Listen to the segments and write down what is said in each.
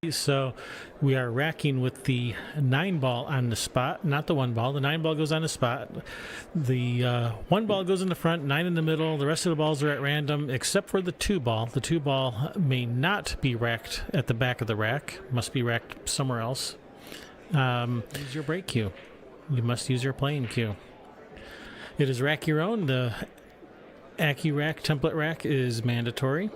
So we are racking with the 9-ball on the spot, not the 1-ball. The 9-ball goes on the spot. The 1-ball goes in the front, 9 in the middle. The rest of the balls are at random, except for the 2-ball. The 2-ball may not be racked at the back of the rack. Must be racked somewhere else. Use your break cue. You must use your playing cue. It is rack your own. The AccuRack template rack is mandatory.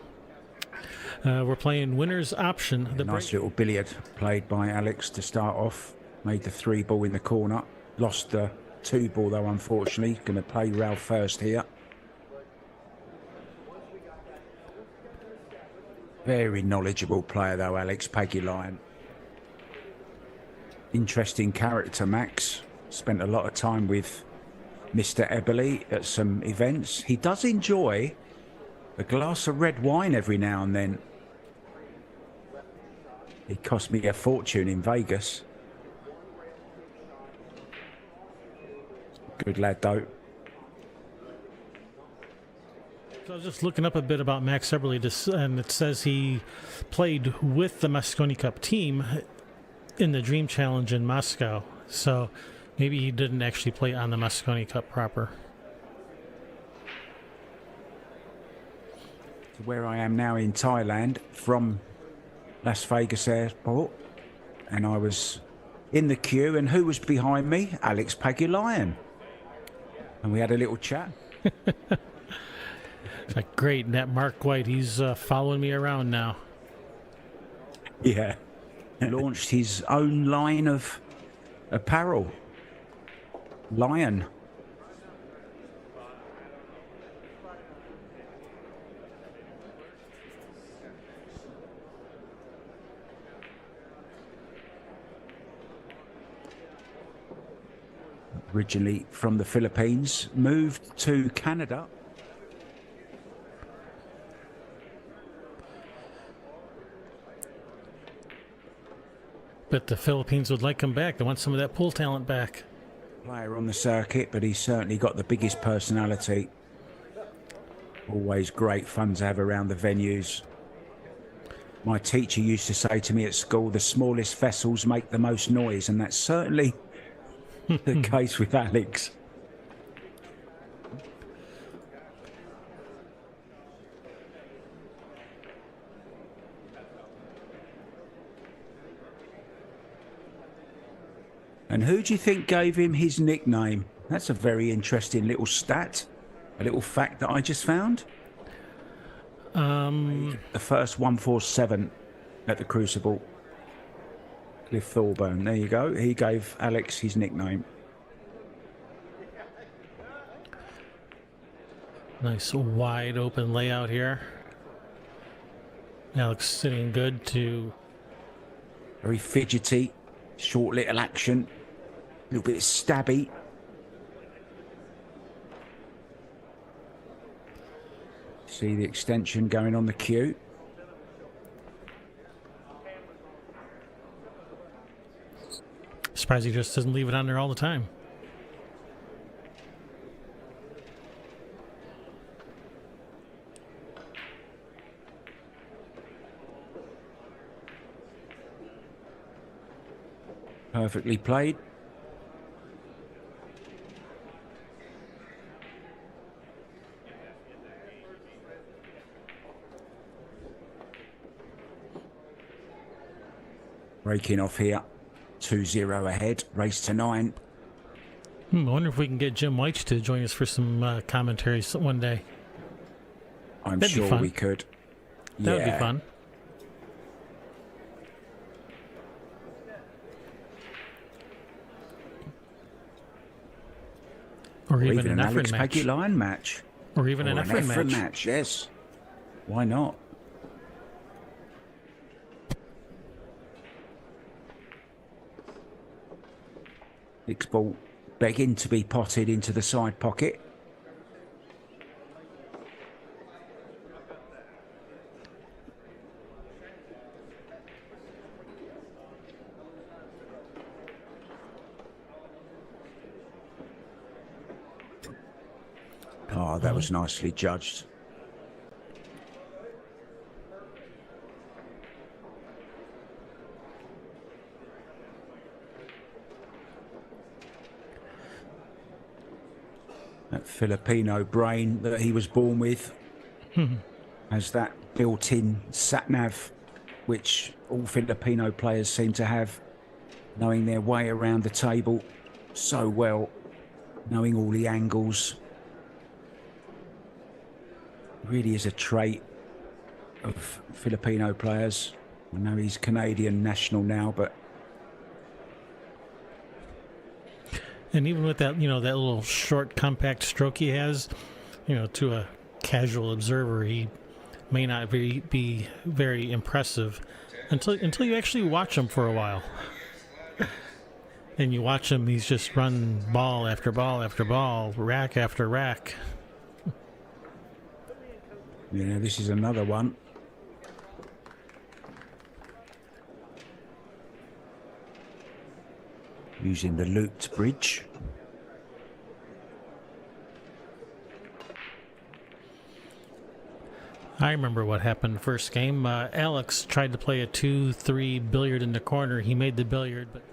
We're playing winner's option. The nice little billiard played by Alex to start off. Made the 3-ball in the corner. Lost the 2-ball though, unfortunately. Going to play Ralph first here. Very knowledgeable player though, Alex Pagulayan. Interesting character, Max. Spent a lot of time with Mr. Eberly at some events. He does enjoy a glass of red wine every now and then. It cost me a fortune in Vegas. Good lad, though. So I was just looking up a bit about Max Eberly, and it says he played with the Mosconi Cup team in the Dream Challenge in Moscow. So maybe he didn't actually play on the Mosconi Cup proper. Where I am now in Thailand from Las Vegas Airport, and I was in the queue, and who was behind me? Alex Pagulayan. And we had a little chat. It's like, great, and that Mark White, he's following me around now. Yeah. Launched his own line of apparel. Lion. Originally from the Philippines, moved to Canada. But the Philippines would like him back. They want some of that pool talent back. Player on the circuit, but he's certainly got the biggest personality. Always great fun to have around the venues. My teacher used to say to me at school, the smallest vessels make the most noise, and that's certainly the case with Alex. And who do you think gave him his nickname? That's a very interesting little stat, a little fact that I just found. The first 147 at the Crucible. Cliff Thorburn, there you go. He gave Alex his nickname. Nice wide open layout here. Alex sitting good to... Very fidgety, short little action. A little bit stabby. See the extension going on the cue. Surprised he just doesn't leave it on there all the time. Perfectly played. Breaking off here. 2-0 ahead. Race to 9. I wonder if we can get Jim White to join us for some commentaries one day. I'm sure we could. That would be fun. Or even an Alex match. Pagulayan match. Or even an Efren match. Yes. Why not? Nick's ball begging to be potted into the side pocket. that was nicely judged. That Filipino brain that he was born with has that built-in sat-nav, which all Filipino players seem to have, knowing their way around the table so well, knowing all the angles. Really is a trait of Filipino players. I know he's Canadian national now, but And even with that, you know, that little short, compact stroke he has, you know, to a casual observer, he may not be very impressive until you actually watch him for a while. And you watch him, he's just run ball after ball after ball, rack after rack. yeah, this is another one. Using the looped bridge. I remember what happened first game. Alex tried to play a 2-3 billiard in the corner. He made the billiard, but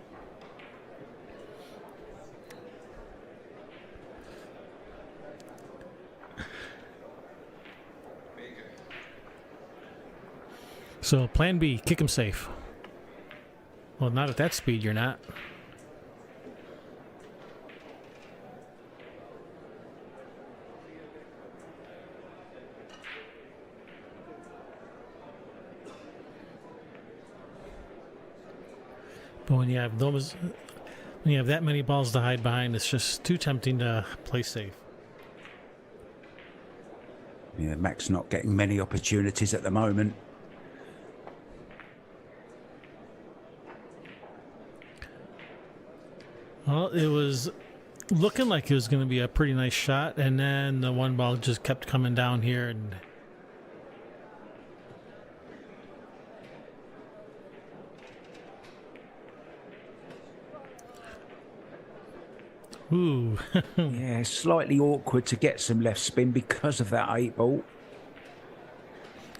so plan B, kick him safe. Well, not at that speed, you're not. But when you have that many balls to hide behind, it's just too tempting to play safe. Yeah, Mac's not getting many opportunities at the moment. Well, it was looking like it was going to be a pretty nice shot, and then the one ball just kept coming down here, and ooh. Yeah, slightly awkward to get some left spin because of that 8 ball.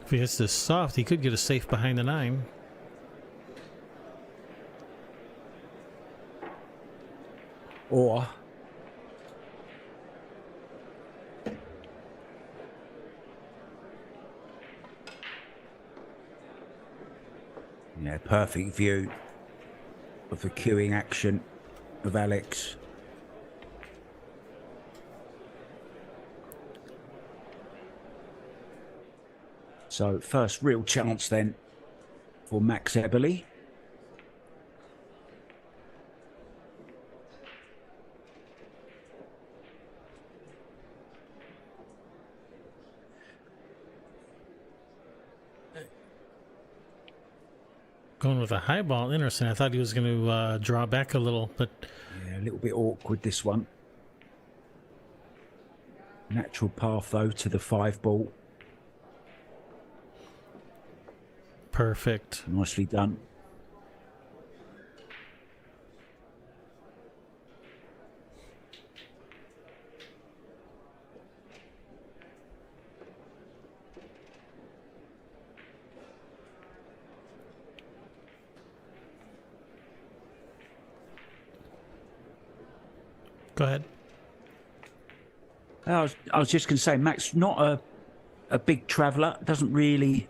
If he hits this soft, he could get a safe behind the 9. Or yeah, perfect view of the queuing action of Alex. So first real chance then for Max Eberle. Going with a high ball, interesting. I thought he was going to draw back a little, but Yeah, a little bit awkward this one. Natural path though to the 5 ball. perfect. Nicely done. Go ahead. I was just going to say, Mac's not a big traveller, doesn't really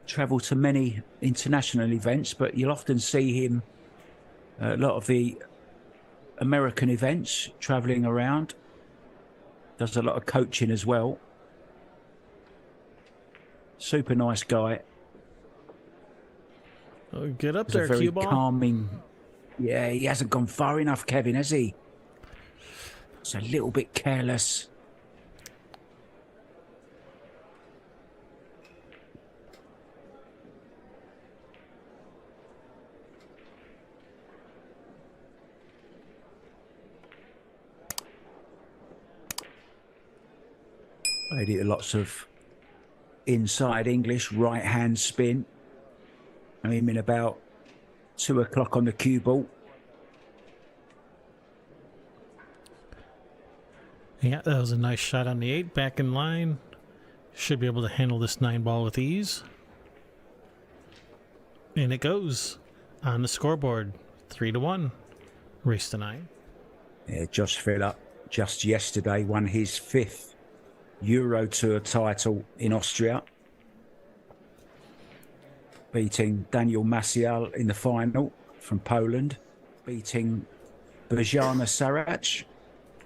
travel to many international events, but you'll often see him at a lot of the American events, travelling around. Does a lot of coaching as well. Super nice guy. Oh, get up He's a there, very cue ball. calming. Yeah, he hasn't gone far enough, Kevin, has he? It's a little bit careless. I did lots of inside English right hand spin. I'm in about 2 o'clock on the cue ball. Yeah, that was a nice shot on the 8. Back in line. Should be able to handle this 9 ball with ease. And it goes on the scoreboard. 3-1. Race to 9. Yeah, Josh Phillip just yesterday won his 5th Euro Tour title in Austria, beating Daniel Maciel in the final from Poland, beating Bojana Sarac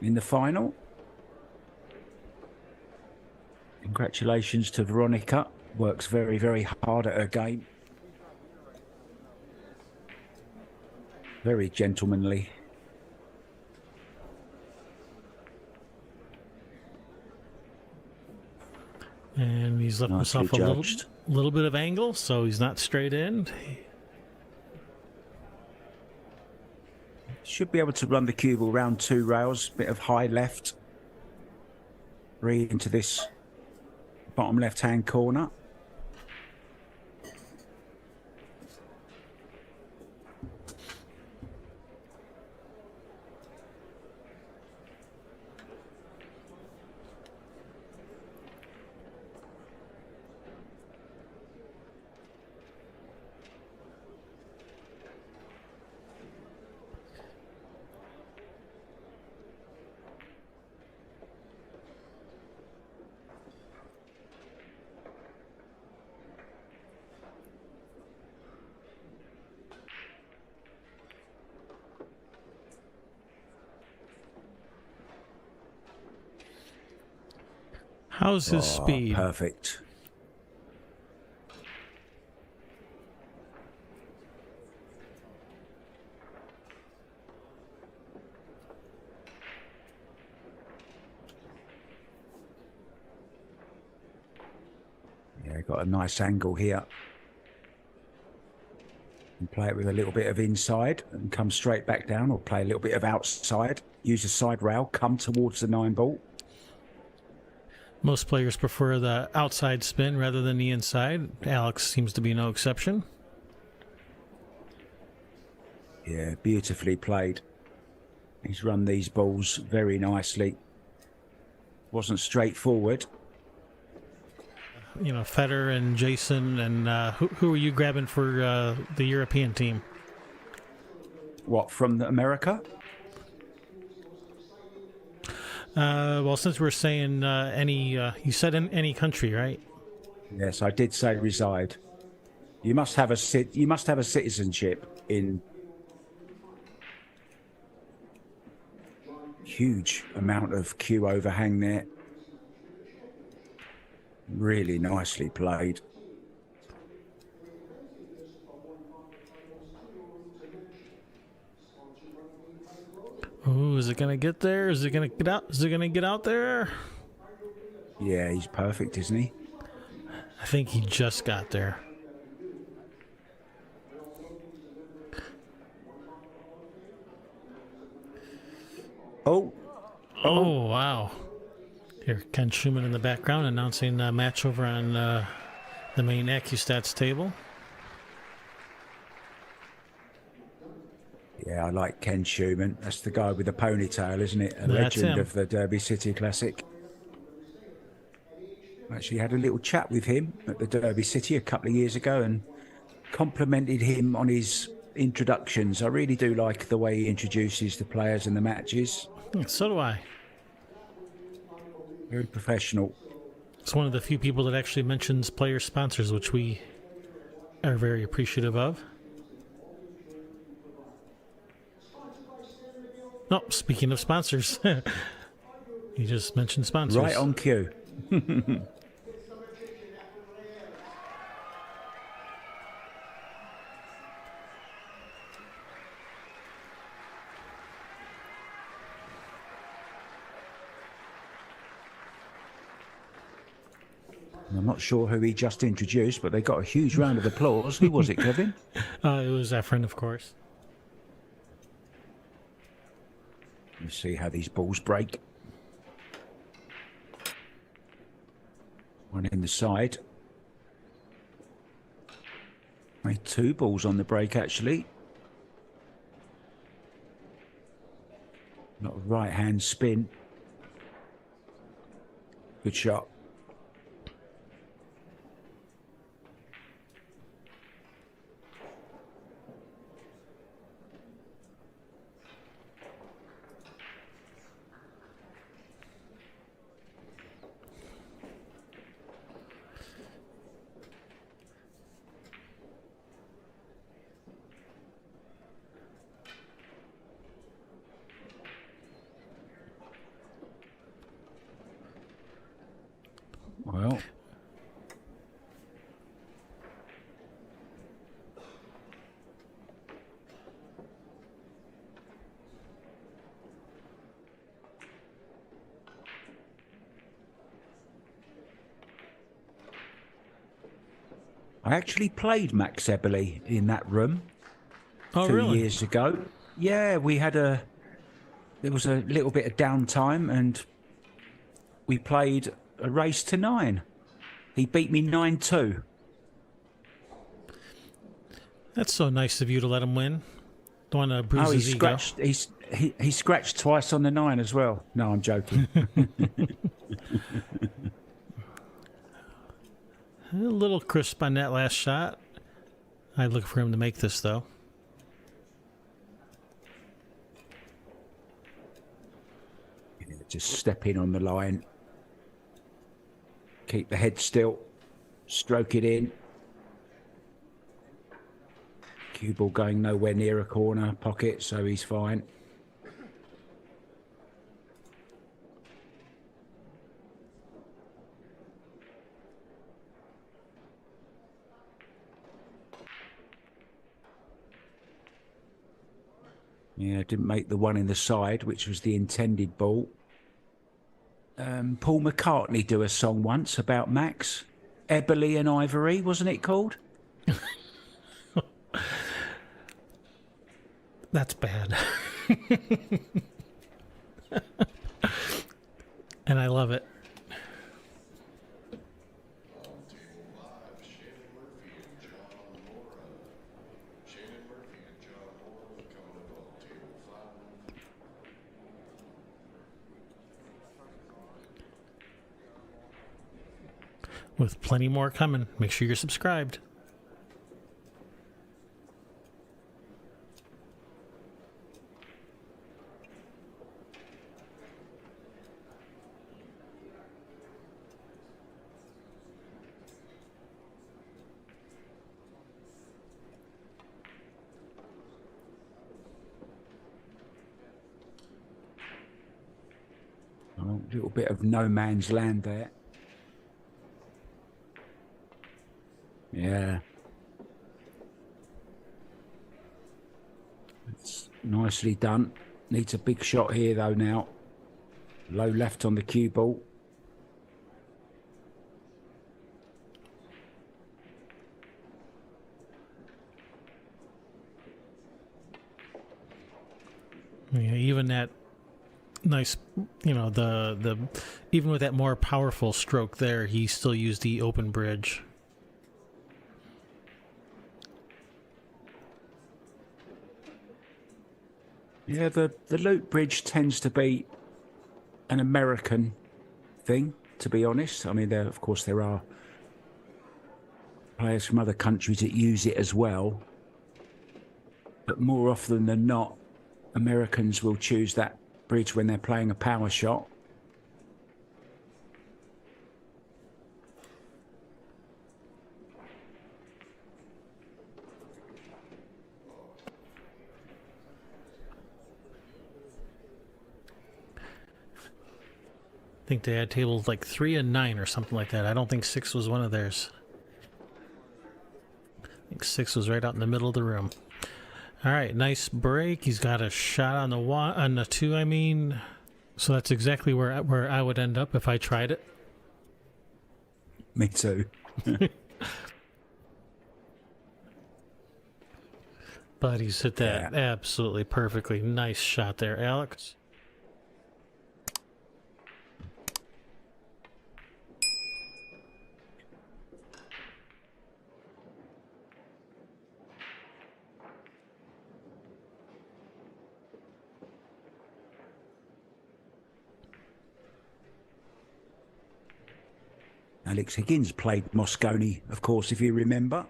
in the final. Congratulations to Veronica. Works very, very hard at her game. Very gentlemanly. And he's left Nicely himself a judged. little bit of angle, so he's not straight in. Should be able to run the cube around 2 rails. Bit of high left. 3 into this bottom left-hand corner. How's his speed? Perfect. Yeah, got a nice angle here. And play it with a little bit of inside and come straight back down, or play a little bit of outside. Use a side rail, come towards the 9 ball. Most players prefer the outside spin rather than the inside. Alex seems to be no exception. Yeah, beautifully played. He's run these balls very nicely. Wasn't straightforward. You know, Federer and Jason, and who are you grabbing for the European team? What, from America? Well, since we're saying you said in any country, right? Yes, I did say reside. You must have a citizenship in. Huge amount of cue overhang there. Really nicely played. Ooh, is it gonna get there? Is it gonna get out? Is it gonna get out there? Yeah, he's perfect, isn't he? I think he just got there. Oh, wow. Here, Ken Schumann in the background announcing a match over on the main AccuStats table. Yeah, I like Ken Schumann. That's the guy with the ponytail, isn't it? A That's legend him. of the Derby City Classic. Actually had a little chat with him at the Derby City a couple of years ago and complimented him on his introductions. I really do like the way he introduces the players and the matches. So do I. Very professional. It's one of the few people that actually mentions player sponsors, which we are very appreciative of. No, speaking of sponsors, you just mentioned sponsors. Right on cue. I'm not sure who he just introduced, but they got a huge round of applause. Who was it, Kevin? It was Efren, of course. Let's see how these balls break. One in the side. Made 2 balls on the break, actually. Not a right-hand spin. Good shot. Well, I actually played Max Eberly in that room Oh, 2 really? years ago. Yeah, there was a little bit of downtime and we played a race to 9. He beat me 9-2. That's so nice of you to let him win. Don't want to bruise Oh, he his ego. scratched. He scratched twice on the 9 as well. No, I'm joking. A little crisp on that last shot. I'd look for him to make this, though. Yeah, just step in on the line. Keep the head still. Stroke it in. Cue ball going nowhere near a corner pocket, so he's fine. Yeah, didn't make the one in the side, which was the intended ball. Paul McCartney do a song once about Max. Eberly and Ivory, wasn't it called? That's bad. And I love it. With plenty more coming. Make sure you're subscribed. Oh, a little bit of no man's land there. Yeah. It's nicely done. Needs a big shot here, though, now. Low left on the cue ball. Yeah, even that nice, the even with that more powerful stroke there, he still used the open bridge. Yeah, the loop bridge tends to be an American thing, to be honest. I mean, of course, there are players from other countries that use it as well. But more often than not, Americans will choose that bridge when they're playing a power shot. I think they had tables like 3 and 9 or something like that. I don't think 6 was one of theirs. I think 6 was right out in the middle of the room. All right, nice break. He's got a shot on the on the 2. I mean, so that's exactly where I would end up if I tried it. Me too. But he's hit that absolutely perfectly. Nice shot there, Alex. Alex Higgins played Moscone, of course, if you remember.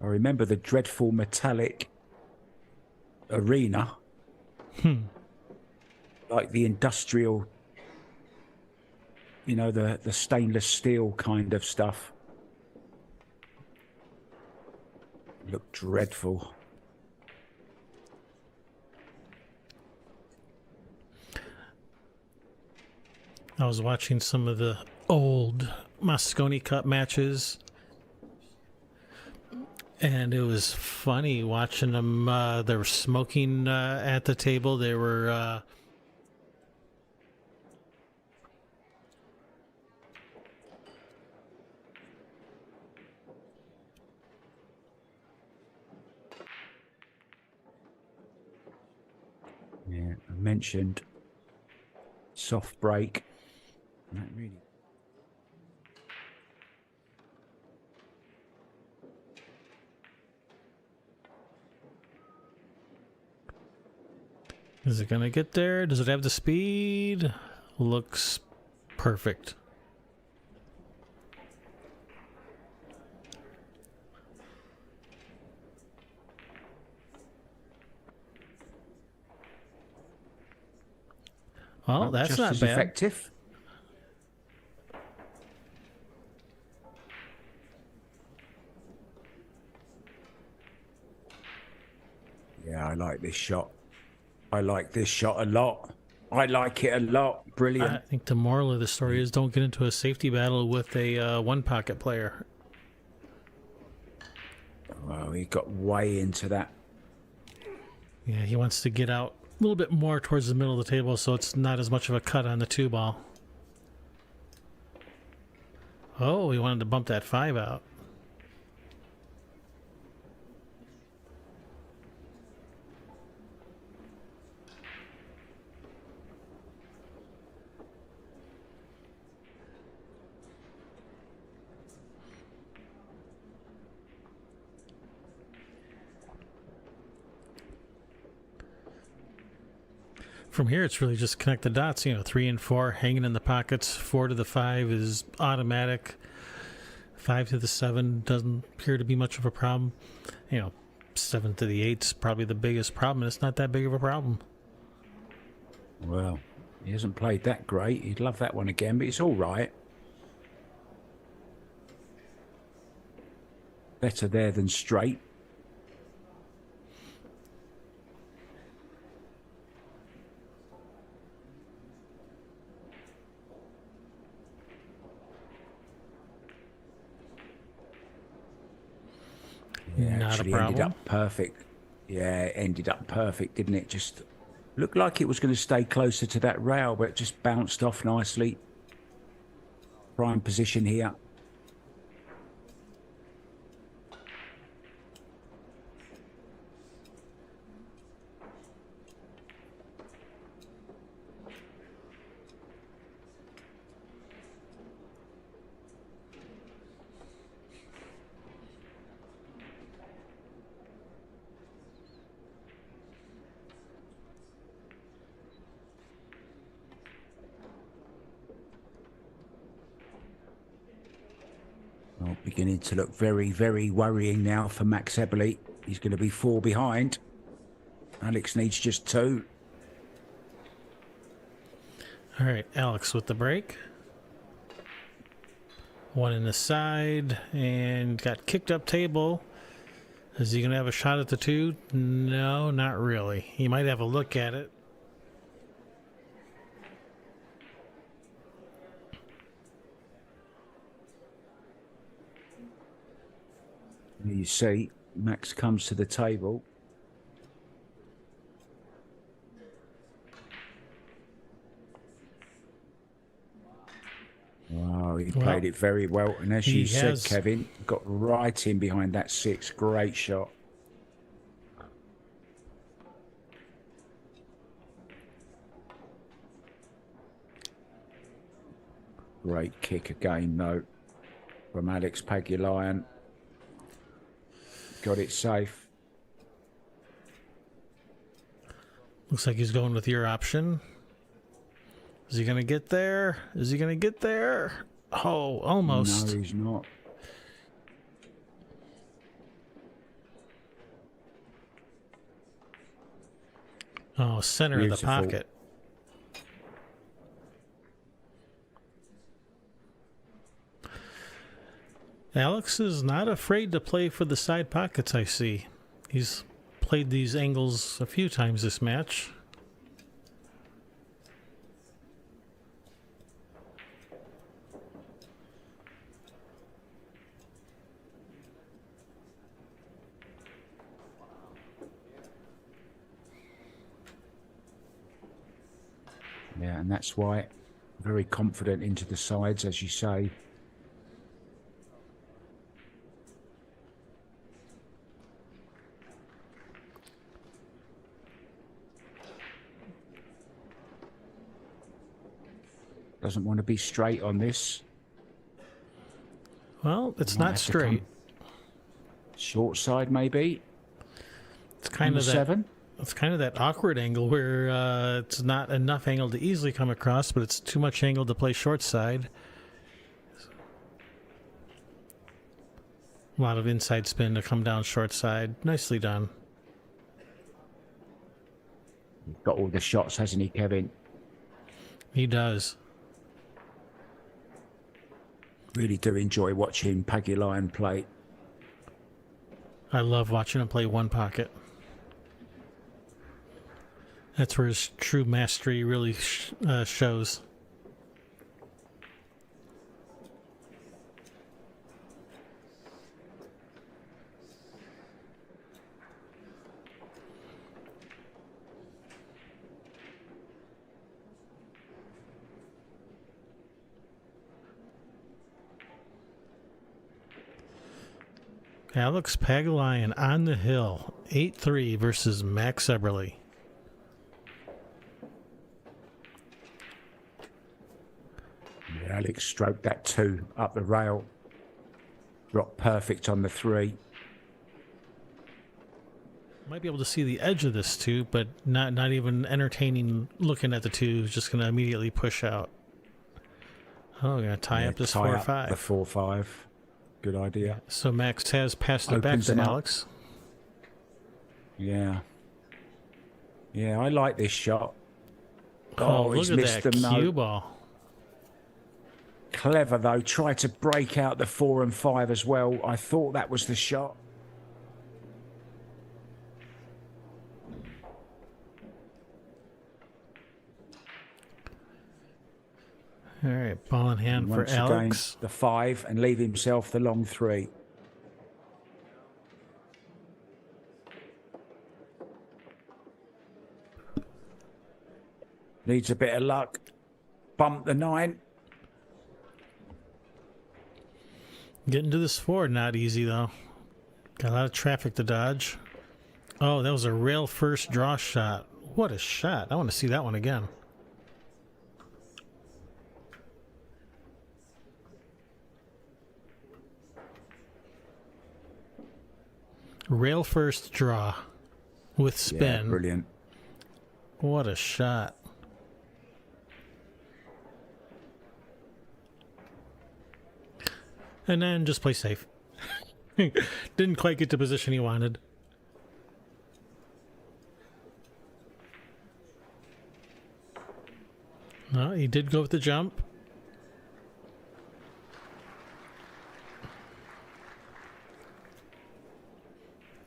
I remember the dreadful metallic arena. Like the industrial, you know, the stainless steel kind of stuff. Looked dreadful. I was watching some of the old Moscone Cup matches, and it was funny watching them. They were smoking at the table. They were yeah, I mentioned soft break. Not really. Is it going to get there? Does it have the speed? Looks perfect. Well, that's just not as bad. effective. Yeah, I like this shot. I like this shot a lot. I like it a lot. Brilliant. I think the moral of the story is don't get into a safety battle with a one-pocket player. Well, he got way into that. Yeah, he wants to get out a little bit more towards the middle of the table so it's not as much of a cut on the 2-ball. Oh, he wanted to bump that 5 out. From here, it's really just connect the dots. 3 and 4 hanging in the pockets. 4 to the 5 is automatic. 5 to the 7 doesn't appear to be much of a problem. 7 to the 8 is probably the biggest problem. It's not that big of a problem. Well, he hasn't played that great. He'd love that one again, but it's all right. Better there than straight. Yeah, Not actually a problem. ended up perfect. Yeah, it ended up perfect, didn't it? Just looked like it was going to stay closer to that rail, but it just bounced off nicely. Prime position here. Well, beginning to look very, very worrying now for Max Eberle. He's going to be 4 behind. Alex needs just 2. All right, Alex with the break. 1 in the side and got kicked up table. Is he going to have a shot at the 2? No, not really. He might have a look at it. You see, Max comes to the table. Wow, he played it very well. And as you said, Kevin, got right in behind that 6. Great shot. Great kick again, though, from Alex Pagulayan. Got it safe. Looks like he's going with your option. Is he going to get there? Is he going to get there? Oh, No, almost. he's not. Oh, center of the Beautiful. pocket. Alex is not afraid to play for the side pockets, I see. He's played these angles a few times this match. Yeah, and that's why very confident into the sides, as you say. Doesn't want to be straight on this. Well, it's Might not have to straight. come short side, maybe. It's kind On of the that. 7. It's kind of that awkward angle where it's not enough angle to easily come across, but it's too much angle to play short side. A lot of inside spin to come down short side. Nicely done. Got all the shots, hasn't he, Kevin? He does. Really do enjoy watching Paggy Lyon play. I love watching him play one pocket. That's where his true mastery really shows. Alex Pagulayan on the hill, 8-3 versus Max Eberly. Yeah, Alex stroked that 2 up the rail. Dropped perfect on the 3. Might be able to see the edge of this too, but not even entertaining looking at the 2. Just going to immediately push out. Oh, we're going to tie up this tie 4-5. up the 4-5. Good idea. So Max has passed it back Opens to them up. Alex. Yeah. Yeah, I like this shot. Oh, he's look at missed that them, cue though. ball. Clever, though. Tried to break out the 4 and 5 as well. I thought that was the shot. All right, ball in hand And for once Alex. again, the 5 and leave himself the long 3. Needs a bit of luck. Bump the 9. Getting to this 4, not easy though. Got a lot of traffic to dodge. Oh, that was a rail first draw shot. What a shot. I want to see that one again. Rail first draw with spin. Yeah, brilliant. What a shot. And then just play safe. Didn't quite get the position he wanted. No, he did go with the jump.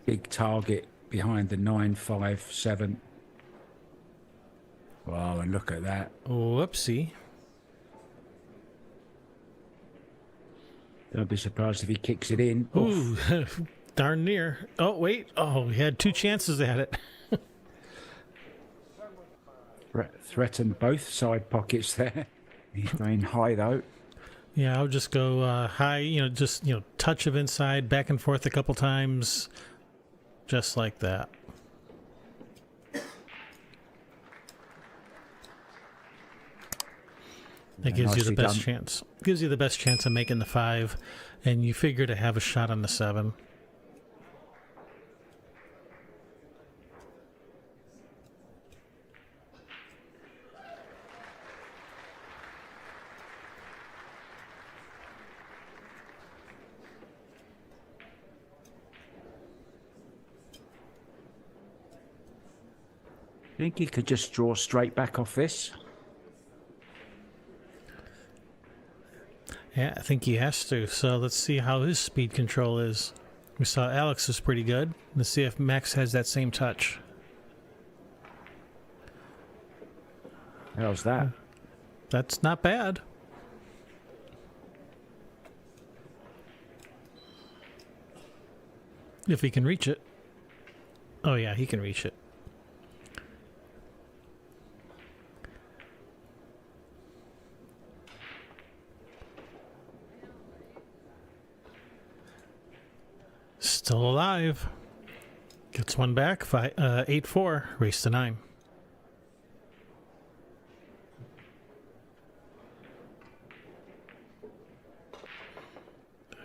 Big target behind the 9-5-7. Wow, and look at that. Whoopsie. Don't be surprised if he kicks it in. Ooh, darn near. Oh, wait. Oh, he had 2 chances at it. Threatened both side pockets there. He's going high, though. Yeah, I'll just go high, just, touch of inside, back and forth a couple times. Just like that. That gives you the Nicely best done. chance. Gives you the best chance of making the 5, and you figure to have a shot on the 7. think he could just draw straight back off this. Yeah, I think he has to. So let's see how his speed control is. We saw Alex was pretty good. Let's see if Max has that same touch. How's that? That's not bad. If he can reach it. Oh yeah, he can reach it. Still alive. Gets one back. 8-4. Race to 9.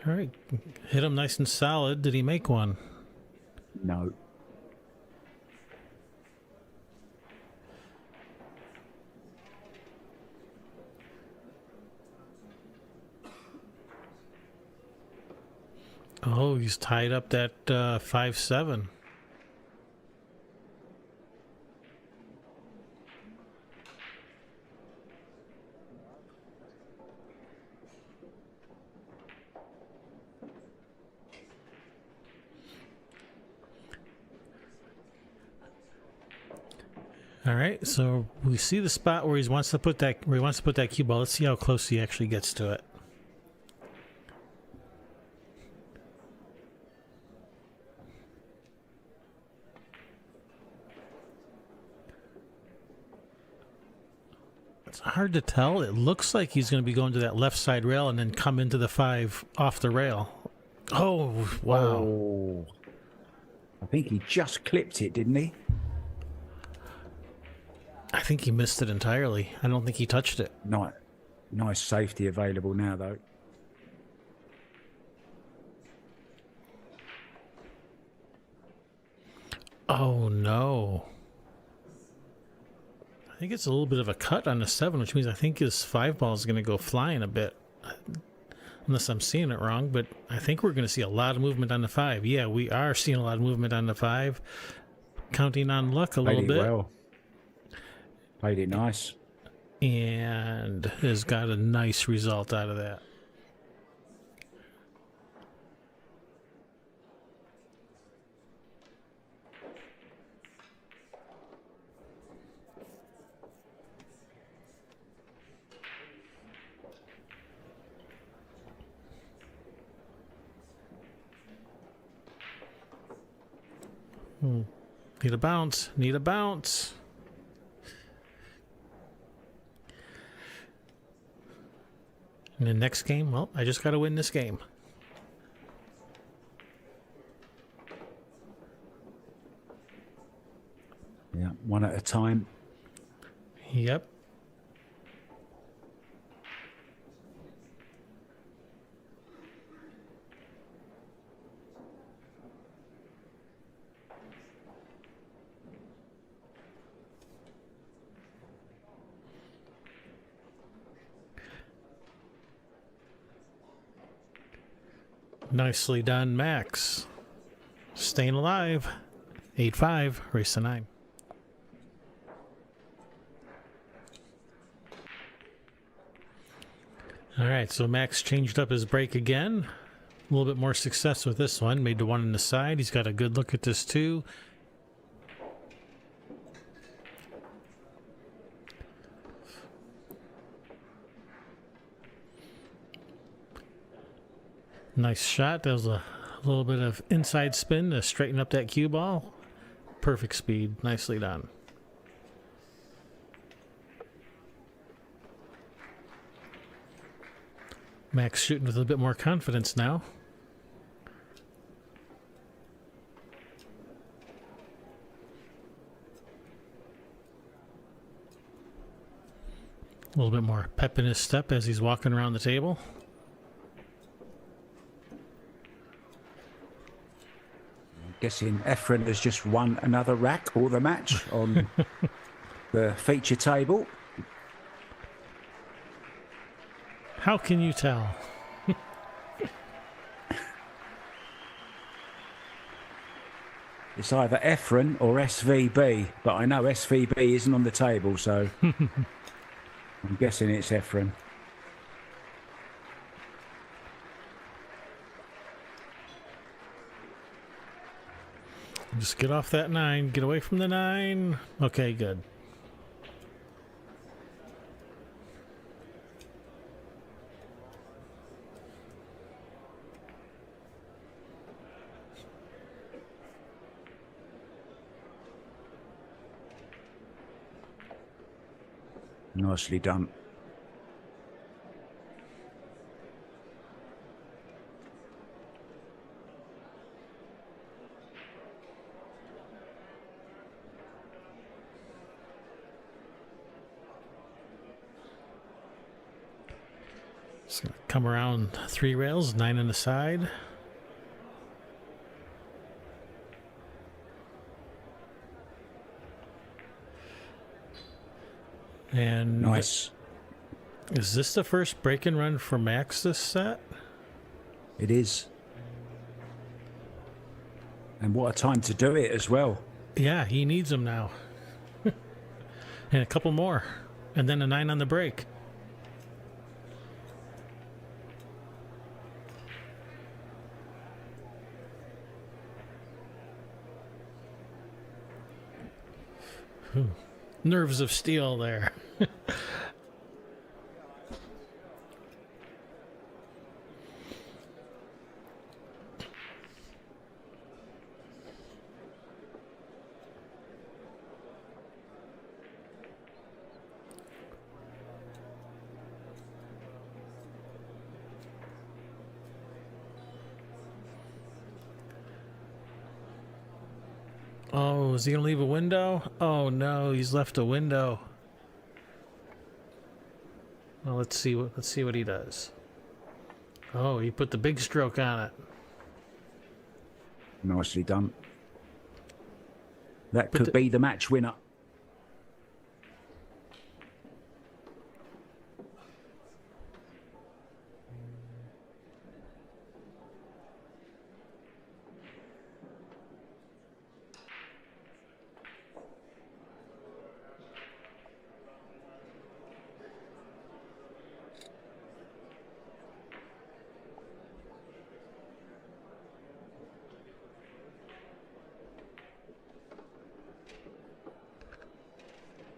All right. Hit him nice and solid. Did he make one? No. Oh, he's tied up that 5-7. All right, so we see the spot where he wants to put that cue ball. Let's see how close he actually gets to it. It's hard to tell. It looks like he's going to be going to that left side rail and then come into the 5 off the rail. Oh, wow. Oh. I think he just clipped it, didn't he? I think he missed it entirely. I don't think he touched it. Nice safety available now, though. Oh, no. I think it's a little bit of a cut on the 7, which means I think his 5 ball is going to go flying a bit. Unless I'm seeing it wrong, but I think we're going to see a lot of movement on the 5. Yeah, we are seeing a lot of movement on the 5. Counting on luck a little bit. Well. Played it nice. And has got a nice result out of that. Need a bounce. Need a bounce. And the next game, well, I just got to win this game. Yeah, one at a time. Yep. Nicely done, Max. Staying alive. 8-5, race to 9. All right, so Max changed up his break again. A little bit more success with this one. Made the one on the side. He's got a good look at this too. Nice shot. That was a little bit of inside spin to straighten up that cue ball. Perfect speed. Nicely done. Max shooting with a bit more confidence now. A little bit more pep in his step as he's walking around the table. Guessing Efren has just won another rack or the match on the feature table. How can you tell? It's either Efren or SVB, but I know SVB isn't on the table, so I'm guessing it's Efren. Just get off that 9. Get away from the 9. Okay, good. Nicely done. Just gonna come around 3 rails, 9 on the side. And Nice. Is this the first break and run for Max this set? It is. And what a time to do it as well. Yeah, he needs them now. And a couple more. And then a 9 on the break. Nerves of steel there. Oh, is he gonna leave a window? Oh no, he's left a window. Well, let's see what he does. Oh, he put the big stroke on it. Nicely done. That could be the match winner.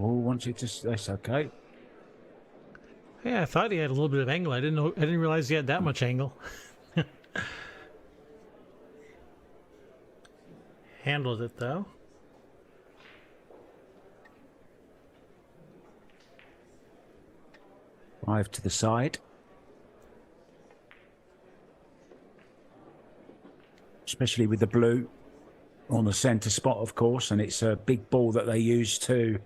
Oh, wants it to. That's okay. Yeah, I thought he had a little bit of angle. I didn't realize he had that much angle. Handled it though. Five to the side. Especially with the blue on the centre spot, of course, and it's a big ball that they use to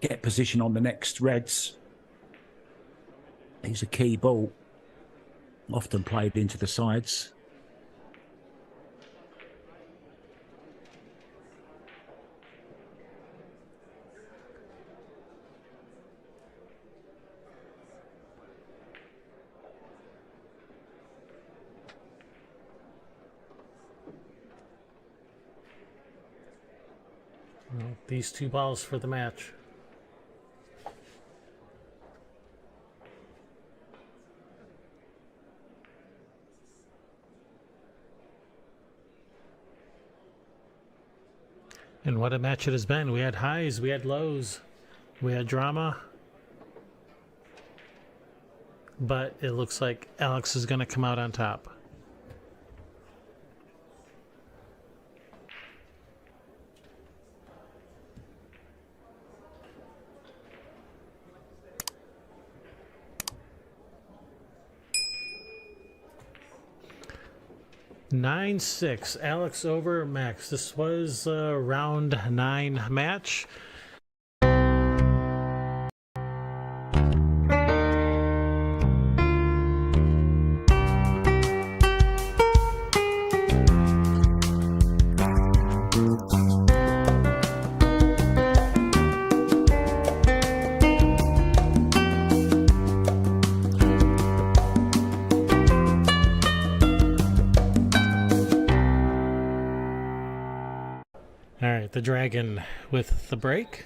get position on the next reds. It's a key ball, often played into the sides. Well, these 2 balls for the match. And what a match it has been. We had highs, we had lows, we had drama. But it looks like Alex is going to come out on top. Nine 6, Alex over Max. This was a round 9 match. All right, the dragon with the break.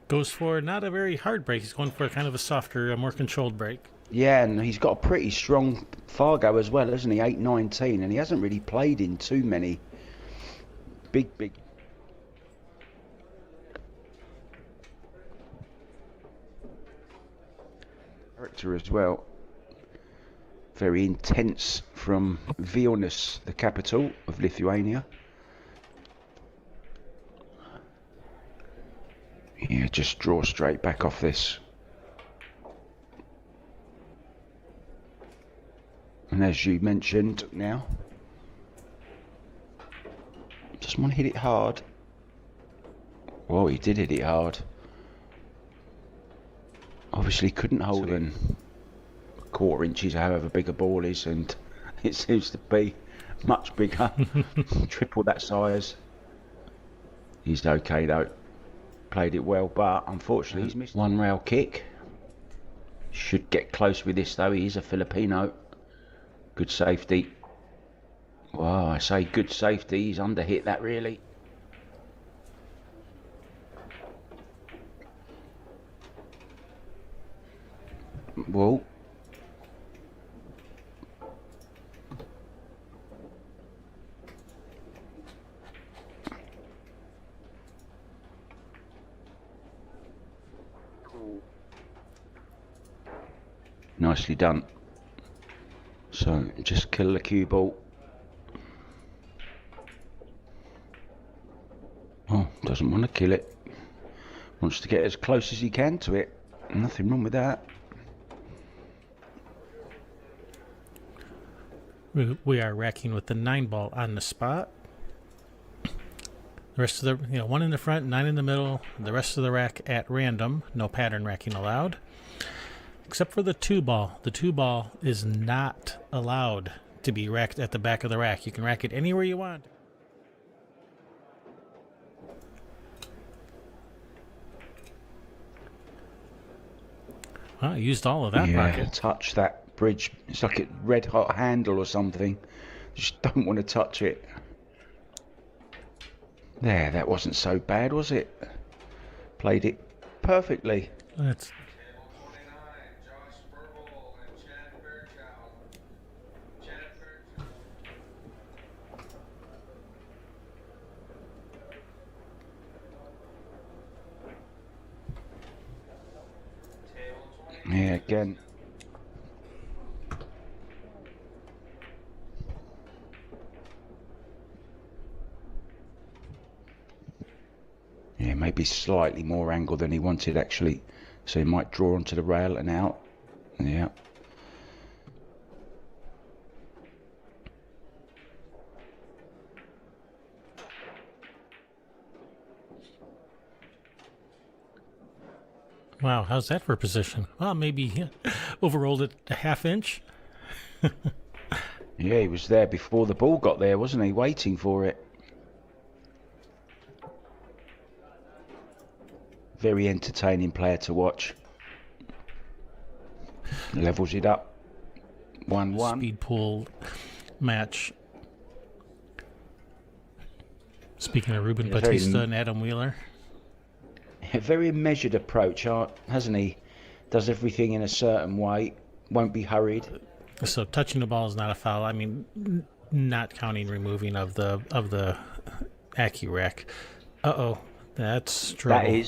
Goes for not a very hard break. He's going for kind of a softer, a more controlled break. Yeah, and he's got a pretty strong Fargo as well, hasn't he? 8-19, and he hasn't really played in too many big character as well. Very intense from Vilnius, the capital of Lithuania. Yeah, just draw straight back off this. And as you mentioned now, just want to hit it hard. Well, he did hit it hard. Obviously couldn't hold in quarter inches, however big a ball is, and it seems to be much bigger, triple that size. He's okay though, played it well, but unfortunately he's missed one rail kick. Should get close with this though. He is a Filipino. Good safety. Well, I say good safety. He's underhit that really. Well, nicely done. So just kill the cue ball. Oh, doesn't want to kill it. Wants to get as close as he can to it. Nothing wrong with that. We are racking with the 9-ball on the spot. The rest of the, one in the front, 9 in the middle. The rest of the rack at random. No pattern racking allowed. Except for the 2-ball. The 2-ball is not allowed to be racked at the back of the rack. You can rack it anywhere you want. Well, I used all of that pocket. Touch that bridge. It's like a red hot handle or something. Just don't want to touch it. There, that wasn't so bad, was it? Played it perfectly. That's yeah, again. Yeah, maybe slightly more angle than he wanted actually. So he might draw onto the rail and out. Yeah. wow, how's that for position? Well, maybe overrolled it a half inch. Yeah, he was there before the ball got there, wasn't he? Waiting for it. Very entertaining player to watch. Levels it up. 1-1. Speed pool match. Speaking of Ruben Batista and Adam Wheeler. A very measured approach, hasn't he? Does everything in a certain way. Won't be hurried. So touching the ball is not a foul. I mean, not counting removing of the AccuRack. Uh-oh, that's trouble.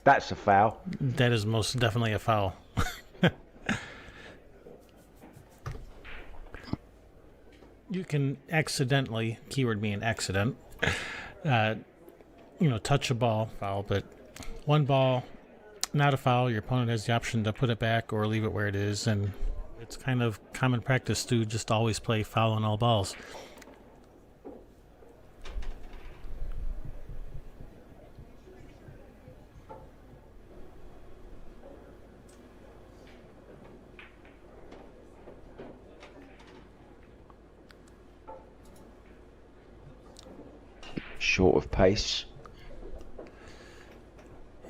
That's a foul. That is most definitely a foul. You can accidentally, keyword being accident, touch a ball, foul, but 1 ball, not a foul. Your opponent has the option to put it back or leave it where it is, and it's kind of common practice to just always play foul on all balls. Short of pace.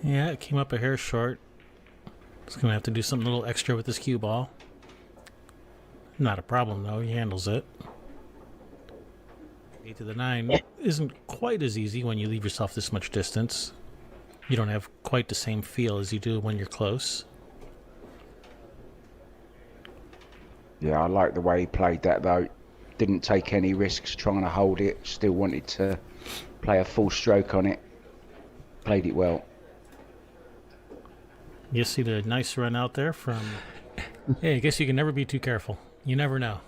Yeah, it came up a hair short. He's going to have to do something a little extra with this cue ball. Not a problem, though. He handles it. 8 to the 9 isn't quite as easy when you leave yourself this much distance. You don't have quite the same feel as you do when you're close. Yeah, I like the way he played that, though. Didn't take any risks trying to hold it. Still wanted to play a full stroke on it. Played it well. You see the nice run out there from... Hey, I guess you can never be too careful. You never know.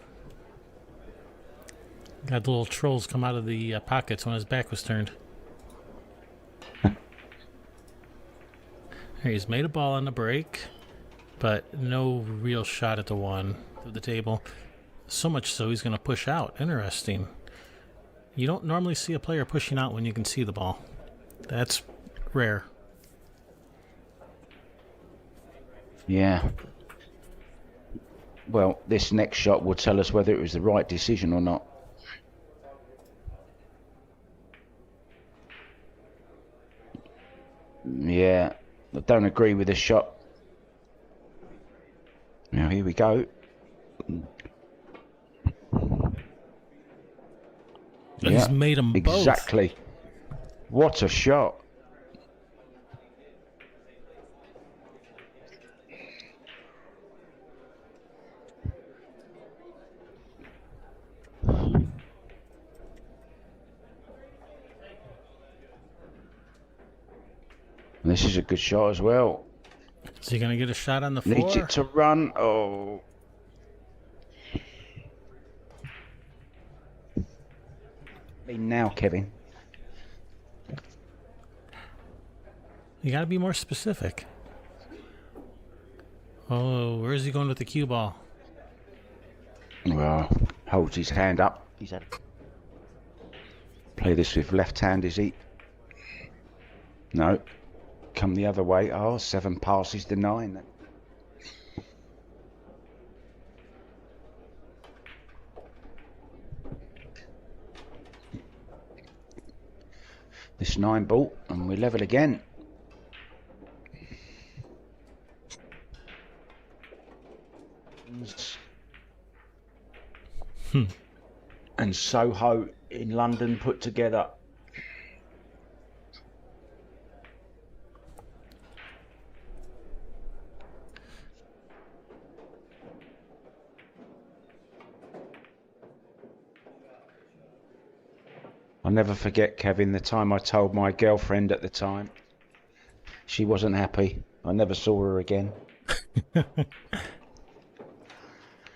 Got the little trolls come out of the pockets when his back was turned. He's made a ball on the break, but no real shot at the one through the table. So much so he's going to push out. Interesting. You don't normally see a player pushing out when you can see the ball. That's rare. Yeah. Well, this next shot will tell us whether it was the right decision or not. Yeah, I don't agree with the shot. Now here we go. He's made them both. Exactly. What a shot. This is a good shot as well. Is he going to get a shot on the floor? Needs it to run. Oh. Now, Kevin. You got to be more specific. Oh, where is he going with the cue ball? Well, holds his hand up. He's had. Play this with left hand, is he? No. Come the other way. Oh, 7 passes to 9. This 9 ball, and we level again. And Soho in London put together. I'll never forget, Kevin, the time I told my girlfriend at the time. She wasn't happy. I never saw her again.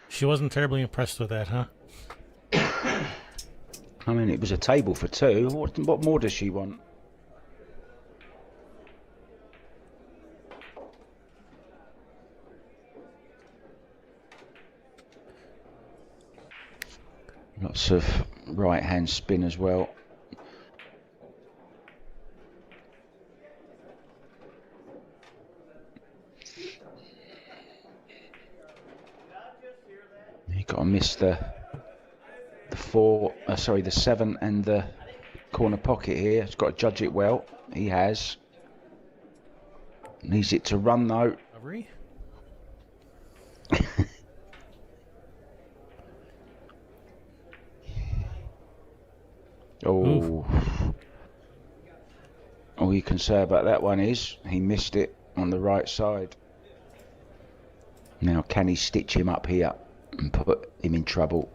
She wasn't terribly impressed with that, huh? I mean, it was a table for 2. What more does she want? Lots of right-hand spin as well. You got to miss the 7 and the corner pocket here. He's got to judge it well. He has. Needs it to run though. Recovery? Oh. Oof. All you can say about that one is he missed it on the right side. Now can he stitch him up here and put him in trouble?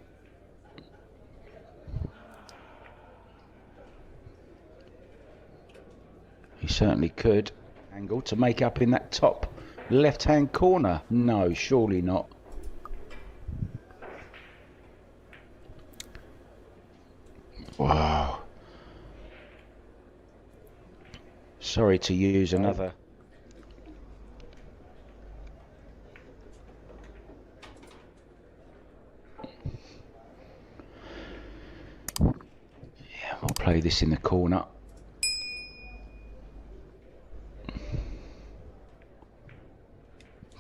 He certainly could. Angle to make up in that top left-hand corner. No, surely not. Wow. Sorry to use another. Yeah, we'll play this in the corner.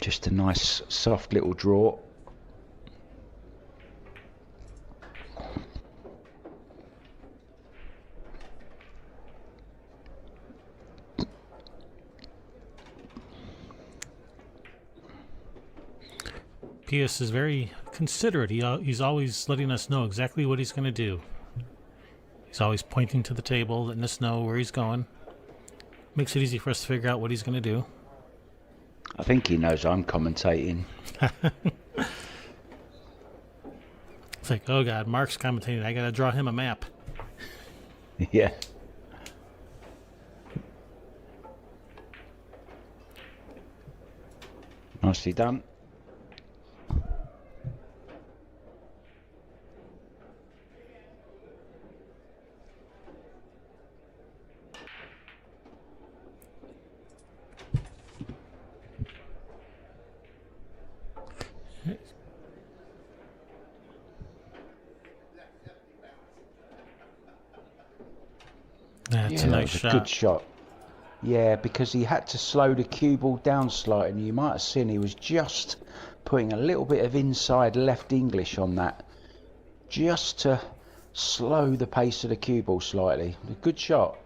Just a nice soft little draw. Pius is very considerate. He's always letting us know exactly what he's going to do. He's always pointing to the table, letting us know where he's going. Makes it easy for us to figure out what he's going to do. I think he knows I'm commentating. It's like, oh God, Mark's commentating. I got to draw him a map. Yeah. Nicely done. That's Yeah, a that nice was shot. good shot. Yeah, because he had to slow the cue ball down slightly, and you might have seen he was just putting a little bit of inside left English on that, just to slow the pace of the cue ball slightly. A good shot.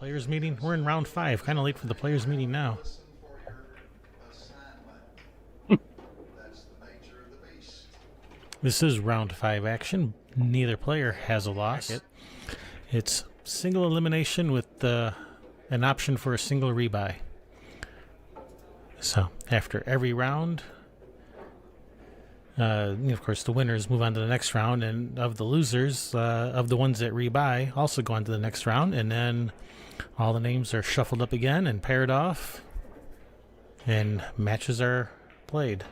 Players meeting? We're in round 5. Kind of late for the players meeting now. This is round 5 action. Neither player has a loss. It's single elimination with an option for a single rebuy. So after every round, of course, the winners move on to the next round, and of the losers, of the ones that rebuy, also go on to the next round, and then all the names are shuffled up again and paired off, and matches are played.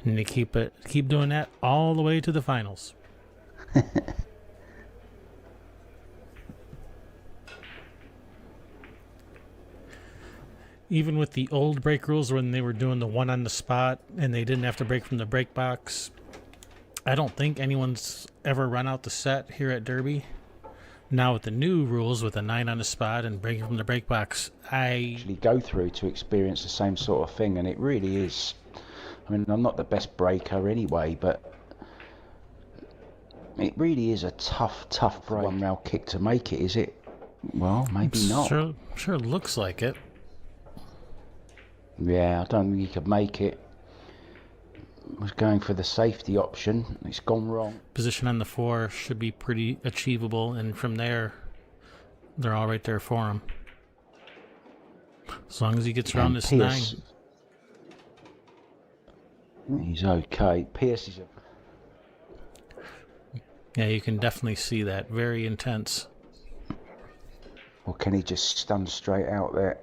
And you keep doing that all the way to the finals. Even with the old break rules, when they were doing the one on the spot and they didn't have to break from the break box, I don't think anyone's ever run out the set here at Derby. Now with the new rules, with the 9 on the spot and breaking from the break box, I Actually go through to experience the same sort of thing, and it really is. I mean, I'm not the best breaker anyway, but it really is a tough break. One rail kick to make it, is it? Well, maybe not. Sure looks like it. Yeah, I don't think you could make it. Was going for the safety option. It's gone wrong. Position on the 4 should be pretty achievable, and from there, they're all right there for him. As long as he gets around this Pierce, 9. he's okay. Pierce is Yeah, you can definitely see that. Very intense. Or can he just stun straight out there?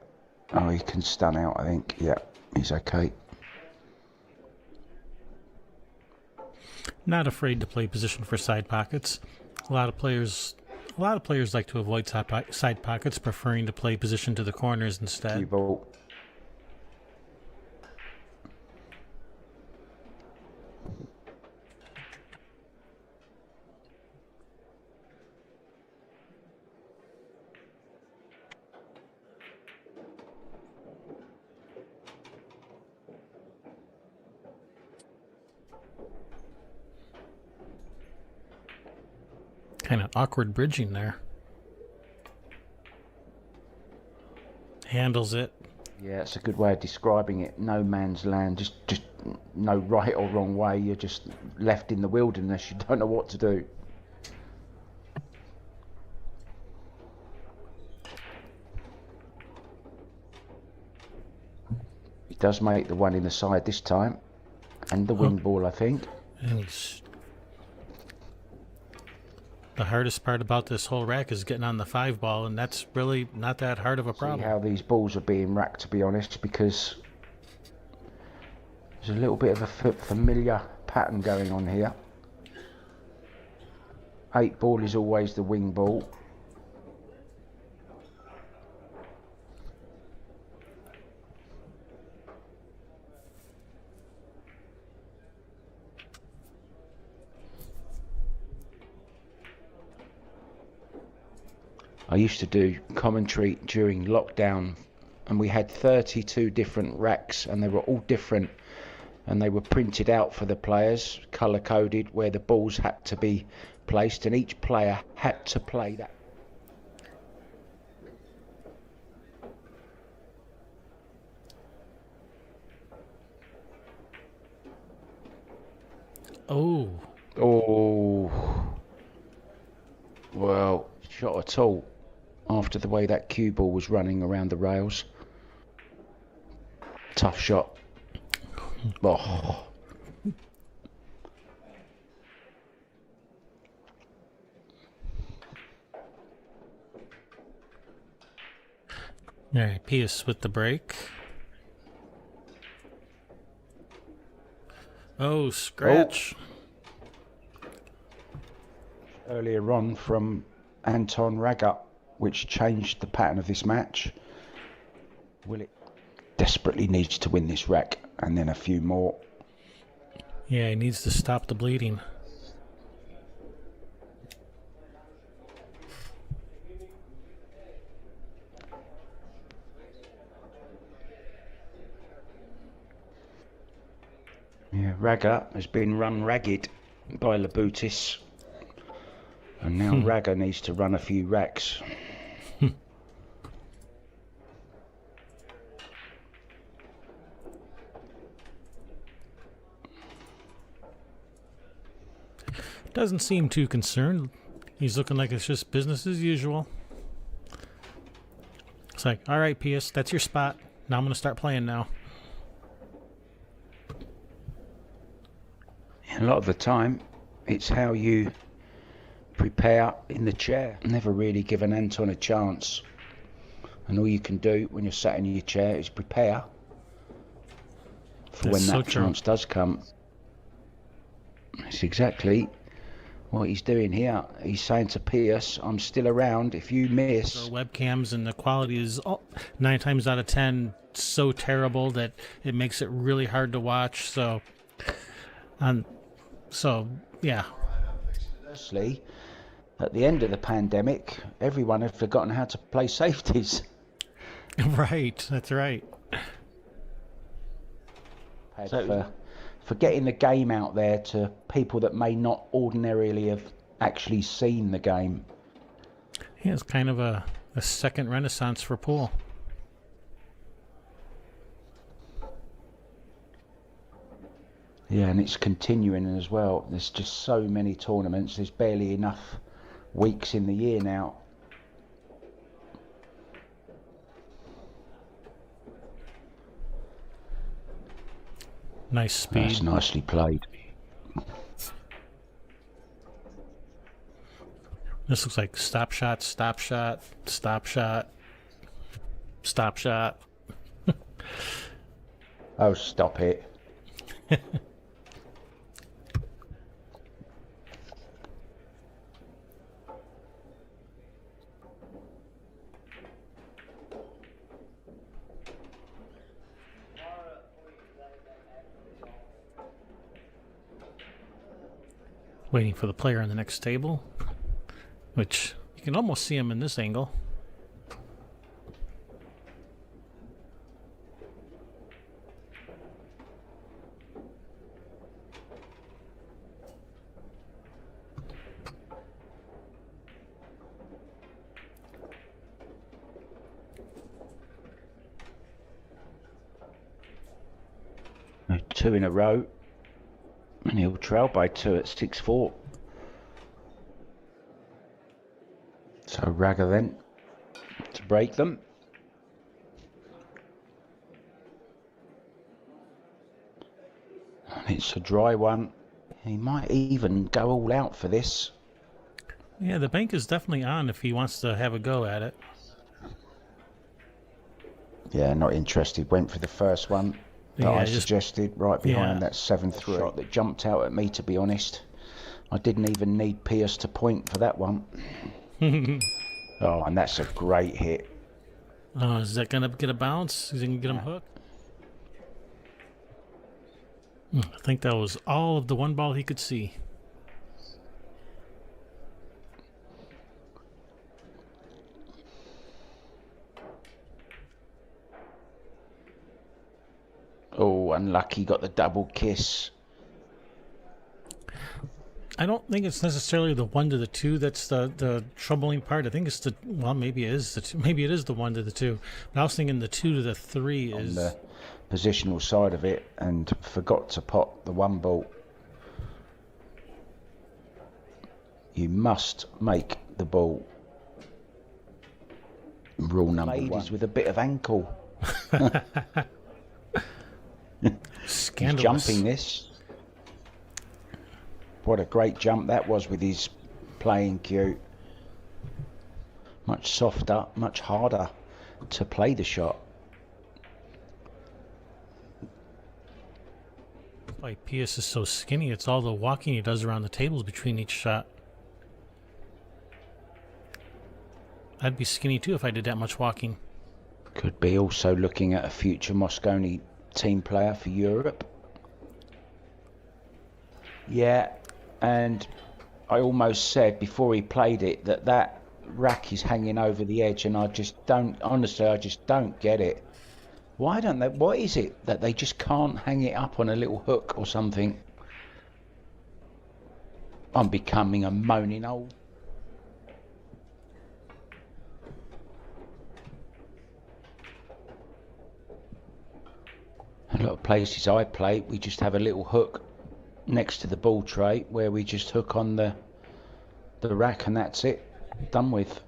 Oh, he can stun out, I think. Yeah, he's okay. Not afraid to play position for side pockets. A lot of players like to avoid side pockets, preferring to play position to the corners instead. Cue ball. Kind of awkward bridging there. Handles it. Yeah, it's a good way of describing it. No man's land, just no right or wrong way. You're just left in the wilderness. You don't know what to do. He does make the one in the side this time, and the wing ball, I think. And the hardest part about this whole rack is getting on the 5 ball, and that's really not that hard of a problem. See how these balls are being racked, to be honest, because there's a little bit of a familiar pattern going on here. 8 ball is always the wing ball. I used to do commentary during lockdown and we had 32 different racks, and they were all different, and they were printed out for the players, colour coded, where the balls had to be placed, and each player had to play that. Oh. Well, shot at all after the way that cue ball was running around the rails. Tough shot. Oh. All right, Pius with the break. Oh, scratch. Earlier on from Anton Raga, which changed the pattern of this match. Willett desperately needs to win this rack, and then a few more. Yeah, he needs to stop the bleeding. Yeah, Raga has been run ragged by Labutis, and now Raga needs to run a few racks. Doesn't seem too concerned. He's looking like it's just business as usual. It's like, all right, Pius, that's your spot. Now I'm going to start playing now. A lot of the time, it's how you prepare in the chair. Never really given Anton a chance. And all you can do when you're sat in your chair is prepare for when that chance does come. It's exactly what he's doing here. He's saying to Pius, I'm still around if you miss. So webcams, and the quality is 9 times out of 10 so terrible that it makes it really hard to watch. So yeah. Firstly, at the end of the pandemic, everyone had forgotten how to play safeties. Right, that's right. For getting the game out there to people that may not ordinarily have actually seen the game. Yeah, it's kind of a second renaissance for pool. Yeah, and it's continuing as well. There's just so many tournaments. There's barely enough weeks in the year now. Nice speed. That's nicely played. This looks like stop shot, stop shot, stop shot, stop shot. Oh, stop it. Waiting for the player on the next table, which you can almost see him in this angle. Two in a row. And he'll trail by 2 at 6-4. So Raga then to break them. And it's a dry one. He might even go all out for this. Yeah, the bank is definitely on if he wants to have a go at it. Yeah, not interested. Went for the first one that I suggested, right behind that 7-3 shot that jumped out at me, to be honest. I didn't even need Pius to point for that one. Oh, and that's a great hit. Oh, is that going to get a bounce? Is he going to get him hooked? I think that was all of the one ball he could see. Oh, unlucky, got the double kiss. I don't think it's necessarily the 1 to the 2 that's the troubling part. I think it's the, well, maybe it is maybe it is the 1 to the 2. But I was thinking the 2 to the 3 On is the positional side of it, and forgot to pot the 1 ball. You must make the ball. Rule number 1. Ladies with a bit of ankle. scandalous. He's jumping this. What a great jump that was with his playing cue. Much softer, much harder to play the shot. Why Pius is so skinny, it's all the walking he does around the tables between each shot. I'd be skinny too if I did that much walking. Could be also looking at a future Moscone team player for Europe. Yeah, and I almost said before he played it that rack is hanging over the edge, and I just don't, honestly, I just don't get it. Why don't they, what is it that they just can't hang it up on a little hook or something? I'm becoming a moaning old. A lot of places I play, we just have a little hook next to the ball tray where we just hook on the rack, and that's it, done with.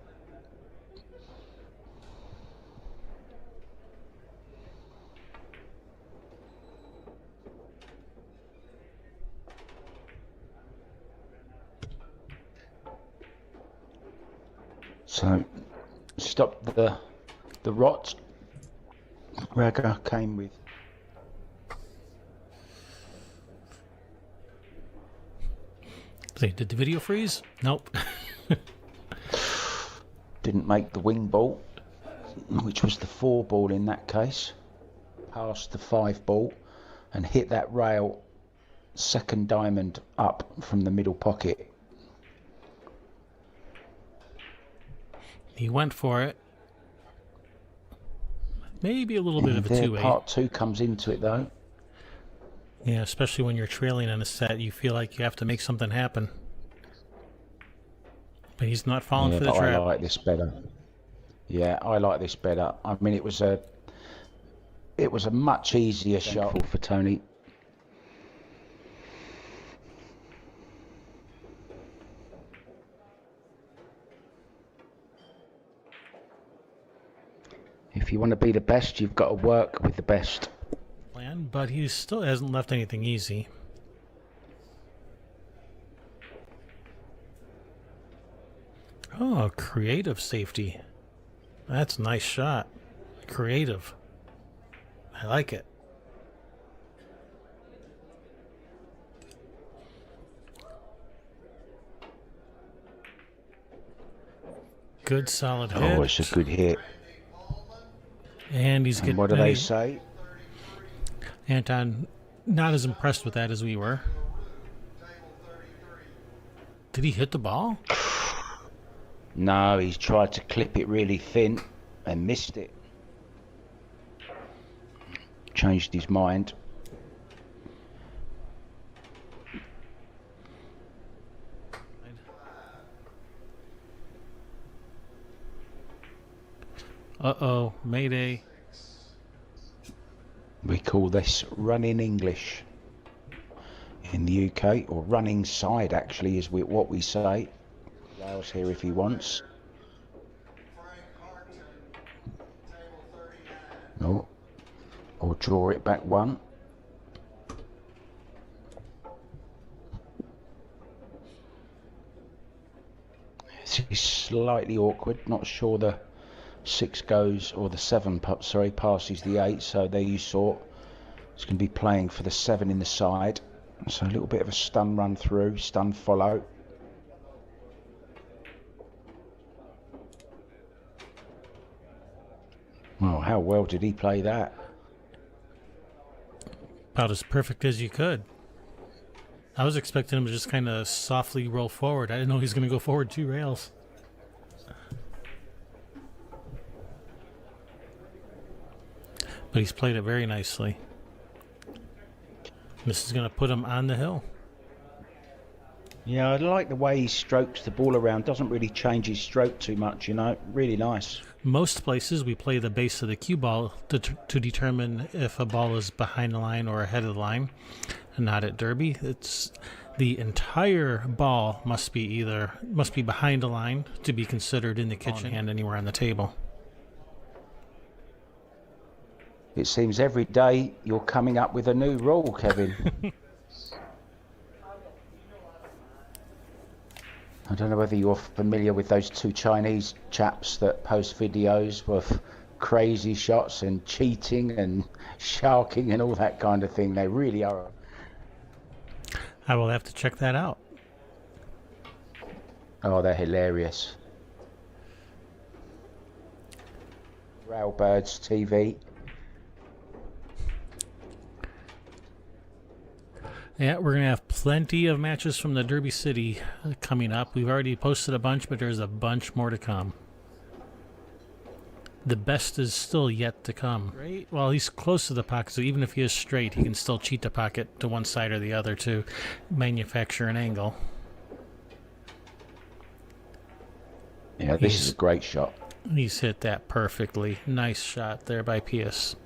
So stop the rot. Ragger came with. Did the video freeze? Nope. Didn't make the wing ball, which was the 4 ball in that case. Passed the 5 ball and hit that rail, second diamond up from the middle pocket. He went for it. Maybe a little bit of a 2-8. Part 2 comes into it though. Yeah, especially when you're trailing on a set, you feel like you have to make something happen. But he's not falling for the trap. I like this better. Yeah, I like this better. I mean, it was a much easier shot for Tony. If you want to be the best, you've got to work with the best. But he still hasn't left anything easy. Oh, creative safety. That's a nice shot. Creative. I like it. Good solid hit. Oh, it's a good hit. And he's getting. What do they say? Anton, not as impressed with that as we were. Did he hit the ball? No, he's tried to clip it really thin and missed it. Changed his mind. Uh-oh, mayday. We call this running English in the UK, or running side actually is what we say. Wales here if he wants. No. Or draw it back 1. This is slightly awkward, not sure the 6 goes, or the 7, sorry, passes the 8, so there you saw. It's going to be playing for the 7 in the side. So a little bit of a stun run through, stun follow. Oh, how well did he play that? About as perfect as you could. I was expecting him to just kind of softly roll forward. I didn't know he was going to go forward 2 rails. But he's played it very nicely. This is going to put him on the hill. Yeah, I like the way he strokes the ball around. Doesn't really change his stroke too much, you know. Really nice. Most places we play the base of the cue ball to determine if a ball is behind the line or ahead of the line. Not at Derby. It's the entire ball must be behind the line to be considered in the kitchen and anywhere on the table. It seems every day you're coming up with a new rule, Kevin. I don't know whether you're familiar with those two Chinese chaps that post videos with crazy shots and cheating and sharking and all that kind of thing. They really are. I will have to check that out. Oh, they're hilarious. Railbirds TV. Yeah, we're going to have plenty of matches from the Derby City coming up. We've already posted a bunch, but there's a bunch more to come. The best is still yet to come. Right? Well, he's close to the pocket, so even if he is straight, he can still cheat the pocket to one side or the other to manufacture an angle. Yeah, this is a great shot. He's hit that perfectly. Nice shot there by Pius.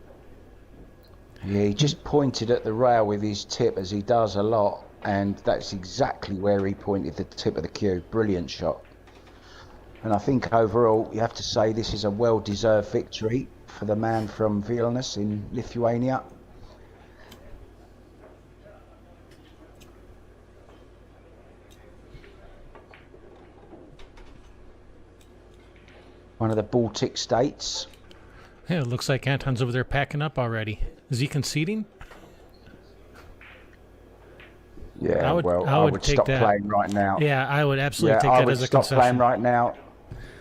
Yeah, he just pointed at the rail with his tip, as he does a lot, and that's exactly where he pointed the tip of the cue. Brilliant shot. And I think overall, you have to say this is a well-deserved victory for the man from Vilnius in Lithuania. One of the Baltic states. Yeah, it looks like Anton's over there packing up already. Is he conceding? Yeah, I would stop playing right now. Yeah, I would absolutely take that as a concession. I would stop playing right now.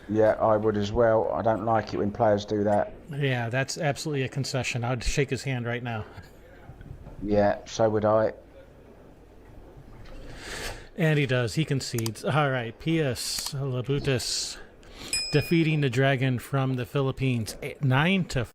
Yeah, I would as well. I don't like it when players do that. Yeah, that's absolutely a concession. I would shake his hand right now. Yeah, so would I. And he does. He concedes. All right, Pius Labutis defeating the Dragon from the Philippines 9-4.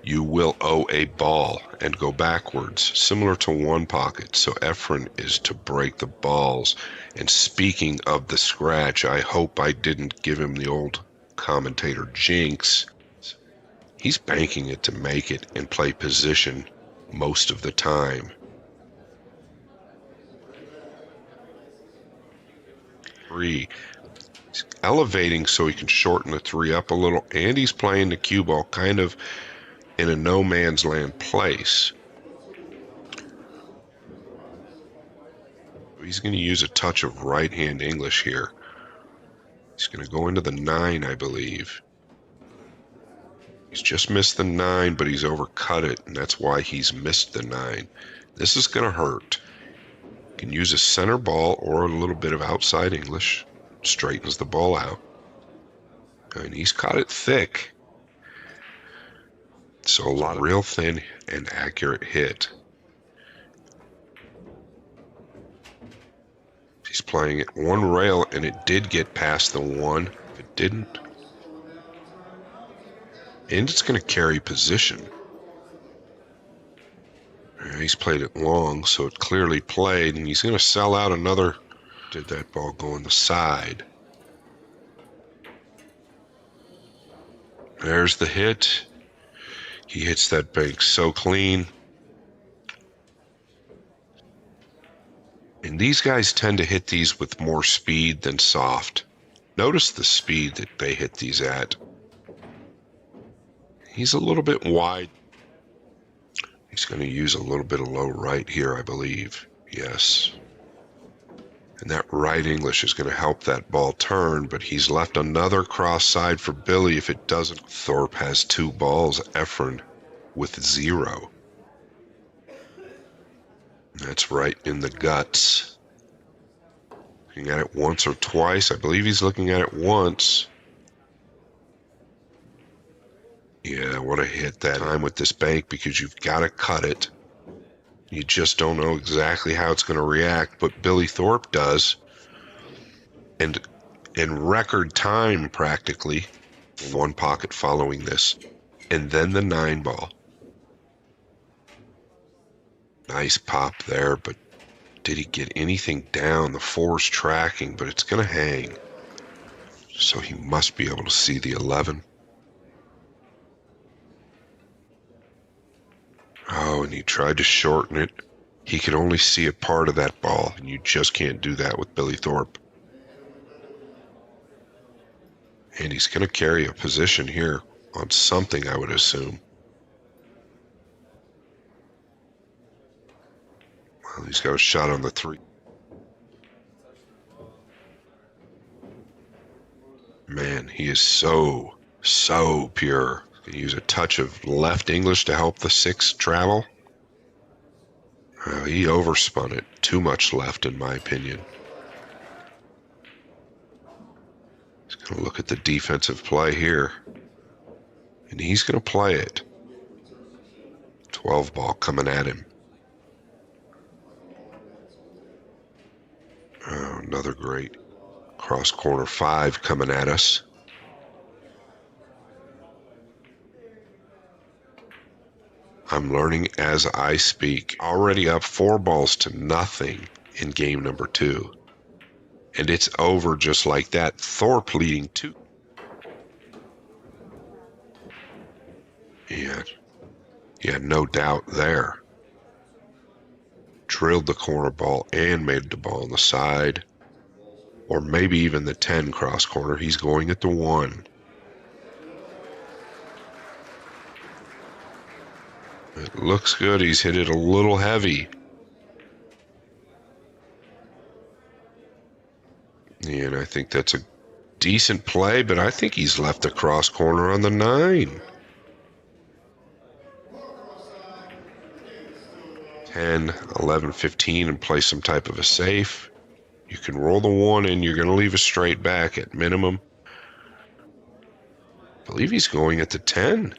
You will owe a ball and go backwards, similar to one pocket, so Efren is to break the balls. And speaking of the scratch, I hope I didn't give him the old commentator jinx. He's banking it to make it and play position most of the time. 3. He's elevating so he can shorten the 3 up a little, and he's playing the cue ball kind of in a no man's land place. He's going to use a touch of right hand English here. He's going to go into the 9, I believe. He's just missed the 9, but he's overcut it, and that's why he's missed the 9. This is going to hurt. You can use a center ball or a little bit of outside English. Straightens the ball out. And he's caught it thick. So a lot of real thin and accurate hit. He's playing it one rail, and it did get past the 1. If it didn't, and it's going to carry position. He's played it long, so it clearly played, and he's going to sell out another. Did that ball go on the side? There's the hit. He hits that bank so clean. And these guys tend to hit these with more speed than soft. Notice the speed that they hit these at. He's a little bit wide. He's going to use a little bit of low right here, I believe. Yes. And that right English is going to help that ball turn, but he's left another cross side for Billy if it doesn't. Thorpe has 2 balls, Efren with 0. That's right in the guts. Looking at it once or twice. I believe he's looking at it once. Yeah, I want to hit that time with this bank because you've got to cut it. You just don't know exactly how it's going to react, but Billy Thorpe does. And in record time, practically, one pocket following this. And then the 9 ball. Nice pop there, but did he get anything down? The 4's tracking, but it's going to hang. So he must be able to see the 11. Oh, and he tried to shorten it. He could only see a part of that ball, and you just can't do that with Billy Thorpe. And he's going to carry a position here on something, I would assume. Well, he's got a shot on the 3. Man, he is so pure. Can use a touch of left English to help the 6 travel. He overspun it. Too much left, in my opinion. He's going to look at the defensive play here. And he's going to play it. 12 ball coming at him. Oh, another great cross corner 5 coming at us. I'm learning as I speak. Already up 4 balls to nothing in game number 2. And it's over just like that. Thorpe leading 2. Yeah, no doubt there. Drilled the corner ball and made the ball on the side. Or maybe even the 10 cross corner. He's going at the 1. It looks good. He's hit it a little heavy. And I think that's a decent play, but I think he's left the cross corner on the 9. 10, 11, 15, and play some type of a safe. You can roll the 1 in. You're going to leave a straight back at minimum. I believe he's going at the 10.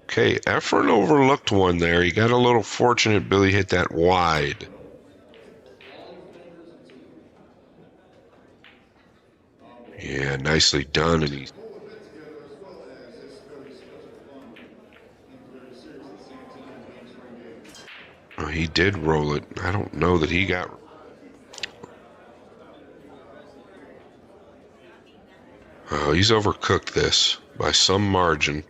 Okay, Efren overlooked one there. He got a little fortunate. Billy hit that wide. Yeah, nicely done. And he did roll it. I don't know that he got... Oh, he's overcooked this by some margin.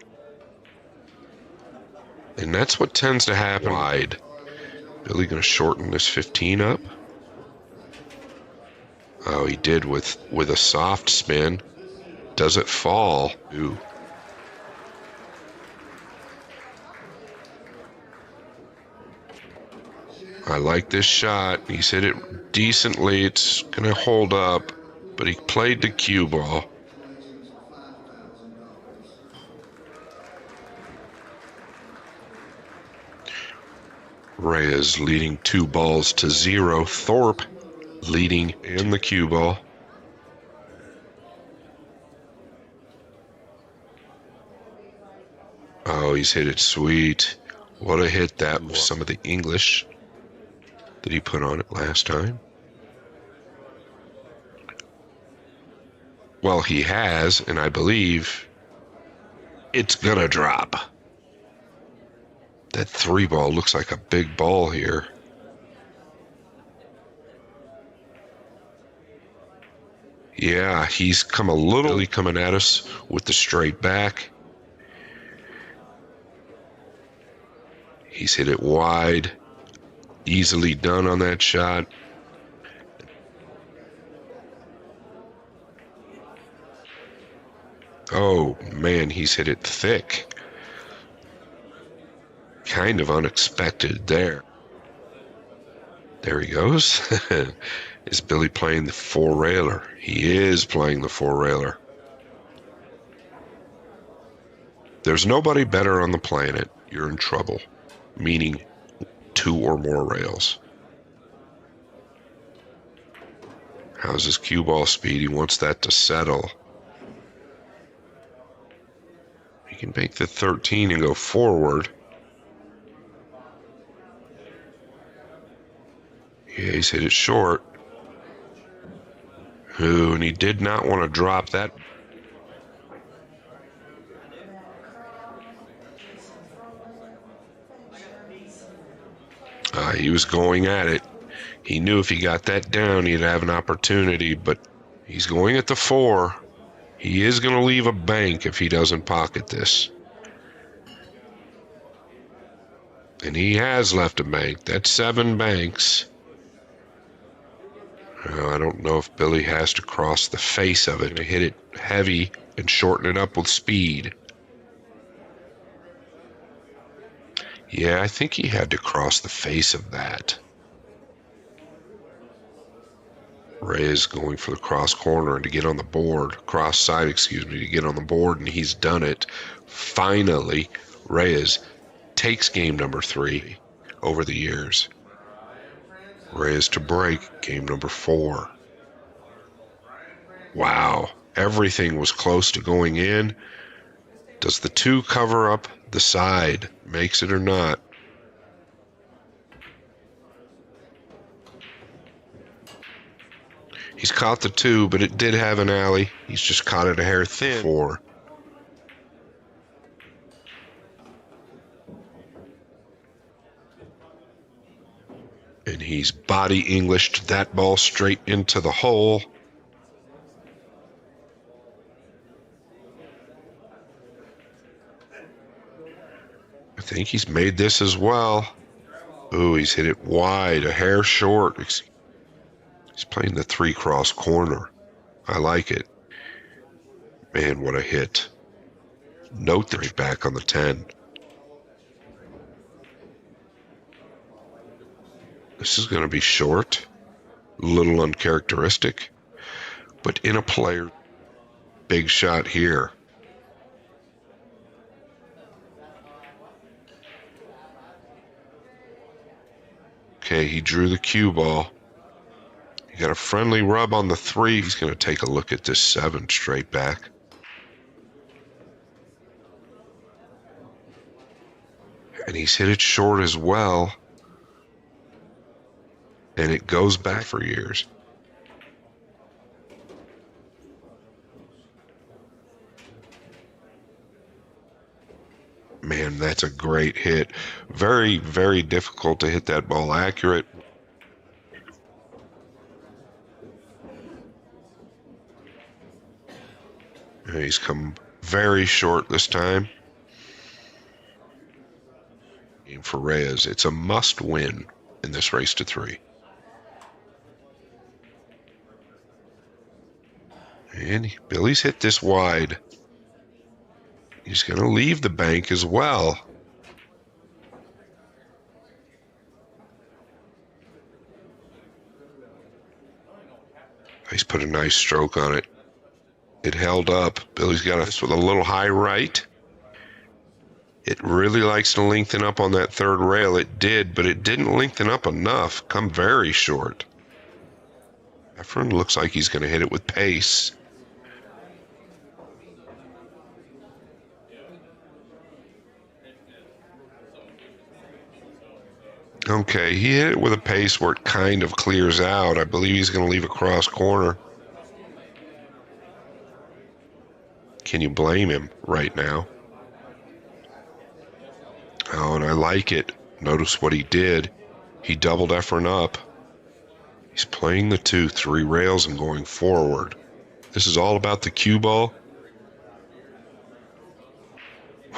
And that's what tends to happen. Wide. Billy going to shorten this 15 up? Oh, he did with a soft spin. Does it fall? Ooh. I like this shot. He's hit it decently. It's going to hold up, but he played the cue ball. Reyes leading 2 balls to 0. Thorpe leading in the cue ball. Oh, he's hit it sweet. What a hit that was. Some of the English that he put on it last time. Well, he has, and I believe it's gonna drop. That 3 ball looks like a big ball here. Yeah, he's come a little coming at us with the straight back. He's hit it wide. Easily done on that shot. Oh, man, he's hit it thick. Kind of unexpected there. There he goes. Is Billy playing the 4-railer? He is playing the 4-railer. There's nobody better on the planet. You're in trouble. Meaning 2 or more rails. How's his cue ball speed? He wants that to settle. He can make the 13 and go forward. Yeah, he's hit it short. Ooh, and he did not want to drop that. He was going at it. He knew if he got that down, he'd have an opportunity, but he's going at the 4. He is going to leave a bank if he doesn't pocket this. And he has left a bank. That's 7 banks. I don't know if Billy has to cross the face of it and hit it heavy and shorten it up with speed. Yeah, I think he had to cross the face of that. Reyes going for the cross corner and to get on the board, cross side, excuse me, to get on the board, and he's done it. Finally, Reyes takes game number 3 over the years. Reyes to break, game number 4. Wow, everything was close to going in. Does the 2 cover up the side? Makes it or not? He's caught the 2, but it did have an alley. He's just caught it a hair thin. 4. And he's body Englished that ball straight into the hole. I think he's made this as well. Ooh, he's hit it wide, a hair short. He's playing the 3 cross corner. I like it. Man, what a hit. Note that he's back on the 10. This is going to be short, a little uncharacteristic, but in a player. Big shot here. Okay, he drew the cue ball. He got a friendly rub on the 3. He's going to take a look at this 7 straight back. And he's hit it short as well. And it goes back for years. Man, that's a great hit. Very, very difficult to hit that ball accurate. And he's come very short this time. Game for Reyes. It's a must win in this race to 3. And Billy's hit this wide. He's going to leave the bank as well. He's put a nice stroke on it. It held up. Billy's got us with a little high right. It really likes to lengthen up on that 3rd rail. It did, but it didn't lengthen up enough. Come very short. Efren looks like he's going to hit it with pace. Okay, he hit it with a pace where it kind of clears out. I believe he's going to leave a cross corner. Can you blame him right now? Oh, and I like it. Notice what he did. He doubled Efren up. He's playing the 2, 3 rails and going forward. This is all about the cue ball.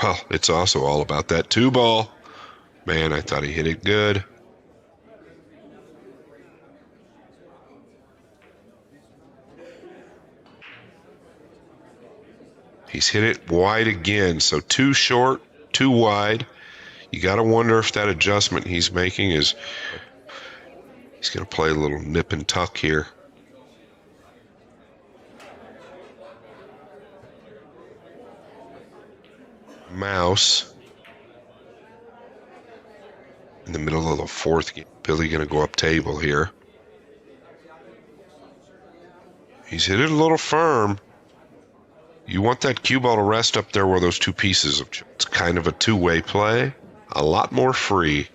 Well, it's also all about that 2 ball. Man, I thought he hit it good. He's hit it wide again, so 2 short, 2 wide. You got to wonder if that adjustment he's making is... He's going to play a little nip and tuck here. Mouse. In the middle of the 4th game. Billy going to go up table here. He's hit it a little firm. You want that cue ball to rest up there where those two pieces of it's kind of a two-way play. A lot more free.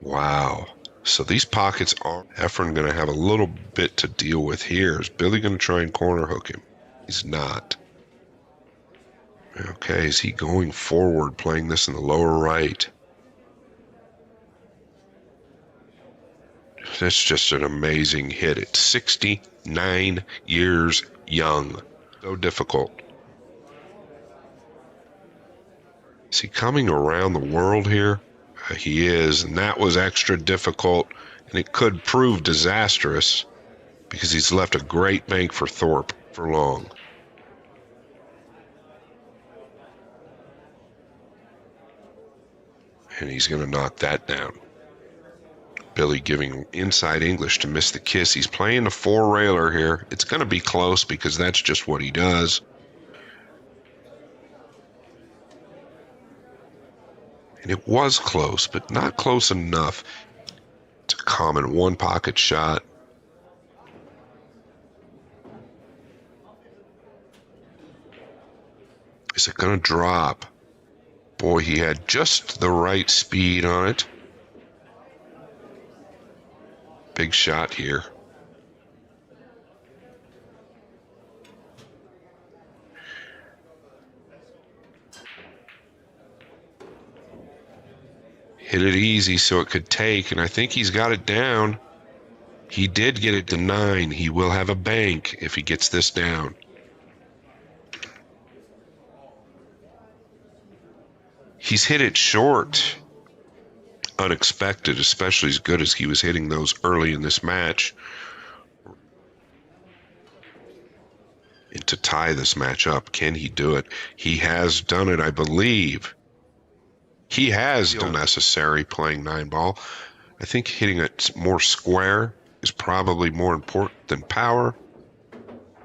Wow. So these pockets are Efren going to have a little bit to deal with here. Is Billy going to try and corner hook him? He's not. Okay, is he going forward, playing this in the lower right? That's just an amazing hit. It's 69 years young. So difficult. Is he coming around the world here? He is, and that was extra difficult, and it could prove disastrous because he's left a great bank for Thorpe for long. And he's going to knock that down. Billy giving inside English to miss the kiss. He's playing the four-railer here. It's going to be close because that's just what he does. And it was close, but not close enough. It's a common one-pocket shot. Is it going to drop? Boy, he had just the right speed on it. Big shot here. Hit it easy so it could take, and I think he's got it down. He did get it to 9. He will have a bank if he gets this down. He's hit it short. Unexpected, especially as good as he was hitting those early in this match. And to tie this match up, can he do it? He has done it, I believe. He has done necessary playing 9-ball. I think hitting it more square is probably more important than power.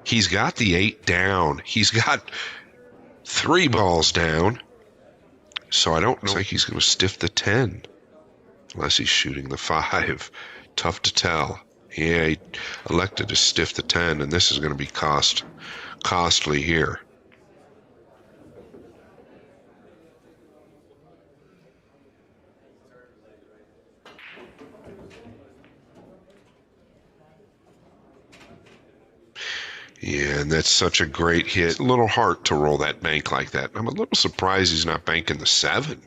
He's got the 8 down. He's got 3 balls down. So I don't know if he's going to stiff the 10. Unless he's shooting the 5. Tough to tell. Yeah, he elected to stiff the 10, and this is going to be costly here. Yeah, and that's such a great hit. It's a little hard to roll that bank like that. I'm a little surprised he's not banking the 7.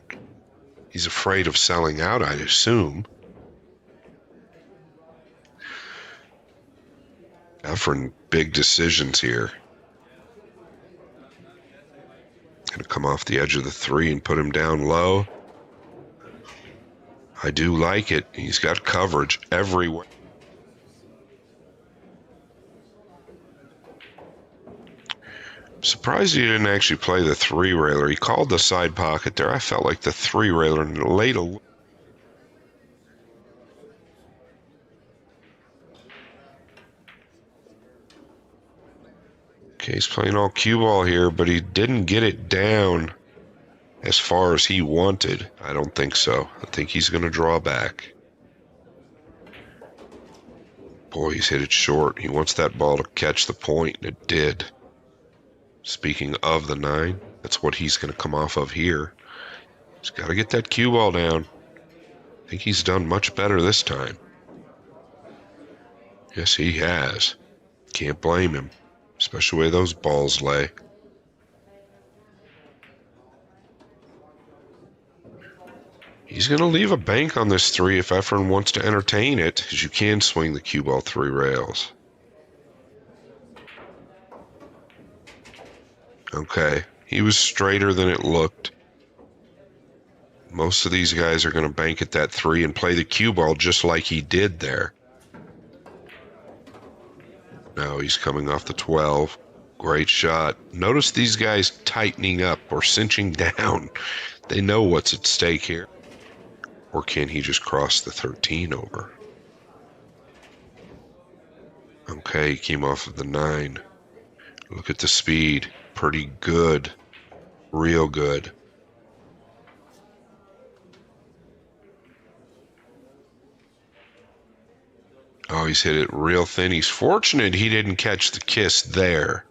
He's afraid of selling out, I assume. Efren, big decisions here. Gonna come off the edge of the 3 and put him down low. I do like it. He's got coverage everywhere. Surprised he didn't actually play the 3-railer. He called the side pocket there. I felt like the 3-railer and late a Okay, he's playing all cue ball here, but he didn't get it down as far as he wanted. I don't think so. I think he's going to draw back. Boy, he's hit it short. He wants that ball to catch the point, and it did. Speaking of the 9, that's what he's going to come off of here. He's got to get that cue ball down. I think he's done much better this time. Yes, he has. Can't blame him, especially the way those balls lay. He's going to leave a bank on this 3 if Efren wants to entertain it, because you can swing the cue ball 3 rails. Okay, he was straighter than it looked. Most of these guys are going to bank at that 3 and play the cue ball just like he did there. Now he's coming off the 12. Great shot. Notice these guys tightening up or cinching down. They know what's at stake here. Or can he just cross the 13 over? Okay, he came off of the 9. Look at the speed. Pretty good. Real good. Oh, he's hit it real thin. He's fortunate he didn't catch the kiss there.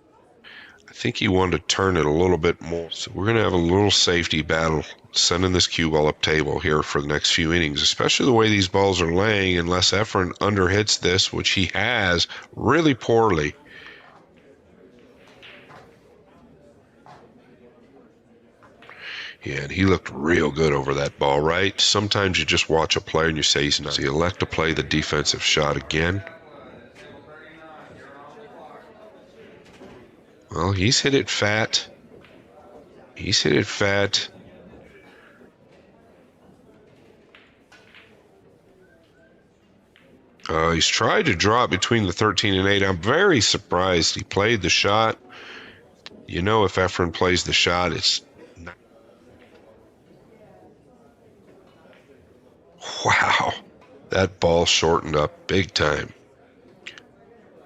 I think he wanted to turn it a little bit more. So we're going to have a little safety battle sending this cue ball up table here for the next few innings, especially the way these balls are laying, unless Efren underhits this, which he has really poorly. Yeah, and he looked real good over that ball, right? Sometimes you just watch a player and you say he's not. So you elect to play the defensive shot again. Well, he's hit it fat. He's hit it fat. He's tried to draw it between the 13 and 8. I'm very surprised he played the shot. You know, if Efren plays the shot, it's not. Wow, that ball shortened up big time.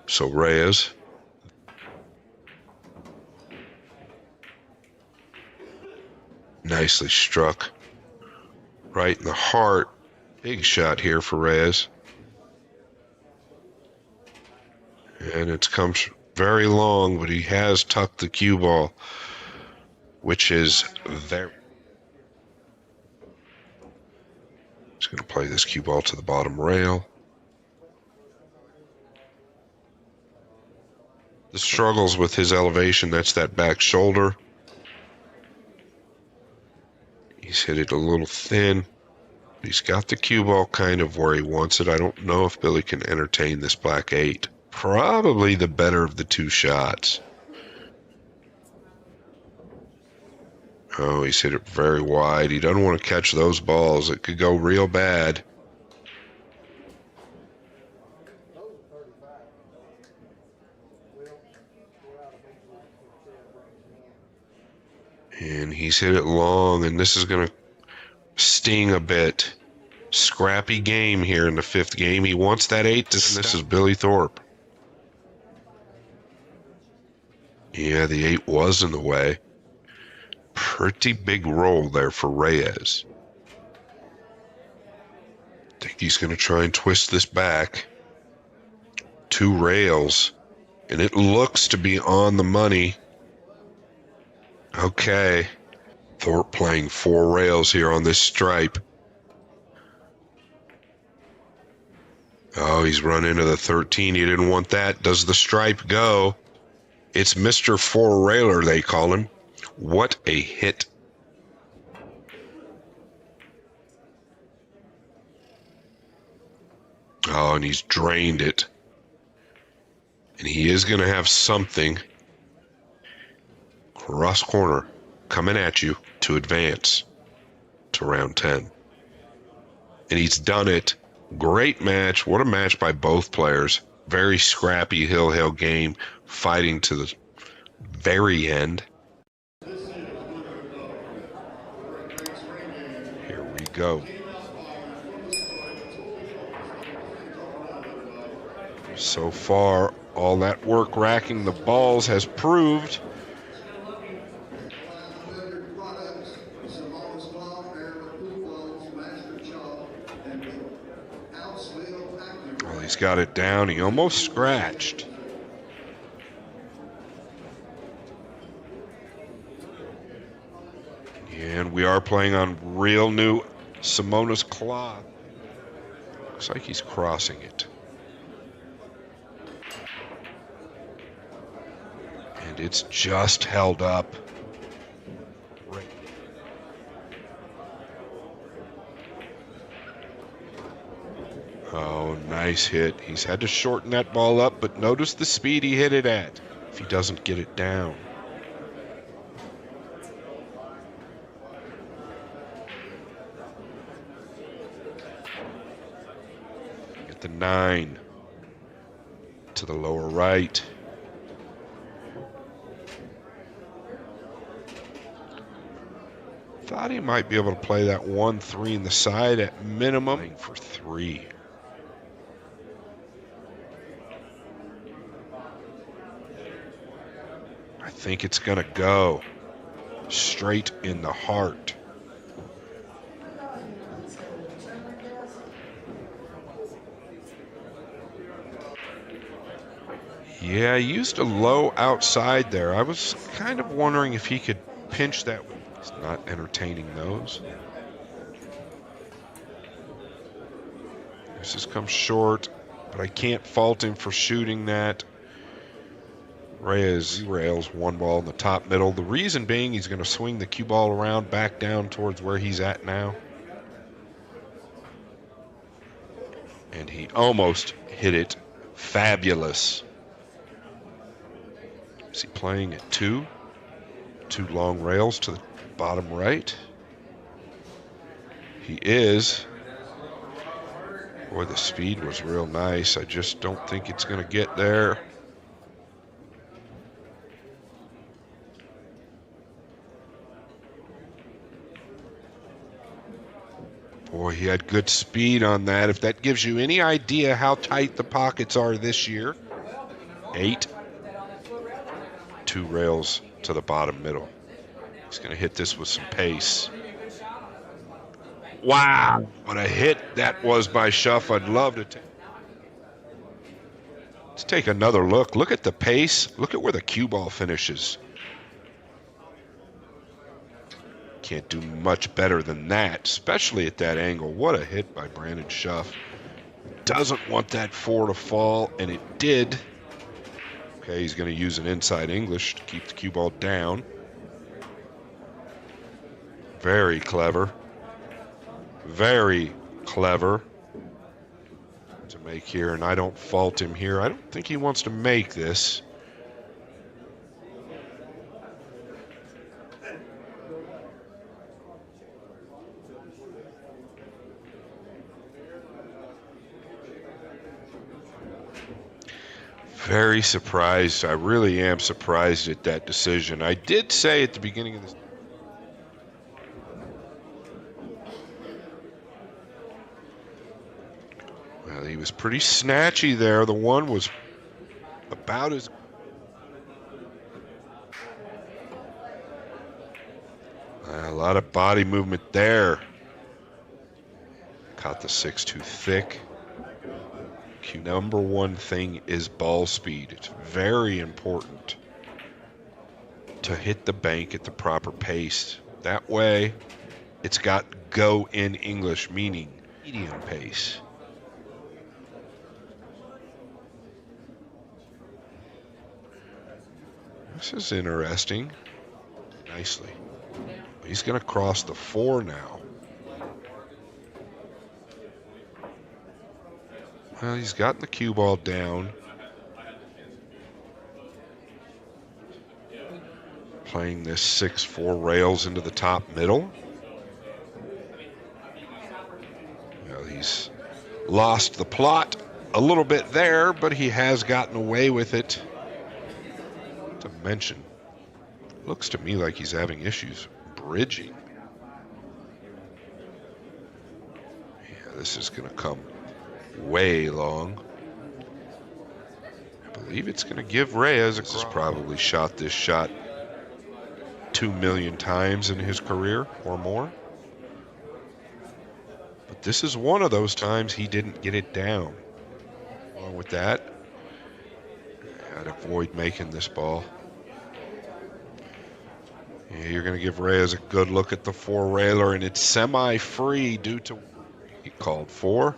So Reyes. Nicely struck. Right in the heart. Big shot here for Reyes. And it's come very long, but he has tucked the cue ball, which is very... He's going to play this cue ball to the bottom rail. The struggles with his elevation, that's that back shoulder. He's hit it a little thin. He's got the cue ball kind of where he wants it. I don't know if Billy can entertain this black 8. Probably the better of the two shots. Oh, he's hit it very wide. He doesn't want to catch those balls. It could go real bad. And he's hit it long, and this is going to sting a bit. Scrappy game here in the 5th game. He wants that 8 to stop. This is Billy Thorpe. Yeah, the 8 was in the way. Pretty big roll there for Reyes. I think he's going to try and twist this back. 2 rails. And it looks to be on the money. Okay. Thorpe playing 4 rails here on this stripe. Oh, he's run into the 13. He didn't want that. Does the stripe go? It's Mr. 4-railer, they call him. What a hit. Oh, and he's drained it. And he is going to have something. Cross corner coming at you to advance to round 10. And he's done it. Great match. What a match by both players. Very scrappy hill game, fighting to the very end. Here we go. So far, all that work racking the balls has proved. Well, he's got it down. He almost scratched. And we are playing on real new Simona's cloth. Looks like he's crossing it. And it's just held up. Right. Oh, nice hit. He's had to shorten that ball up, but notice the speed he hit it at if he doesn't get it down. Get the 9 to the lower right. Thought he might be able to play that 1-3 in the side at minimum for 3. I think it's going to go straight in the heart. Yeah, he used a low outside there. I was kind of wondering if he could pinch that. He's not entertaining those. This has come short, but I can't fault him for shooting that. Reyes rails one ball in the top middle. The reason being he's going to swing the cue ball around back down towards where he's at now. And he almost hit it. Fabulous. Is he playing at 2? 2 long rails to the bottom right. He is. Boy, the speed was real nice. I just don't think it's going to get there. Boy, he had good speed on that. If that gives you any idea how tight the pockets are this year. 8. 2 rails to the bottom middle. He's going to hit this with some pace. Wow, what a hit that was by Schuff. I'd love to let's take another look. Look at the pace. Look at where the cue ball finishes. Can't do much better than that, especially at that angle. What a hit by Brandon Schuff. Doesn't want that 4 to fall, and it did. Okay, he's going to use an inside English to keep the cue ball down. Very clever. Very clever to make here, and I don't fault him here. I don't think he wants to make this. Very surprised. I really am surprised at that decision. I did say at the beginning of this. Well, he was pretty snatchy there. The one was about as. A lot of body movement there. Caught the 6 too thick. Number one thing is ball speed. It's very important to hit the bank at the proper pace. That way, it's got go in English, meaning medium pace. This is interesting. Nicely. He's going to cross the 4 now. Well, he's gotten the cue ball down. Playing this 6-4 rails into the top middle. Well, he's lost the plot a little bit there, but he has gotten away with it. To mention, looks to me like he's having issues bridging. Yeah, this is going to come way long. I believe it's going to give Reyes. He's probably shot this shot 2 million times in his career or more. But this is one of those times he didn't get it down. Along with that, I'd avoid making this ball. Yeah, you're going to give Reyes a good look at the 4-railer, and it's semi-free due to he called 4.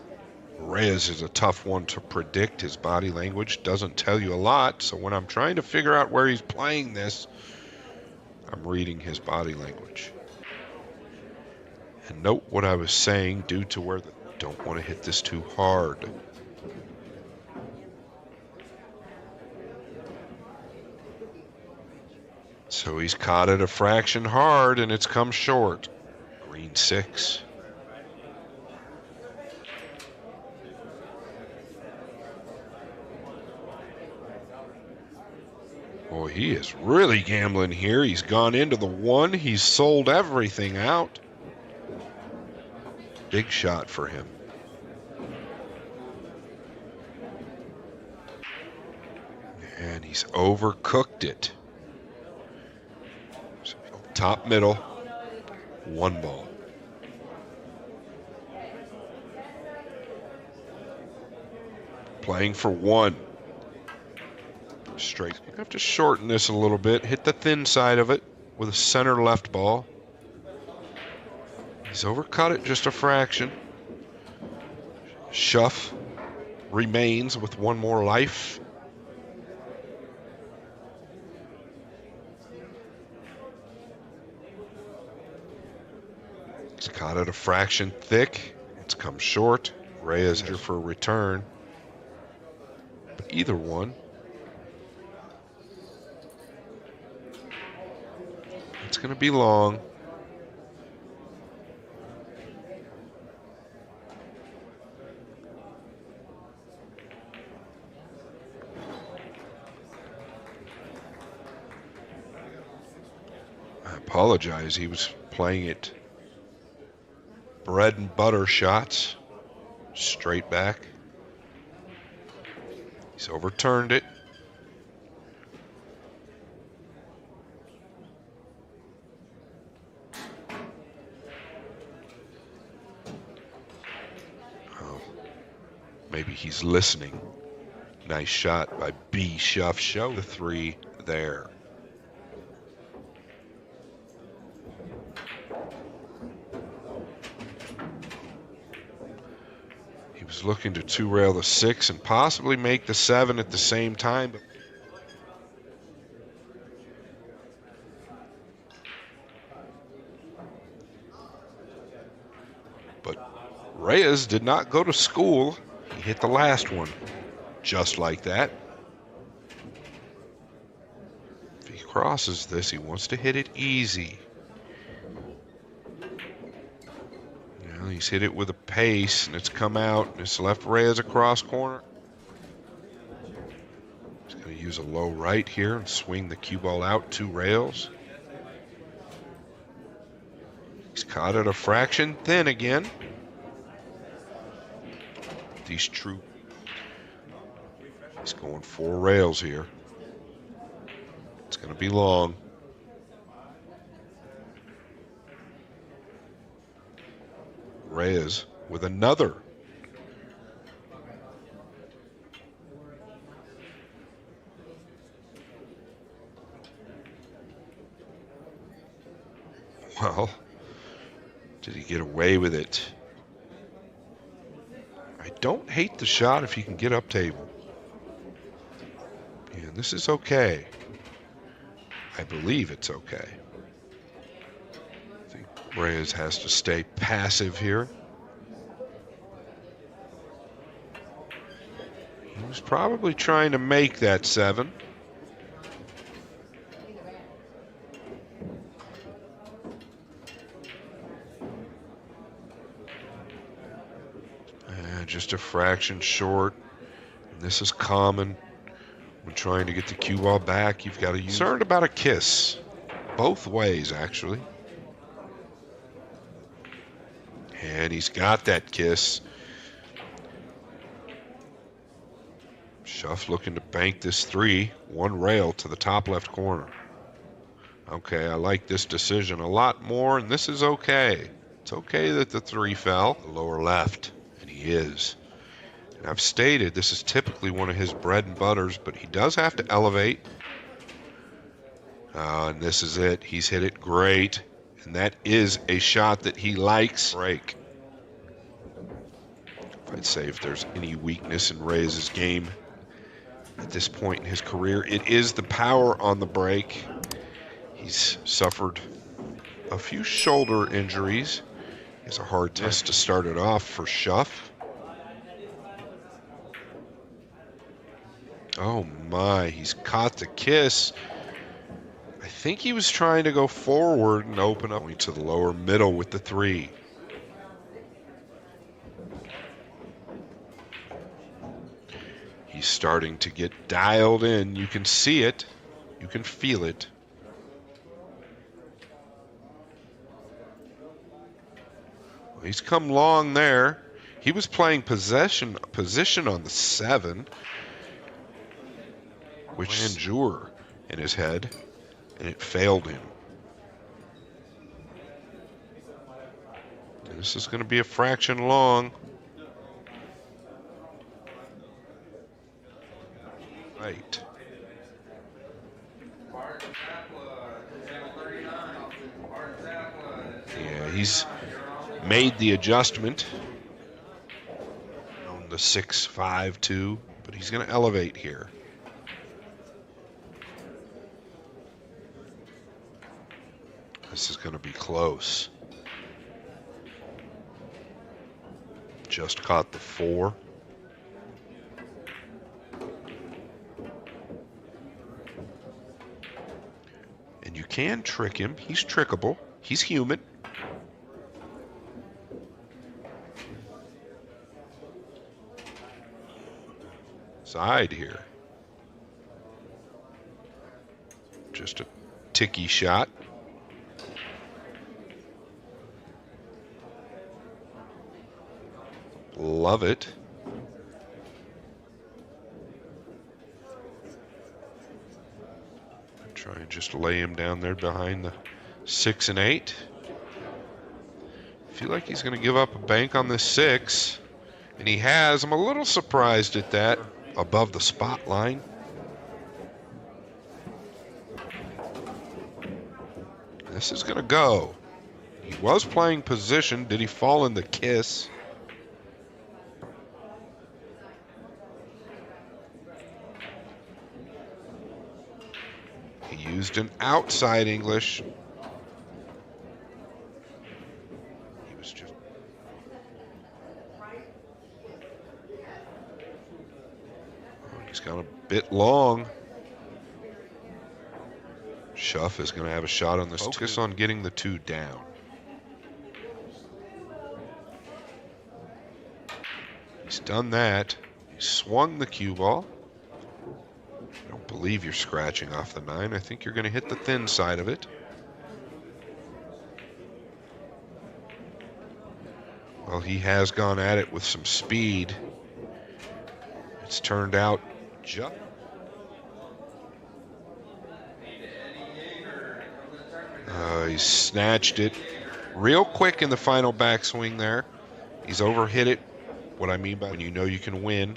Reyes is a tough one to predict. His body language doesn't tell you a lot. So when I'm trying to figure out where he's playing this, I'm reading his body language. And note what I was saying due to where the don't want to hit this too hard. So he's caught it a fraction hard and it's come short. Green 6. Boy, he is really gambling here. He's gone into the 1. He's sold everything out. Big shot for him. And he's overcooked it. So, top middle, 1 ball. Playing for 1. straight. You have to shorten this a little bit. Hit the thin side of it with a center left ball. He's overcut it just a fraction. Shuff remains with one more life. He's caught it a fraction thick. It's come short. Reyes here for a return. But either one. It's going to be long. I apologize. He was playing it bread and butter shots. Straight back. He's overturned it. Oh, maybe he's listening. Nice shot by B. Shuff. Show the 3 there. He was looking to 2-rail the 6 and possibly make the 7 at the same time. But Reyes did not go to school. He hit the last one just like that. If he crosses this, he wants to hit it easy. He's hit it with a pace, and it's come out, and it's left Reyes across corner. He's going to use a low right here and swing the cue ball out 2 rails. He's caught it a fraction thin again. These true. He's going 4 rails here. It's going to be long. Reyes with another. Well, did he get away with it? I don't hate the shot if he can get up table. And this is okay. I believe it's okay. Reyes has to stay passive here. He was probably trying to make that 7. And just a fraction short. And this is common when trying to get the cue ball back. You've got to use. Concerned about a kiss. Both ways, actually. And he's got that kiss. Shuff looking to bank this 3. 1 rail to the top left corner. Okay, I like this decision a lot more, and this is okay. It's okay that the 3 fell. The lower left, and he is. And I've stated this is typically one of his bread and butters, but he does have to elevate. And this is it. He's hit it great. And that is a shot that he likes. Break. I'd say if there's any weakness in Reyes' game at this point in his career, it is the power on the break. He's suffered a few shoulder injuries. He has a hard test to start it off for Shuff. Oh my, he's caught the kiss. I think he was trying to go forward and open up to the lower middle with the 3. He's starting to get dialed in. You can see it. You can feel it. Well, he's come long there. He was playing position on the 7, which grandeur in his head, and it failed him. And this is going to be a fraction long. Right. he's made the adjustment on the 6-5-2, but he's going to elevate here. This is going to be close. Just caught the 4. And you can trick him. He's trickable. He's human. Side here. Just a ticky shot. Love it. Try and just lay him down there behind the 6 and 8. Feel like he's going to give up a bank on this 6, and he has. I'm a little surprised at that, above the spot line. This is going to go. He was playing position. Did he fall in the kiss? He used an outside English. He was just... Oh, he's got a bit long. Shuff is going to have a shot on this. Focus on getting the 2 down. He's done that. He swung the cue ball. I don't believe you're scratching off the 9. I think you're going to hit the thin side of it. Well, he has gone at it with some speed. It's turned out just... He snatched it real quick in the final backswing there. He's overhit it. What I mean by when you know you can win,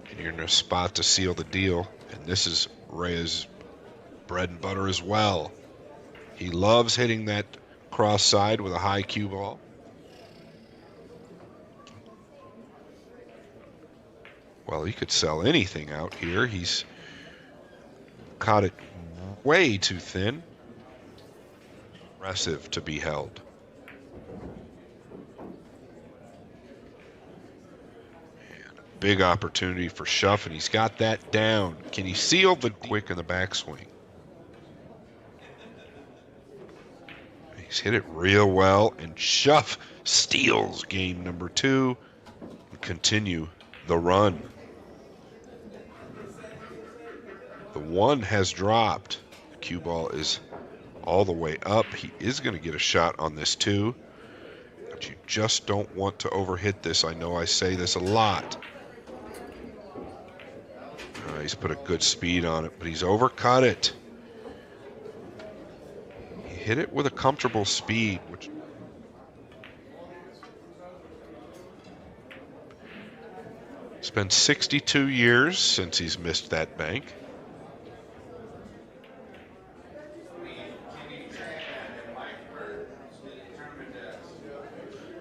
and you're in a spot to seal the deal. And this is Rhea's bread and butter as well. He loves hitting that cross side with a high cue ball. Well, he could sell anything out here. He's caught it way too thin. Impressive to be held. And a big opportunity for Shuff, and he's got that down. Can he seal the quick in the backswing? He's hit it real well, and Shuff steals game number 2 and continue the run. The 1 has dropped. The cue ball is all the way up. He is going to get a shot on this 2, but you just don't want to overhit this. I know I say this a lot. He's put a good speed on it, but he's overcut it. He hit it with a comfortable speed, which it's been 62 years since he's missed that bank.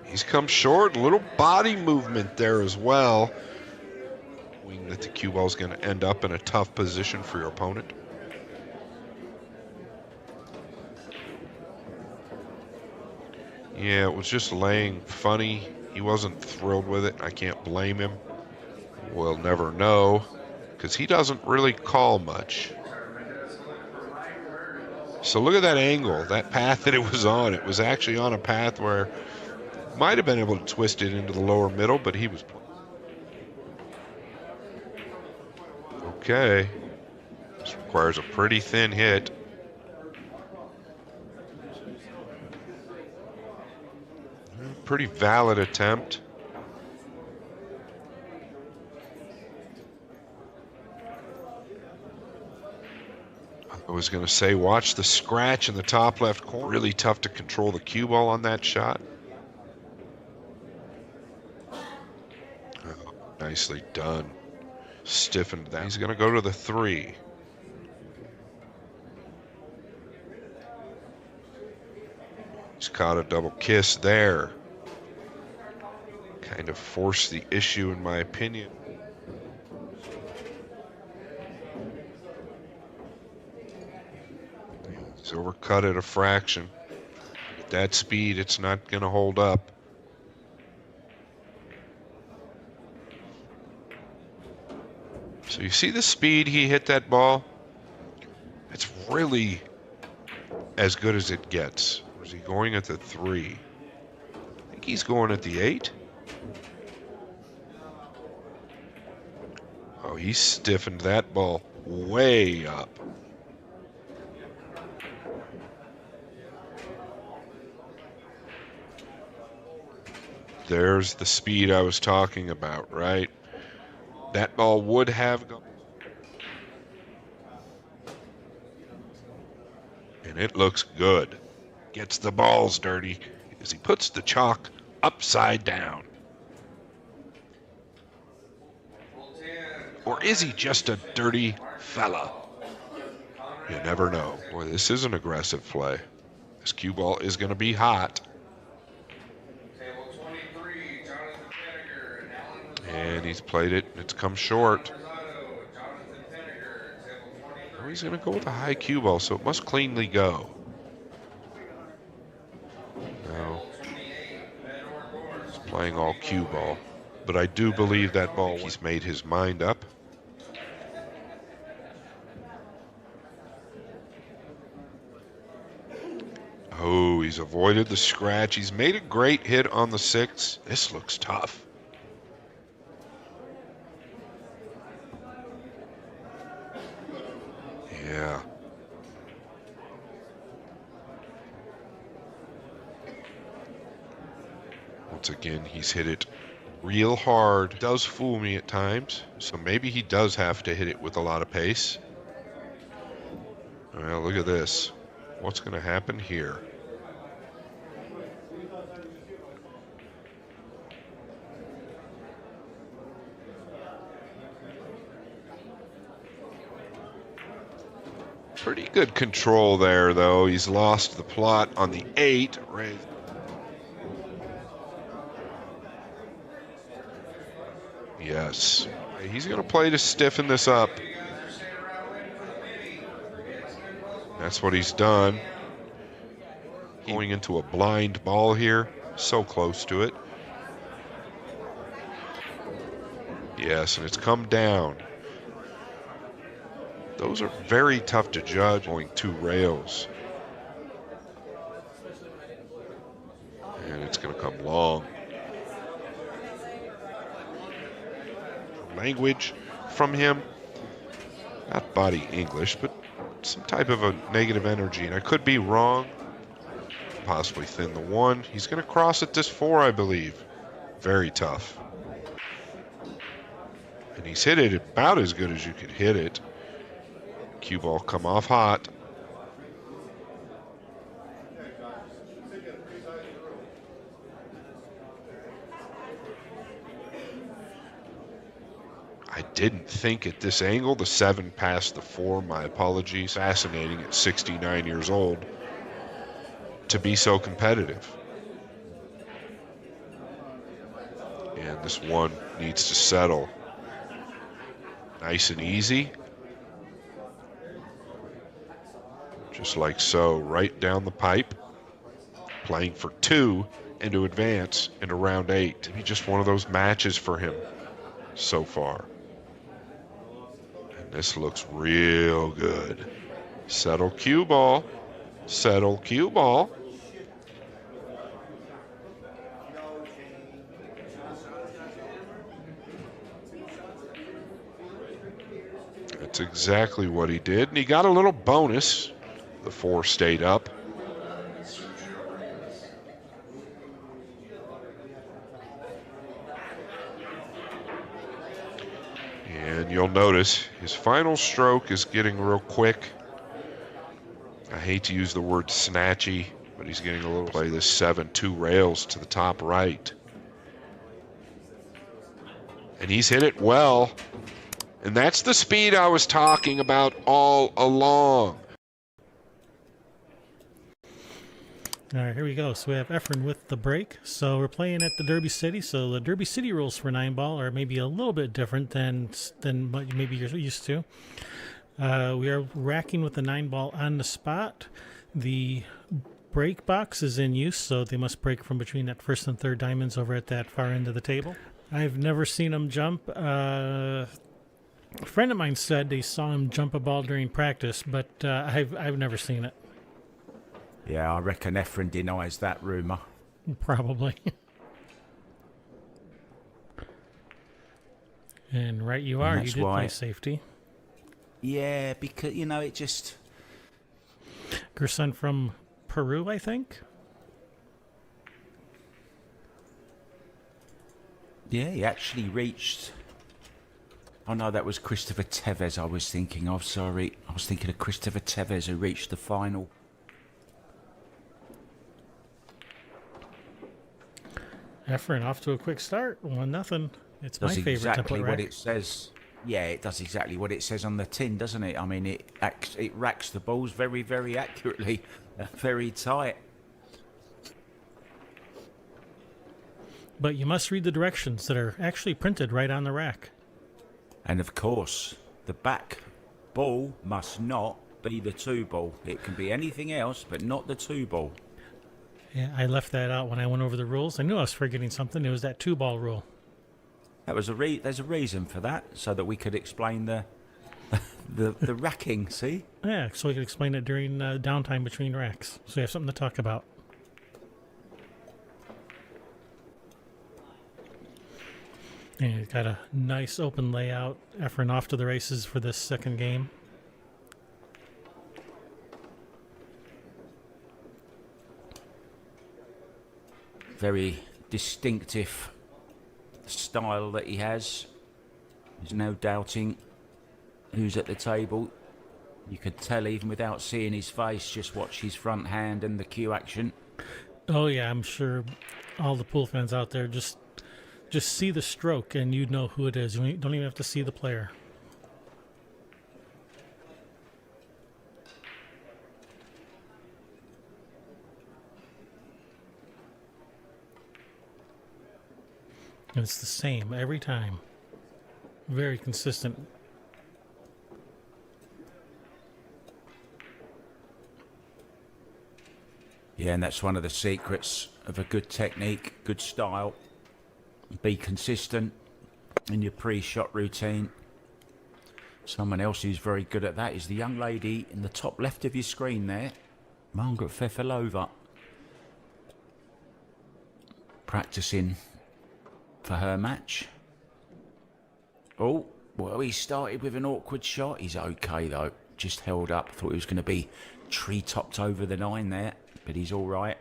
He's come short. A little body movement there as well. Knowing that the cue ball is going to end up in a tough position for your opponent. Yeah, it was just laying funny. He wasn't thrilled with it. I can't blame him. We'll never know, because he doesn't really call much. So look at that angle, that path that it was on. It was actually on a path where might have been able to twist it into the lower middle, but he was playing. Okay. This requires a pretty thin hit. Pretty valid attempt. I was going to say, watch the scratch in the top left corner. Really tough to control the cue ball on that shot. Oh, nicely done. Stiffened that. He's going to go to the 3. He's caught a double kiss there. Kind of forced the issue, in my opinion. He's overcut it a fraction. At that speed, it's not going to hold up. So you see the speed he hit that ball? It's really as good as it gets. Or is he going at the 3? I think he's going at the 8. Oh, he stiffened that ball way up. There's the speed I was talking about, right? That ball would have gone. And it looks good. Gets the balls dirty as he puts the chalk upside down. Or is he just a dirty fella? You never know. Boy, this is an aggressive play. This cue ball is going to be hot. And he's played it, and it's come short. Now he's going to go with a high cue ball, so it must cleanly go. No. He's playing all cue ball. But I do believe that ball, he's made his mind up. Oh, he's avoided the scratch. He's made a great hit on the 6. This looks tough. Yeah. Once again, he's hit it real hard. Does fool me at times, so maybe he does have to hit it with a lot of pace. Well, look at this. What's going to happen here? Pretty good control there, though. He's lost the plot on the 8. Yes. He's going to play to stiffen this up. That's what he's done. Going into a blind ball here. So close to it. Yes, and it's come down. Those are very tough to judge, going 2 rails. And it's going to come long. Language from him, not body English, but some type of a negative energy. And I could be wrong. Possibly thin the 1. He's going to cross at this 4, I believe. Very tough. And he's hit it about as good as you could hit it. Cue ball come off hot. I didn't think at this angle the 7 passed the 4. My apologies. Fascinating at 69 years old to be so competitive. And this 1 needs to settle. Nice and easy. Just like so, right down the pipe. Playing for 2 and to advance into round 8. Maybe just one of those matches for him so far. And this looks real good. Settle cue ball. Settle cue ball. That's exactly what he did. And he got a little bonus. The 4 stayed up. And you'll notice his final stroke is getting real quick. I hate to use the word snatchy, but he's getting a little play this 7, 2 rails to the top right. And he's hit it well. And that's the speed I was talking about all along. All right, here we go. So we have Efren with the break. So we're playing at the Derby City. So the Derby City rules for 9-ball are maybe a little bit different than what maybe you're used to. We are racking with the 9-ball on the spot. The break box is in use, so they must break from between that first and third diamonds over at that far end of the table. I've never seen them jump. A friend of mine said they saw him jump a ball during practice, but I've never seen it. Yeah, I reckon Efren denies that rumour. Probably. And right you are. You did play safety. Yeah, because, you know, it just... Gerson from Peru, I think? Yeah, he actually reached... Oh, no, that was Christopher Tevez I was thinking of. Sorry. I was thinking of Christopher Tevez who reached the final. Efren off to a quick start. 1-0. It's my favorite exactly template what rack. it says. Yeah, it does exactly what it says on the tin, doesn't it? I mean, it racks the balls very, very accurately, very tight. But you must read the directions that are actually printed right on the rack. And of course, the back ball must not be the 2-ball. It can be anything else, but not the 2-ball. Yeah, I left that out when I went over the rules. I knew I was forgetting something. It was that 2-ball rule. That was there's a reason for that, so that we could explain the racking. See? Yeah, so we could explain it during downtime between racks, so you have something to talk about. And he's got a nice open layout. Efren off to the races for this second game. Very distinctive style that he has. There's no doubting who's at the table. You could tell even without seeing his face. Just watch his front hand and the cue action. Oh yeah, I'm sure all the pool fans out there just see the stroke and you'd know who it is. You don't even have to see the player. And it's the same every time. Very consistent. Yeah, and that's one of the secrets of a good technique, good style. Be consistent in your pre-shot routine. Someone else who's very good at that is the young lady in the top left of your screen there, Margaret Fefilova. Practicing for her match. Oh, well, he started with an awkward shot. He's okay, though. Just held up. Thought he was going to be tree-topped over the 9 there, but he's all right.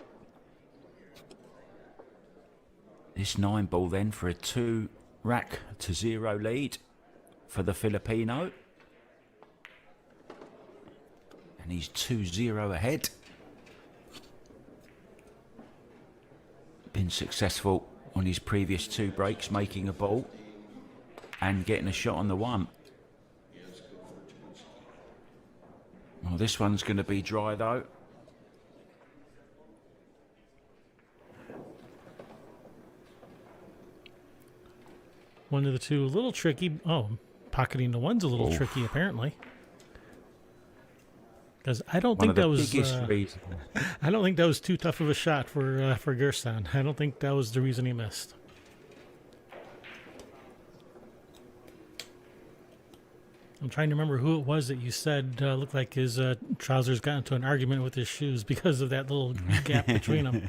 This 9-ball then for a 2-rack to 0 lead for the Filipino. And he's 2-0 ahead. Been successful on his previous 2 breaks, making a ball and getting a shot on the 1. Well, this one's going to be dry, though. One of the 2 a little tricky. Oh, pocketing the 1's a little tricky, apparently. Because I don't think that was. I don't think that was too tough of a shot for Gerson. I don't think that was the reason he missed. I'm trying to remember who it was that you said looked like his trousers got into an argument with his shoes because of that little gap between them.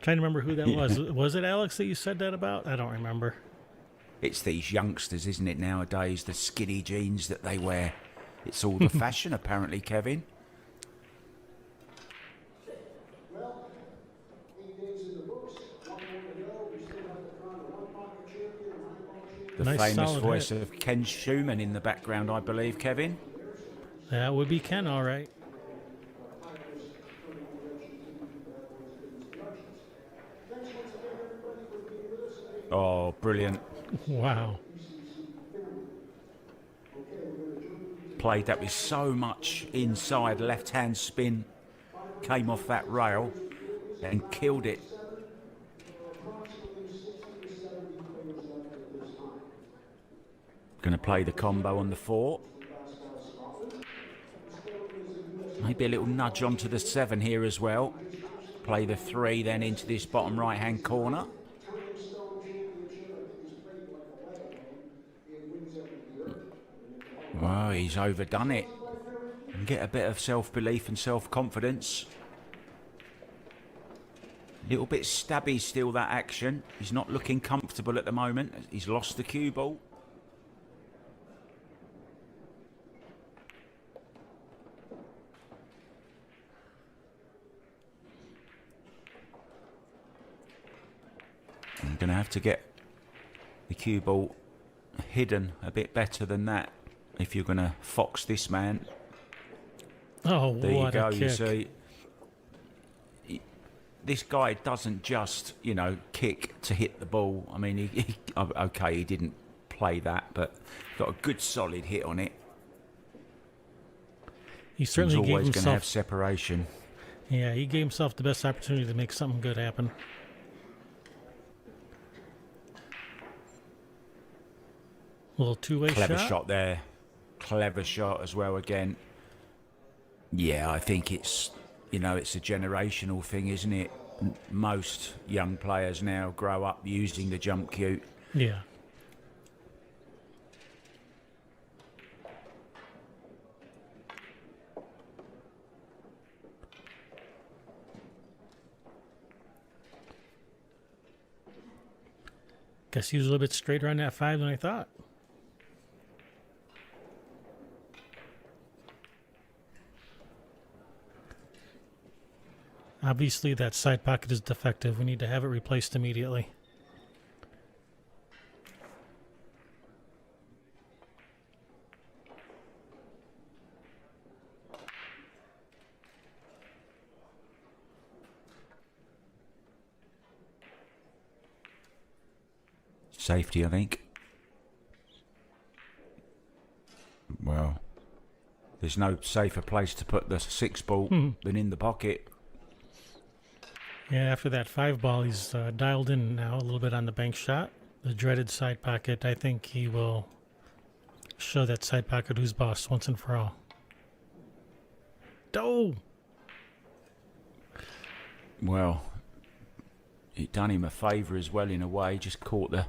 Trying to remember who that was. Was it Alex that you said that about? I don't remember. It's these youngsters, isn't it, nowadays? The skinny jeans that they wear. It's all the fashion, apparently, Kevin. The nice famous voice hit of Ken Schumann in the background, I believe, Kevin. That would be Ken, all right. Oh, brilliant. Wow. Played that with so much inside left-hand spin. Came off that rail. and killed it. Going to play the combo on the 4. Maybe a little nudge onto the 7 here as well. Play the 3 then into this bottom right-hand corner. Well, he's overdone it. And get a bit of self-belief and self-confidence. Little bit stabby still, that action. He's not looking comfortable at the moment. He's lost the cue ball. I'm going to have to get the cue ball hidden a bit better than that if you're going to fox this man. Oh, there what you go. a kick. You see, this guy doesn't just, you know, kick to hit the ball. I mean, okay, he didn't play that, but got a good solid hit on it. He certainly He's gave always going to himself. have separation. Yeah, he gave himself the best opportunity to make something good happen. Little two-way shot. Clever shot there. Clever shot as well again. Yeah, I think it's, you know, it's a generational thing, isn't it? Most young players now grow up using the jump cue. Yeah. Guess he was a little bit straighter on that 5 than I thought. Obviously, that side pocket is defective. We need to have it replaced immediately. Safety, I think. Well, there's no safer place to put the 6 ball than in the pocket. Yeah, after that 5 ball, he's dialed in now a little bit on the bank shot. The dreaded side pocket. I think he will show that side pocket who's boss once and for all. Oh! Well, it done him a favour as well in a way. Just caught the...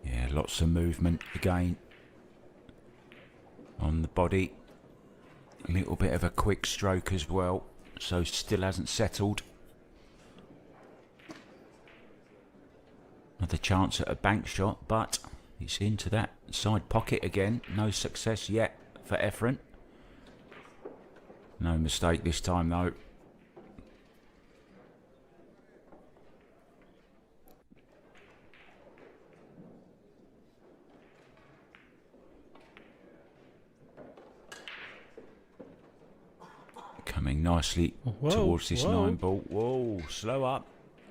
Yeah, lots of movement again on the body. A little bit of a quick stroke as well, so still hasn't settled. Another chance at a bank shot, but he's into that side pocket again. No success yet for Efren. No mistake this time though. Coming nicely towards this 9 ball. Whoa, slow up.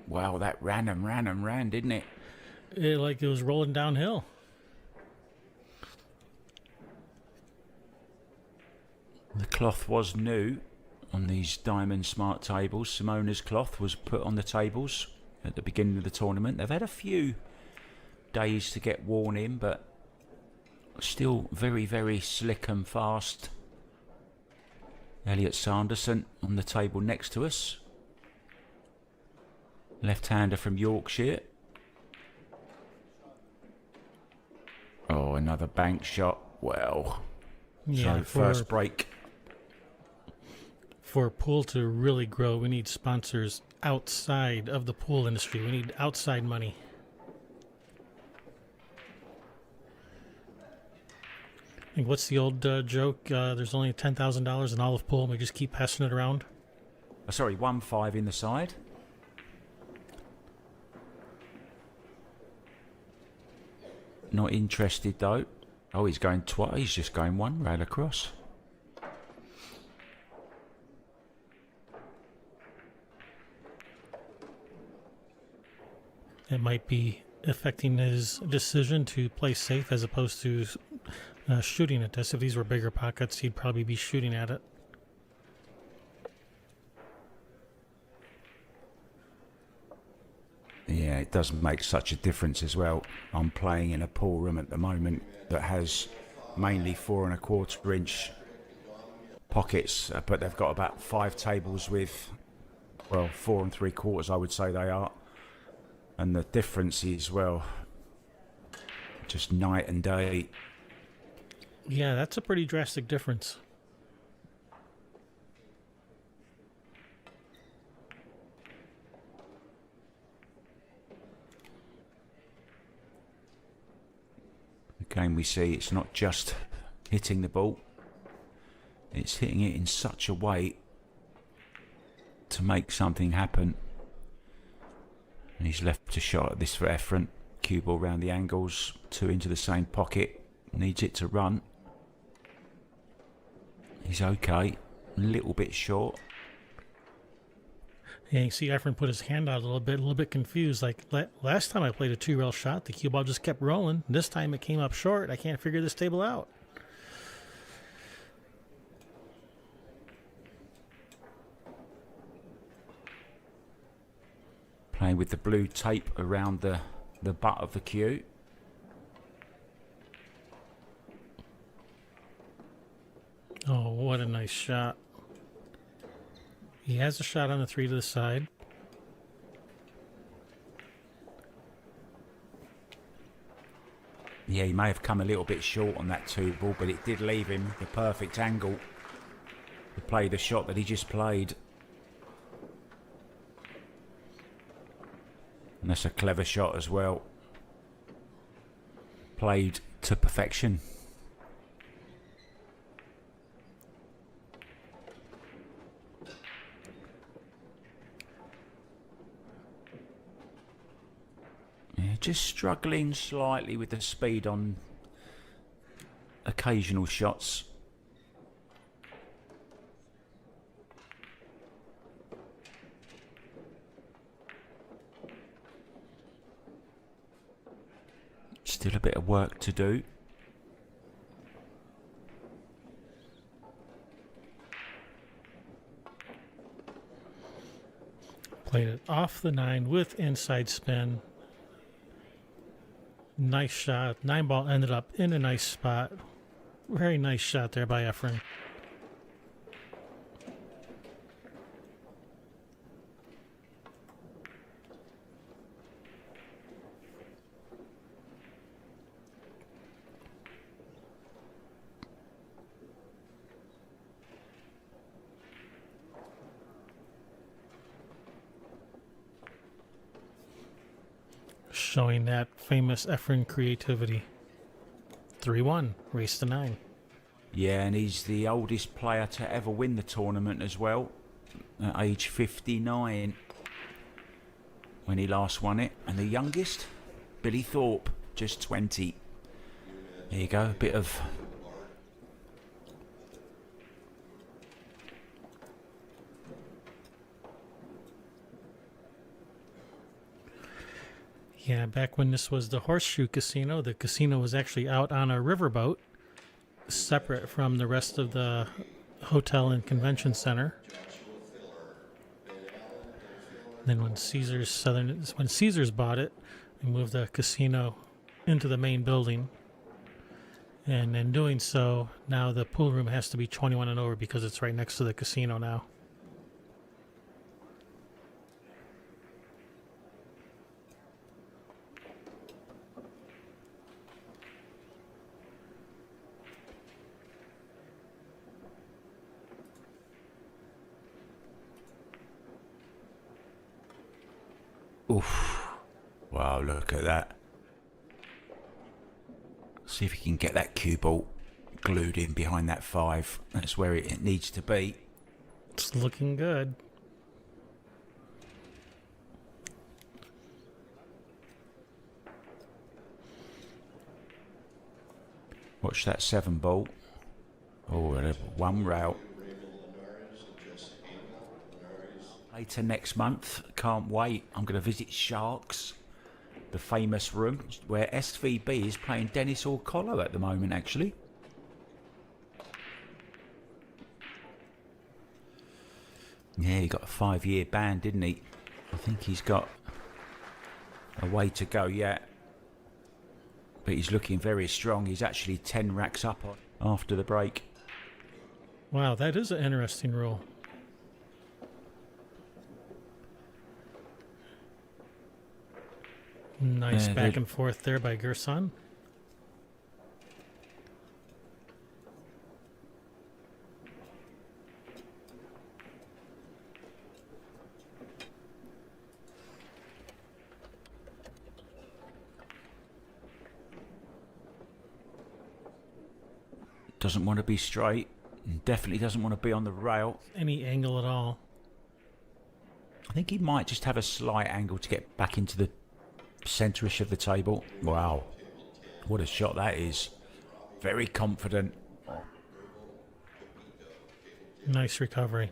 Wow, that ran, didn't it? Like it was rolling downhill. The cloth was new on these Diamond Smart tables. Simona's cloth was put on the tables at the beginning of the tournament. They've had a few days to get worn in, but still very, very slick and fast. Elliot Sanderson on the table next to us. Left-hander from Yorkshire. Oh, another bank shot. Well, Yeah, so first break. For pool to really grow, we need sponsors outside of the pool industry. We need outside money. I think what's the old joke? There's only $10,000 in all of pool, and we just keep passing it around. Sorry, 1-5 in the side. Not interested though. Oh, he's going twice. He's just going one rail across. It might be affecting his decision to play safe as opposed to shooting at this. If these were bigger pockets, he'd probably be shooting at it. Yeah, it does make such a difference as well. I'm playing in a pool room at the moment that has mainly 4 1/4 inch pockets, but they've got about 5 tables with, well, 4 3/4, I would say they are. And the difference is, well, just night and day. Yeah, that's a pretty drastic difference. Again, we see it's not just hitting the ball, it's hitting it in such a way to make something happen. And he's left a shot at this for Efren. Cue ball round the angles, 2 into the same pocket, needs it to run. He's okay, a little bit short. Yeah, you see Efren put his hand out a little bit confused. Like last time I played a 2-rail shot, the cue ball just kept rolling. This time it came up short. I can't figure this table out. Playing with the blue tape around the butt of the cue. Oh, what a nice shot. He has a shot on the 3 to the side. Yeah, he may have come a little bit short on that 2 ball, but it did leave him the perfect angle to play the shot that he just played. And that's a clever shot as well. Played to perfection. Yeah, just struggling slightly with the speed on occasional shots. Still a bit of work to do. Played it off the 9 with inside spin. Nice shot. 9 ball ended up in a nice spot. Very nice shot there by Efren. Showing that famous Efren creativity. 3-1, race to 9. Yeah, and he's the oldest player to ever win the tournament as well, at age 59 when he last won it. And the youngest, Billy Thorpe, just 20. There you go, a bit of Yeah, back when this was the Horseshoe Casino, the casino was actually out on a riverboat, separate from the rest of the hotel and convention center. Then when Caesars bought it, they moved the casino into the main building. And in doing so, now the pool room has to be 21 and over because it's right next to the casino now. oof. Wow, look at that. See if he can get that cue ball glued in behind that 5. That's where it needs to be. It's looking good. Watch that 7 ball. Oh, one route. Later next month. Can't wait. I'm going to visit Sharks the famous room where SVB is playing Dennis Orcolo at the moment, actually. Yeah, he got a 5-year ban, didn't he? I think he's got a way to go yet. But he's looking very strong. He's actually 10 racks up on after the break. Wow, that is an interesting rule. Nice back and forth there by Gerson. Doesn't want to be straight. Definitely doesn't want to be on the rail. Any angle at all. I think he might just have a slight angle to get back into the centre-ish of the table. Wow. What a shot that is. Very confident. Nice recovery.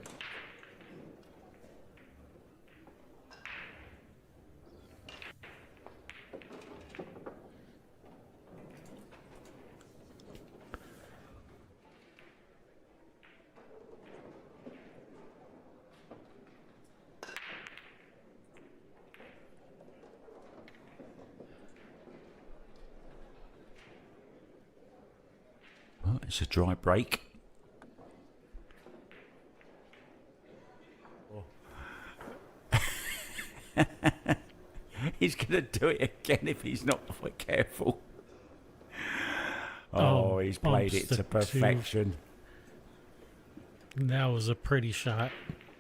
It's a dry break. He's going to do it again if he's not quite careful. Oh, he's played it to perfection. That was a pretty shot.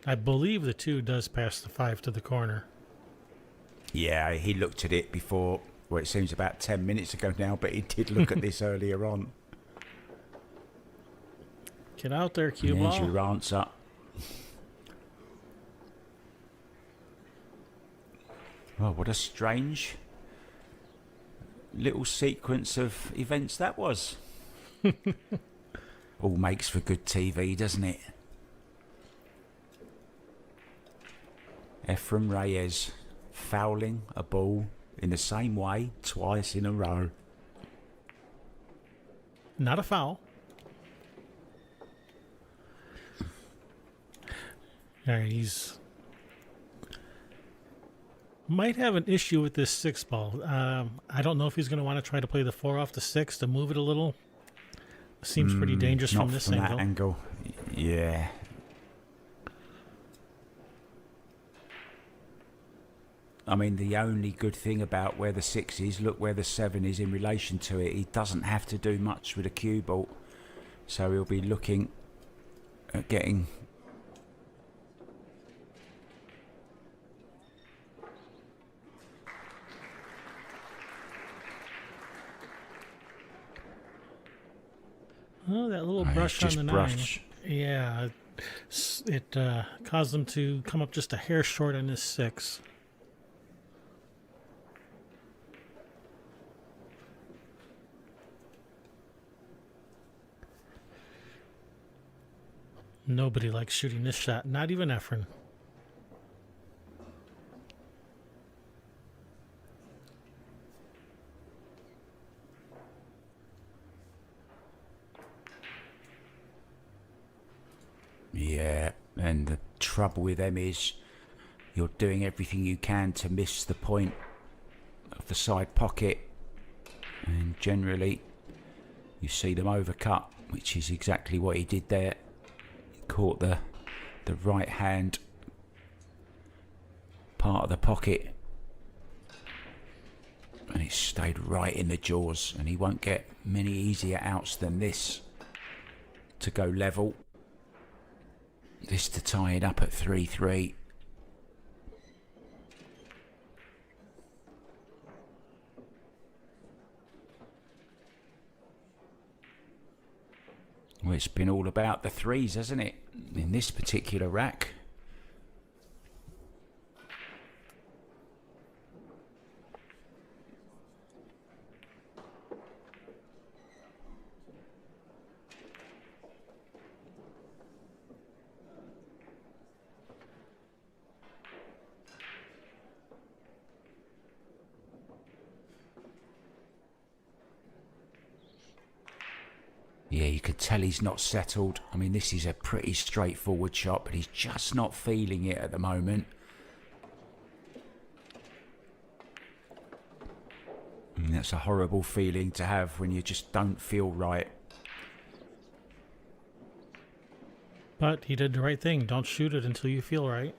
I believe the 2 does pass the 5 to the corner. Yeah, he looked at it before, well, it seems about 10 minutes ago now, but he did look at this earlier on. Get out there, cue There's ball. your answer. Oh, what a strange little sequence of events that was. All makes for good TV, doesn't it? Ephraim Reyes fouling a ball in the same way twice in a row. Not a foul. All right, he's might have an issue with this 6 ball. I don't know if he's going to want to try to play the 4 off the 6 to move it a little. Seems pretty dangerous from this angle. That angle. Yeah. I mean, the only good thing about where the 6 is, look where the 7 is in relation to it. He doesn't have to do much with a cue ball. So he'll be looking at getting... Oh, that little brush on the 9. Brush. Yeah, it caused him to come up just a hair short on his 6. Nobody likes shooting this shot, not even Ephraim. Yeah, and the trouble with them is you're doing everything you can to miss the point of the side pocket, and generally you see them overcut, which is exactly what he did there. He caught the right hand part of the pocket and it stayed right in the jaws, and he won't get many easier outs than this to go level. This to tie it up at 3-3. Well, it's been all about the 3s, hasn't it? In this particular rack. Yeah, you could tell he's not settled. I mean, this is a pretty straightforward shot, but he's just not feeling it at the moment. And that's a horrible feeling to have when you just don't feel right. But he did the right thing. Don't shoot it until you feel right.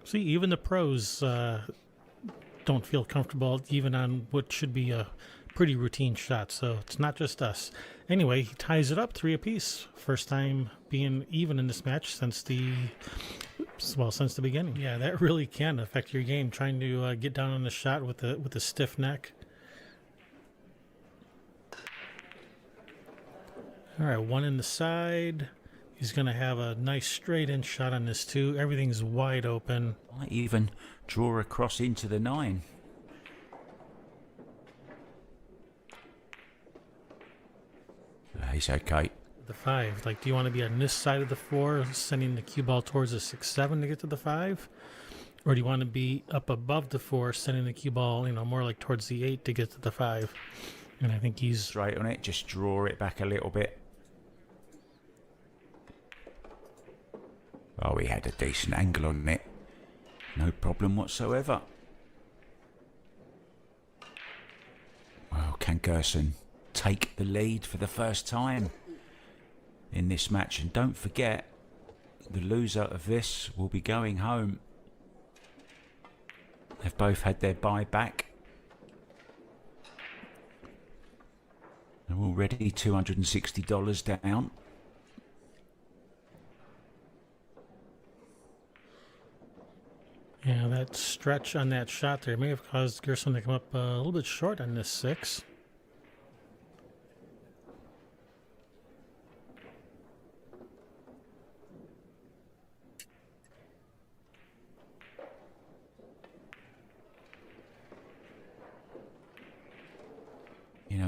See, even the pros don't feel comfortable even on what should be a pretty routine shot, so it's not just us. Anyway, he ties it up 3 apiece. First time being even in this match since the beginning. Yeah, that really can affect your game, trying to get down on the shot with the stiff neck. All right, 1 in the side. He's going to have a nice straight-in shot on this, too. Everything's wide open. Might even draw across into the 9. He's okay. The 5. Like, do you want to be on this side of the 4, sending the cue ball towards the 6-7 to get to the 5? Or do you want to be up above the 4, sending the cue ball, more like towards the 8 to get to the 5? And I think he's... Straight on it, just draw it back a little bit. Oh, he had a decent angle on it. No problem whatsoever. Well, can Gerson take the lead for the first time in this match? And don't forget, the loser of this will be going home. They've both had their bye back. They're already $260 down. Yeah, that stretch on that shot there may have caused Gerson to come up a little bit short on this 6.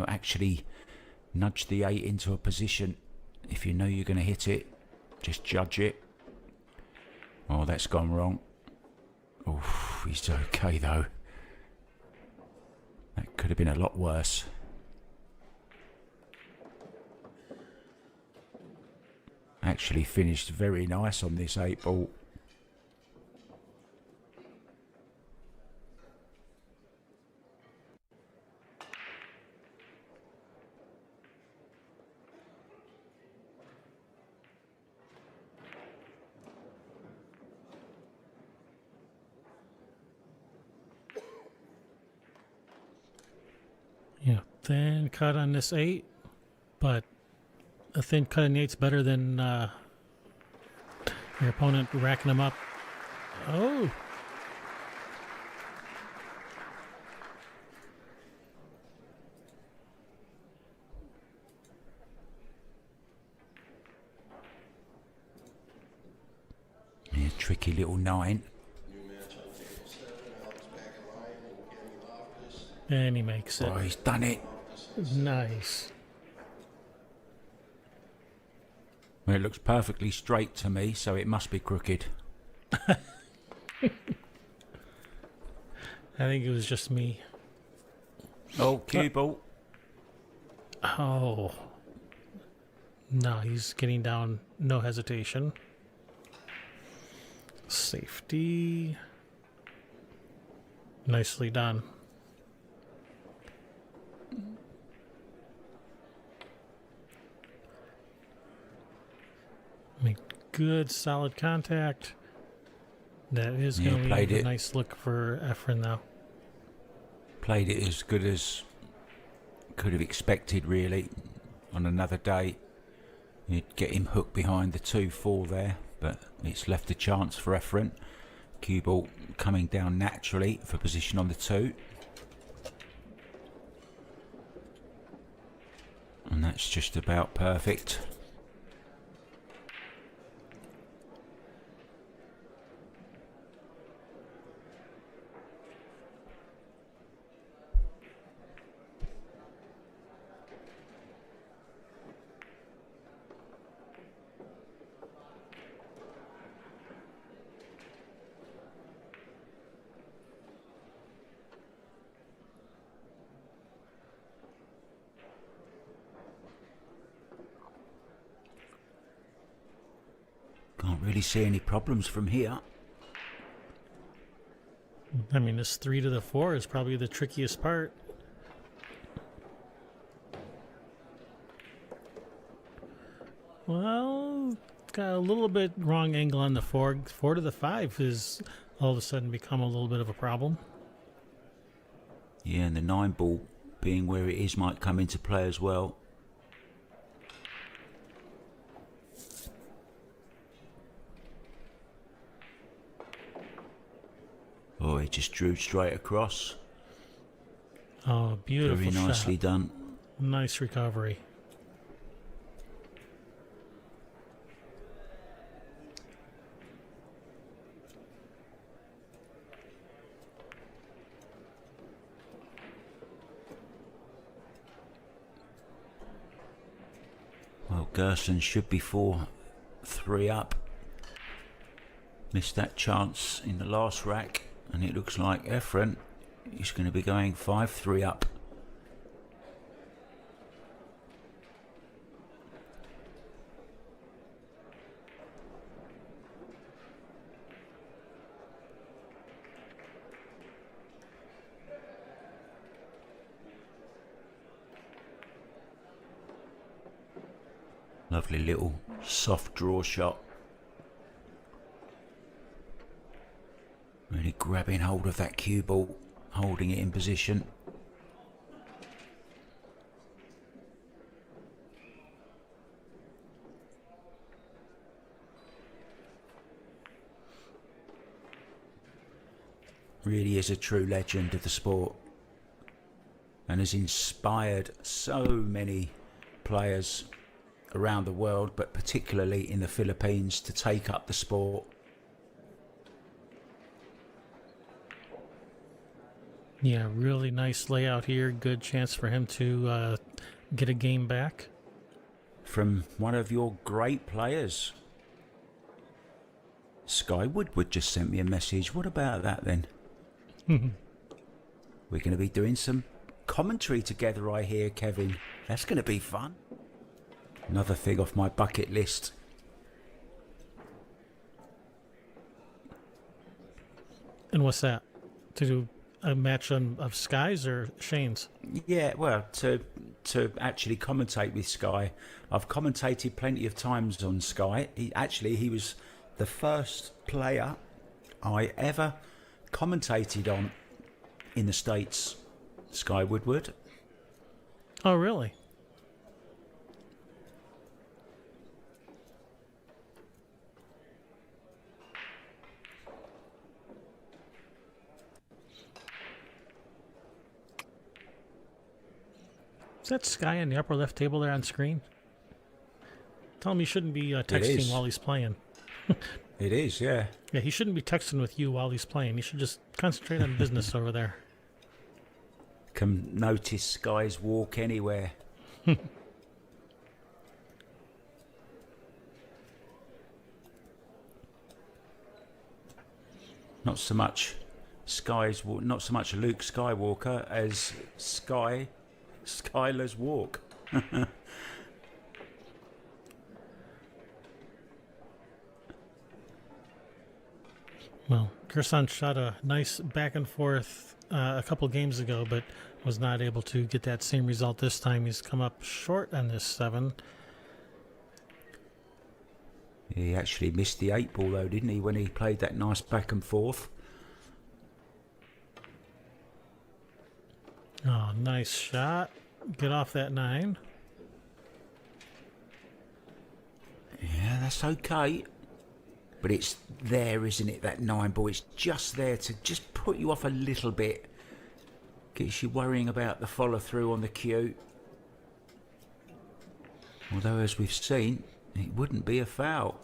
Actually nudge the 8 into a position. If you know you're going to hit it, just judge it. Oh, that's gone wrong. Oh, he's okay though. That could have been a lot worse. Actually finished very nice on this 8 ball. Yeah, thin cut on this 8, but a thin cut on the 8's better than your opponent racking them up. Oh! Yeah, tricky little 9. And he makes it. Oh, he's done it. Nice. Well, it looks perfectly straight to me, so it must be crooked. I think it was just me. Oh, cue ball. Oh. No, he's getting down, no hesitation. Safety. Nicely done. Make good, solid contact. That is going to be a nice look for Efren, though. Played it as good as could have expected, really. On another day, you'd get him hooked behind the 2-4 there, but it's left a chance for Efren. Cue ball coming down naturally for position on the 2. And that's just about perfect. really see any problems from here. I mean, this 3 to the 4 is probably the trickiest part. Well, got a little bit wrong angle on the 4. 4 to the 5 is all of a sudden become a little bit of a problem. Yeah, and the 9 ball being where it is might come into play as well. Oh, he just drew straight across. Oh, beautiful Very nicely shot. done. Nice recovery. Well, Gerson should be 4-3 up. Missed that chance in the last rack, and it looks like Efren is going to be going 5-3 up. Lovely little soft draw shot. Really grabbing hold of that cue ball, holding it in position. Really is a true legend of the sport and has inspired so many players around the world, but particularly in the Philippines, to take up the sport. Yeah, really nice layout here. Good chance for him to get a game back. From one of your great players. Sky Woodward just sent me a message. What about that then? We're going to be doing some commentary together, I hear, Kevin. That's going to be fun. Another thing off my bucket list. And what's that? To do a match of Sky's or Shane's? Yeah, well, to actually commentate with Sky. I've commentated plenty of times on Sky. He was the first player I ever commentated on in the States. Sky Woodward. Oh, really? Is that Sky in the upper left table there on screen? Tell him he shouldn't be texting while he's playing. It is, yeah. Yeah, he shouldn't be texting with you while he's playing. He should just concentrate on business over there. Can notice Sky's walk anywhere. Not so much not so much Luke Skywalker as Skylar's walk. Well, Gerson shot a nice back and forth a couple games ago, but was not able to get that same result this time. He's come up short on this 7. He actually missed the 8 ball though, didn't he, when he played that nice back and forth? Oh, nice shot. Get off that 9. Yeah, that's okay. But it's there, isn't it, that 9 ball? It's just there to just put you off a little bit. Gets you worrying about the follow through on the cue. Although, as we've seen, it wouldn't be a foul.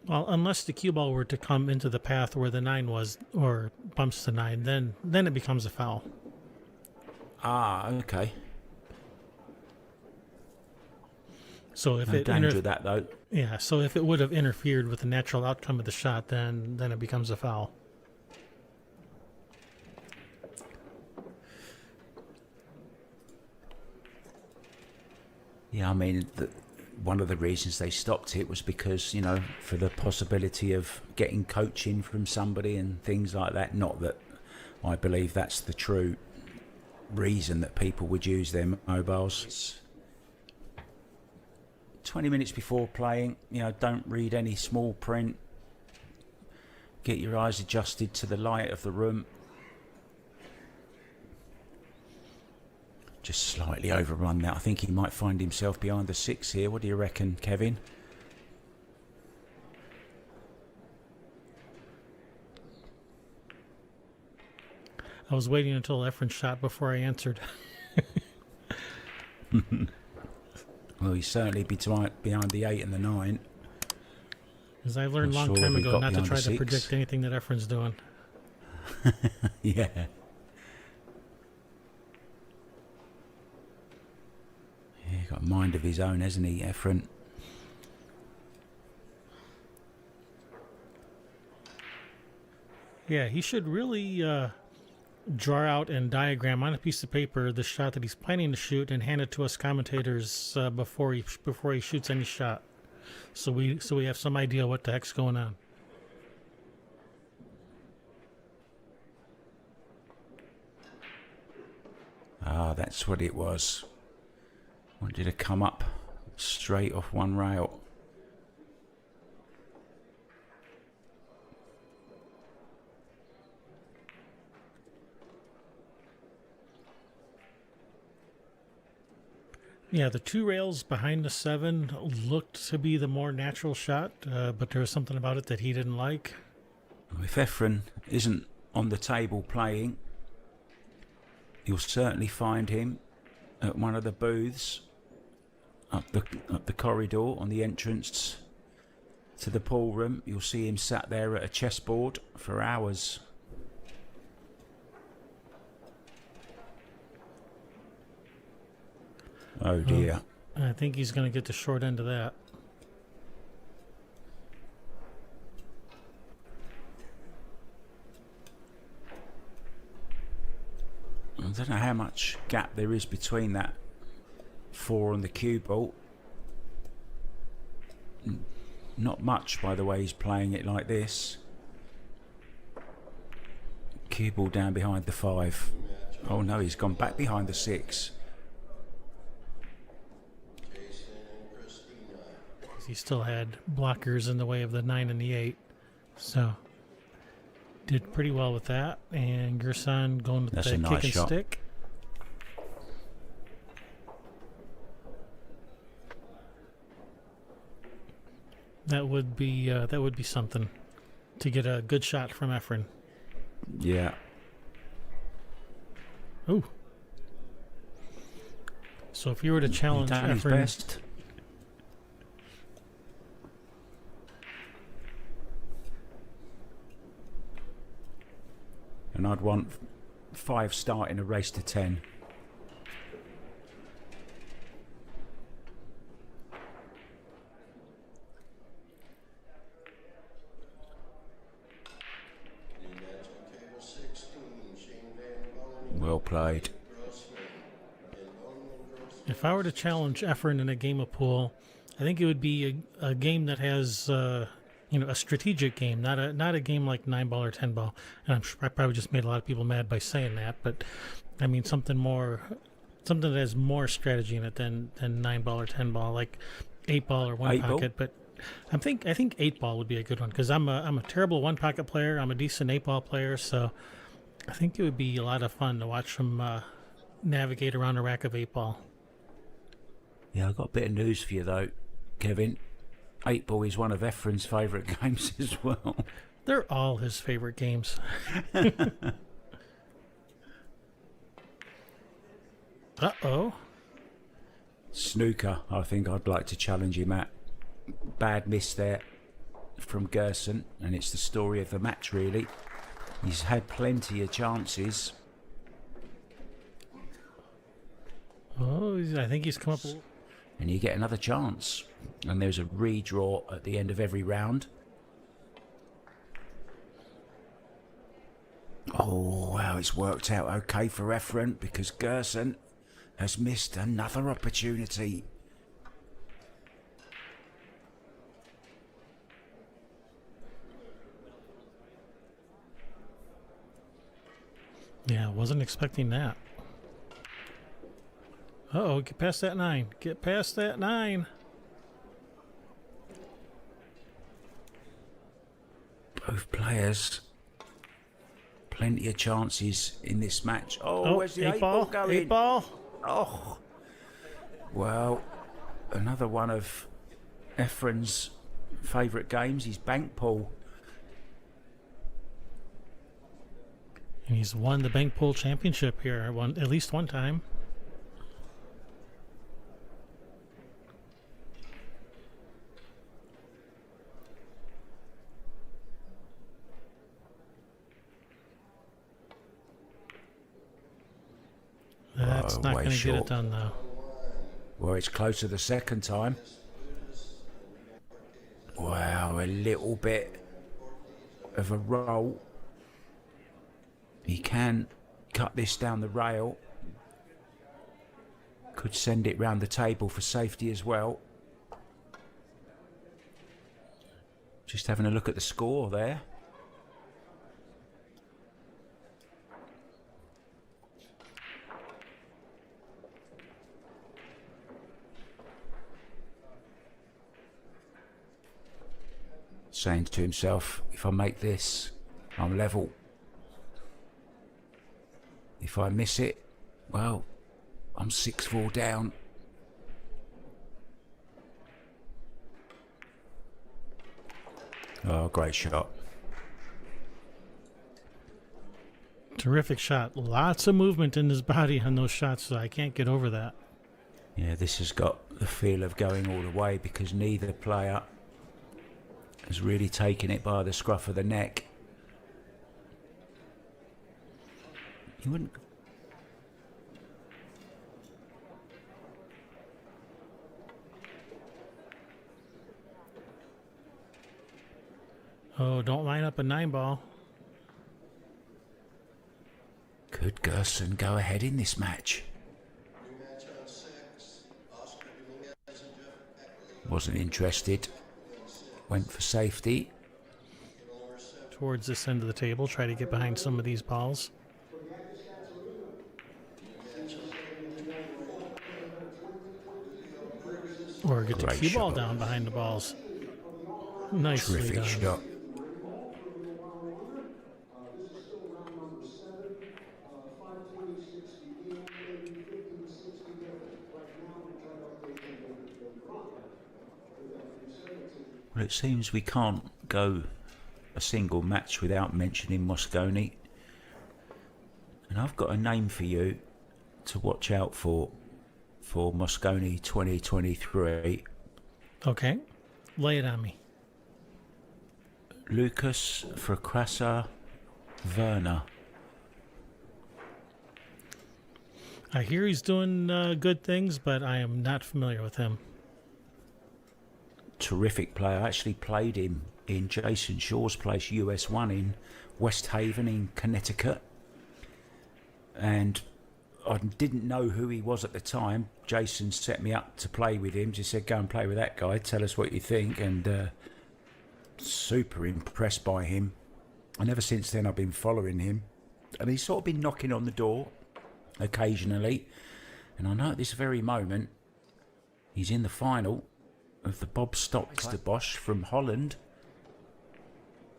Well, unless the cue ball were to come into the path where the 9 was, or bumps the 9, then it becomes a foul. Ah, okay. So if No it danger of that though. yeah, so if it would have interfered with the natural outcome of the shot, then it becomes a foul. Yeah, I mean, one of the reasons they stopped it was because, you know, for the possibility of getting coaching from somebody and things like that. Not that I believe that's the true reason that people would use their mobiles. 20 minutes before playing, you know, don't read any small print. Get your eyes adjusted to the light of the room. Just slightly overrun that. I think he might find himself behind the 6 here. What do you reckon, Kevin? I was waiting until Efren shot before I answered. Well, he's certainly behind the 8 and the 9. Because I learned a long time ago not to try to predict anything that Efren's doing. Yeah. He's got a mind of his own, hasn't he, Efren? Yeah, he should really draw out and diagram on a piece of paper the shot that he's planning to shoot and hand it to us commentators before he shoots any shot, so we have some idea what the heck's going on. Ah, that's what it was. Wanted to come up straight off one rail. Yeah, the 2 rails behind the 7 looked to be the more natural shot, but there was something about it that he didn't like. If Efren isn't on the table playing, you'll certainly find him at one of the booths up the corridor on the entrance to the pool room. You'll see him sat there at a chessboard for hours. Oh dear. I think he's going to get the short end of that. I don't know how much gap there is between that 4 and the cue ball. Not much, by the way he's playing it like this. Cue ball down behind the 5. Oh no, he's gone back behind the 6. He still had blockers in the way of the 9 and the 8, so did pretty well with that. And Gerson going with the kick and stick. That would be something to get a good shot from Efren. Yeah. Ooh. So if you were to challenge Efren, best. And I'd want 5 start in a race to 10. Well played. if I were to challenge Efren in a game of pool, I think it would be a game that has a strategic game, not a game like 9-ball or 10-ball. And I probably just made a lot of people mad by saying that, but I mean something that has more strategy in it than 9-ball or 10-ball, like 8-ball or one pocket. But I think 8-ball would be a good one, because I'm a terrible one pocket player. I'm a decent 8-ball player, so I think it would be a lot of fun to watch him navigate around a rack of 8-ball. Yeah, I've got a bit of news for you though, Kevin. 8-ball is one of Efren's favourite games as well. They're all his favorite games. Uh-oh. Snooker, I think I'd like to challenge him at. Bad miss there from Gerson, and it's the story of the match, really. He's had plenty of chances. Oh, I think he's come up... And you get another chance. And there's a redraw at the end of every round. Oh, wow, it's worked out okay for Efren, because Gerson has missed another opportunity. wasn't expecting that. Uh-oh, get past that 9. Get past that 9. Both players, plenty of chances in this match. Oh, where's the 8 ball going? 8 ball. Oh, well, another one of Efren's favourite games, his bank pool. And he's won the bank pool championship here at least one time. That's not going to get it done, though. Well, it's closer the second time. Wow, a little bit of a roll. He can cut this down the rail. Could send it round the table for safety as well. Just having a look at the score there. Saying to himself, if I make this, I'm level. If I miss it, well, I'm 6-4 down. Oh, great shot. Terrific shot. Lots of movement in his body on those shots, so I can't get over that. Yeah, this has got the feel of going all the way because neither player has really taken it by the scruff of the neck. You wouldn't... Oh, don't line up a 9 ball. Could Gerson go ahead in this match? Wasn't interested. Went for safety. Towards this end of the table, try to get behind some of these balls. Or get the Great cue ball shot. down behind the balls. Nicely Terrific done. shot. Well, it seems we can't go a single match without mentioning Mosconi. And I've got a name for you to watch out for Mosconi 2023. Okay. Lay it on me. Lucas Fracassa Werner. I hear he's doing good things, but I am not familiar with him. Terrific player. I actually played him in Jason Shaw's place, US1 in West Haven in Connecticut. And I didn't know who he was at the time. Jason set me up to play with him. Just said, go and play with that guy. Tell us what you think. And super impressed by him. And ever since then, I've been following him. And he's sort of been knocking on the door occasionally. And I know at this very moment, he's in the final of the Bob Stoksterbosch from Holland.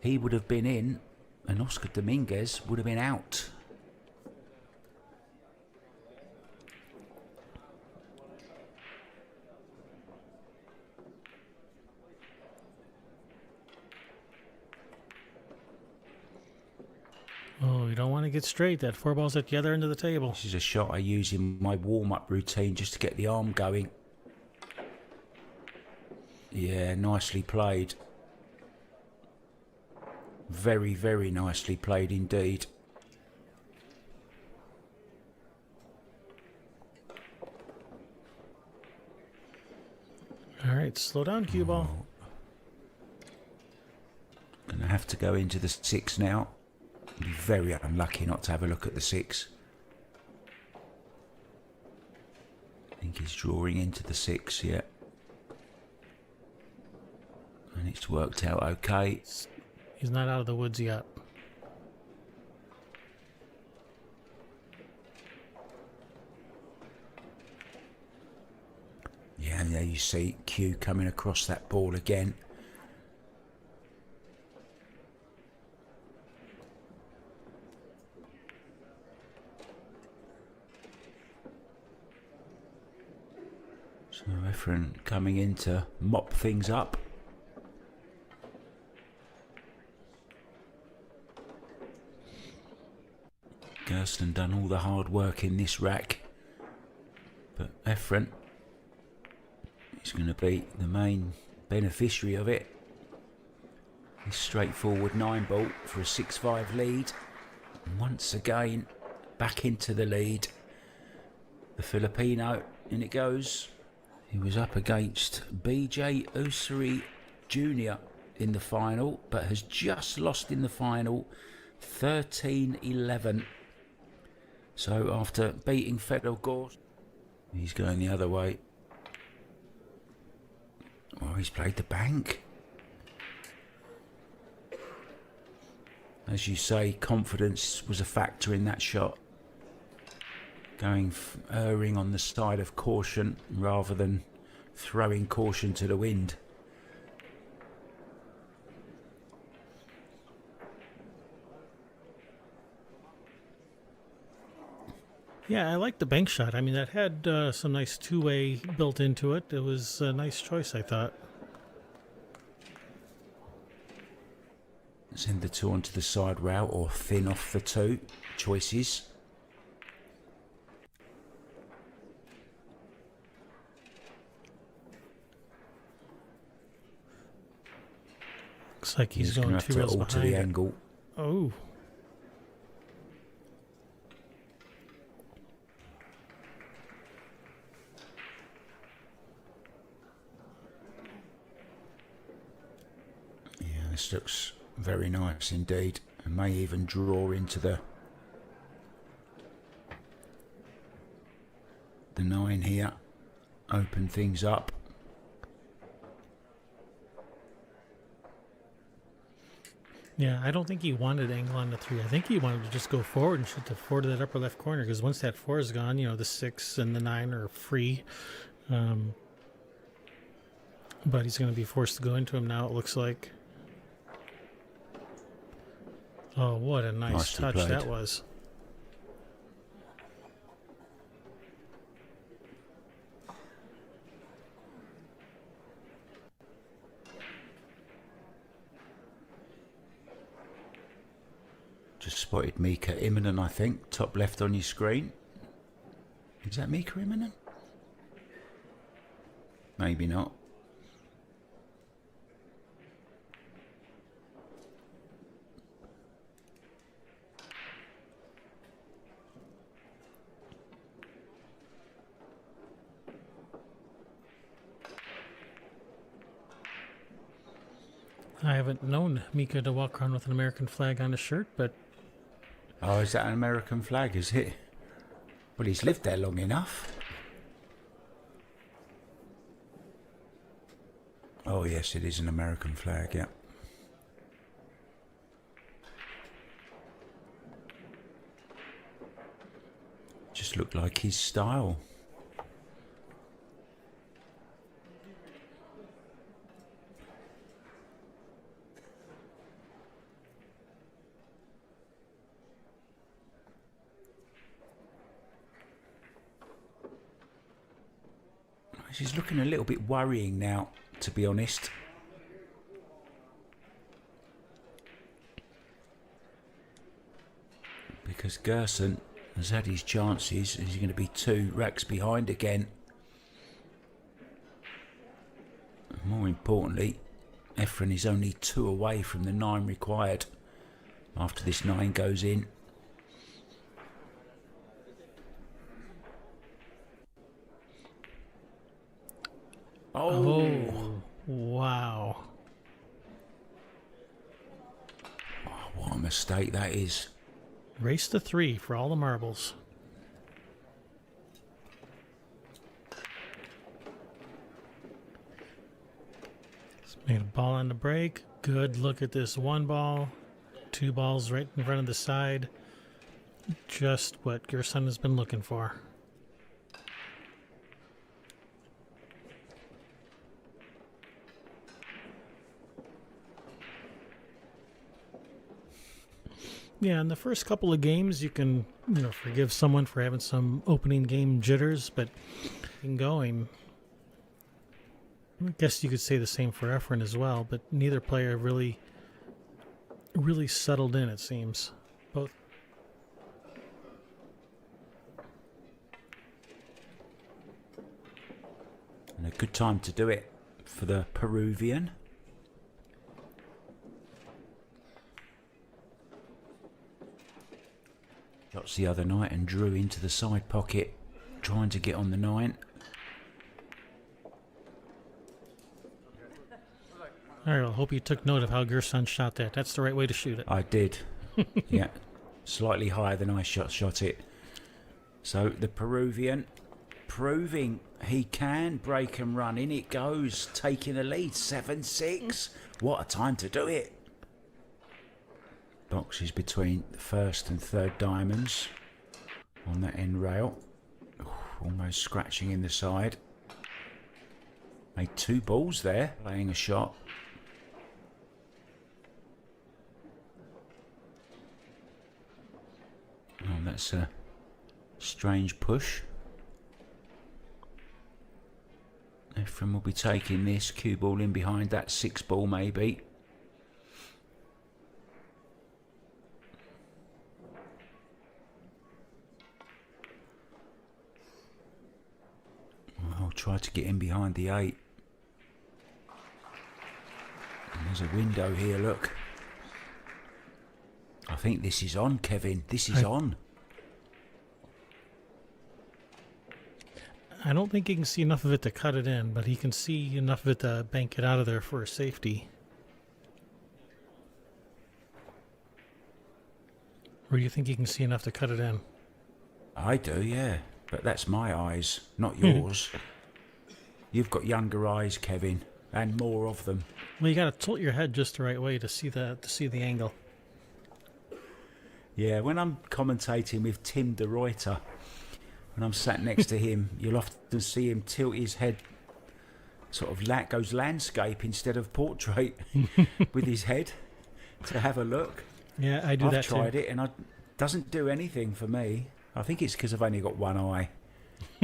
He would have been in, and Oscar Dominguez would have been out. Oh, you don't want to get straight. That 4 ball's at the other end of the table. This is a shot I use in my warm-up routine just to get the arm going. Yeah, nicely played. Very, very nicely played indeed. All right, slow down, cue ball. Gonna have to go into the 6 now. Be very unlucky not to have a look at the 6. I think he's drawing into the 6, yeah. And it's worked out okay. He's not out of the woods yet. And there you see Q coming across that ball again. So Efren coming in to mop things up. Gersten done all the hard work in this rack, but Efren is going to be the main beneficiary of it. This straightforward 9-ball for a 6-5 lead. And once again, back into the lead. The Filipino, in it goes. He was up against BJ Usuri Jr. in the final, but has just lost in the final 13-11. So after beating Fedor Gors, he's going the other way. Well, he's played the bank. As you say, confidence was a factor in that shot. Erring on the side of caution rather than throwing caution to the wind. Yeah, I like the bank shot. I mean, that had some nice two-way built into it. It was a nice choice, I thought. Send the 2 onto the side rail or thin off the 2. Choices. Looks like he's going 2 rails alter behind the it. angle. Oh. Yeah, this looks very nice indeed. And may even draw into the 9 here. Open things up. Yeah, I don't think he wanted angle on the 3. I think he wanted to just go forward and shoot the 4 to that upper left corner, because once that 4 is gone, you know, the 6 and the 9 are free. But he's going to be forced to go into him now, it looks like. Oh, what a nice Nicely touch played. that was. Just spotted Mika Immonen, I think. Top left on your screen. Is that Mika Immonen? Maybe not. I haven't known Mika to walk around with an American flag on his shirt, but Oh, is that an American flag, is it? Well, he's lived there long enough. Oh, yes, it is an American flag, yeah. Just looked like his style. She's looking a little bit worrying now, to be honest. Because Gerson has had his chances. He's going to be 2 racks behind again. More importantly, Efren is only 2 away from the 9 required after this 9 goes in. oh, wow. Oh, what a mistake that is. Race to 3 for all the marbles. Made a ball on the break. Good look at this 1 ball. 2 balls right in front of the side. Just what Gerson has been looking for. Yeah, in the first couple of games, you can, forgive someone for having some opening game jitters, but in going, I guess you could say the same for Efren as well, but neither player really settled in, it seems. Both. And a good time to do it for the Peruvian. Shots the other night and drew into the side pocket, trying to get on the 9. All right, well, hope you took note of how Gerson shot that. That's the right way to shoot it. I did. Yeah, slightly higher than I shot it. So the Peruvian proving he can break and run. In it goes, taking the lead, 7-6. What a time to do it. Boxes between the first and third diamonds on that end rail. Almost scratching in the side. Made 2 balls there, playing a shot. Oh, that's a strange push. Efren will be taking this cue ball in behind that 6 ball maybe. I'll try to get in behind the 8. And there's a window here, look. I think this is on, Kevin. This is on. I don't think he can see enough of it to cut it in, but he can see enough of it to bank it out of there for a safety. Or do you think he can see enough to cut it in? I do, yeah. But that's my eyes, not yours. You've got younger eyes, Kevin, and more of them. Well, you got to tilt your head just the right way to see the angle. Yeah, when I'm commentating with Tim de Ruyter, when I'm sat next to him, you'll often see him tilt his head, sort of goes landscape instead of portrait with his head to have a look. Yeah, I do that too. I've tried it and it doesn't do anything for me. I think it's because I've only got one eye.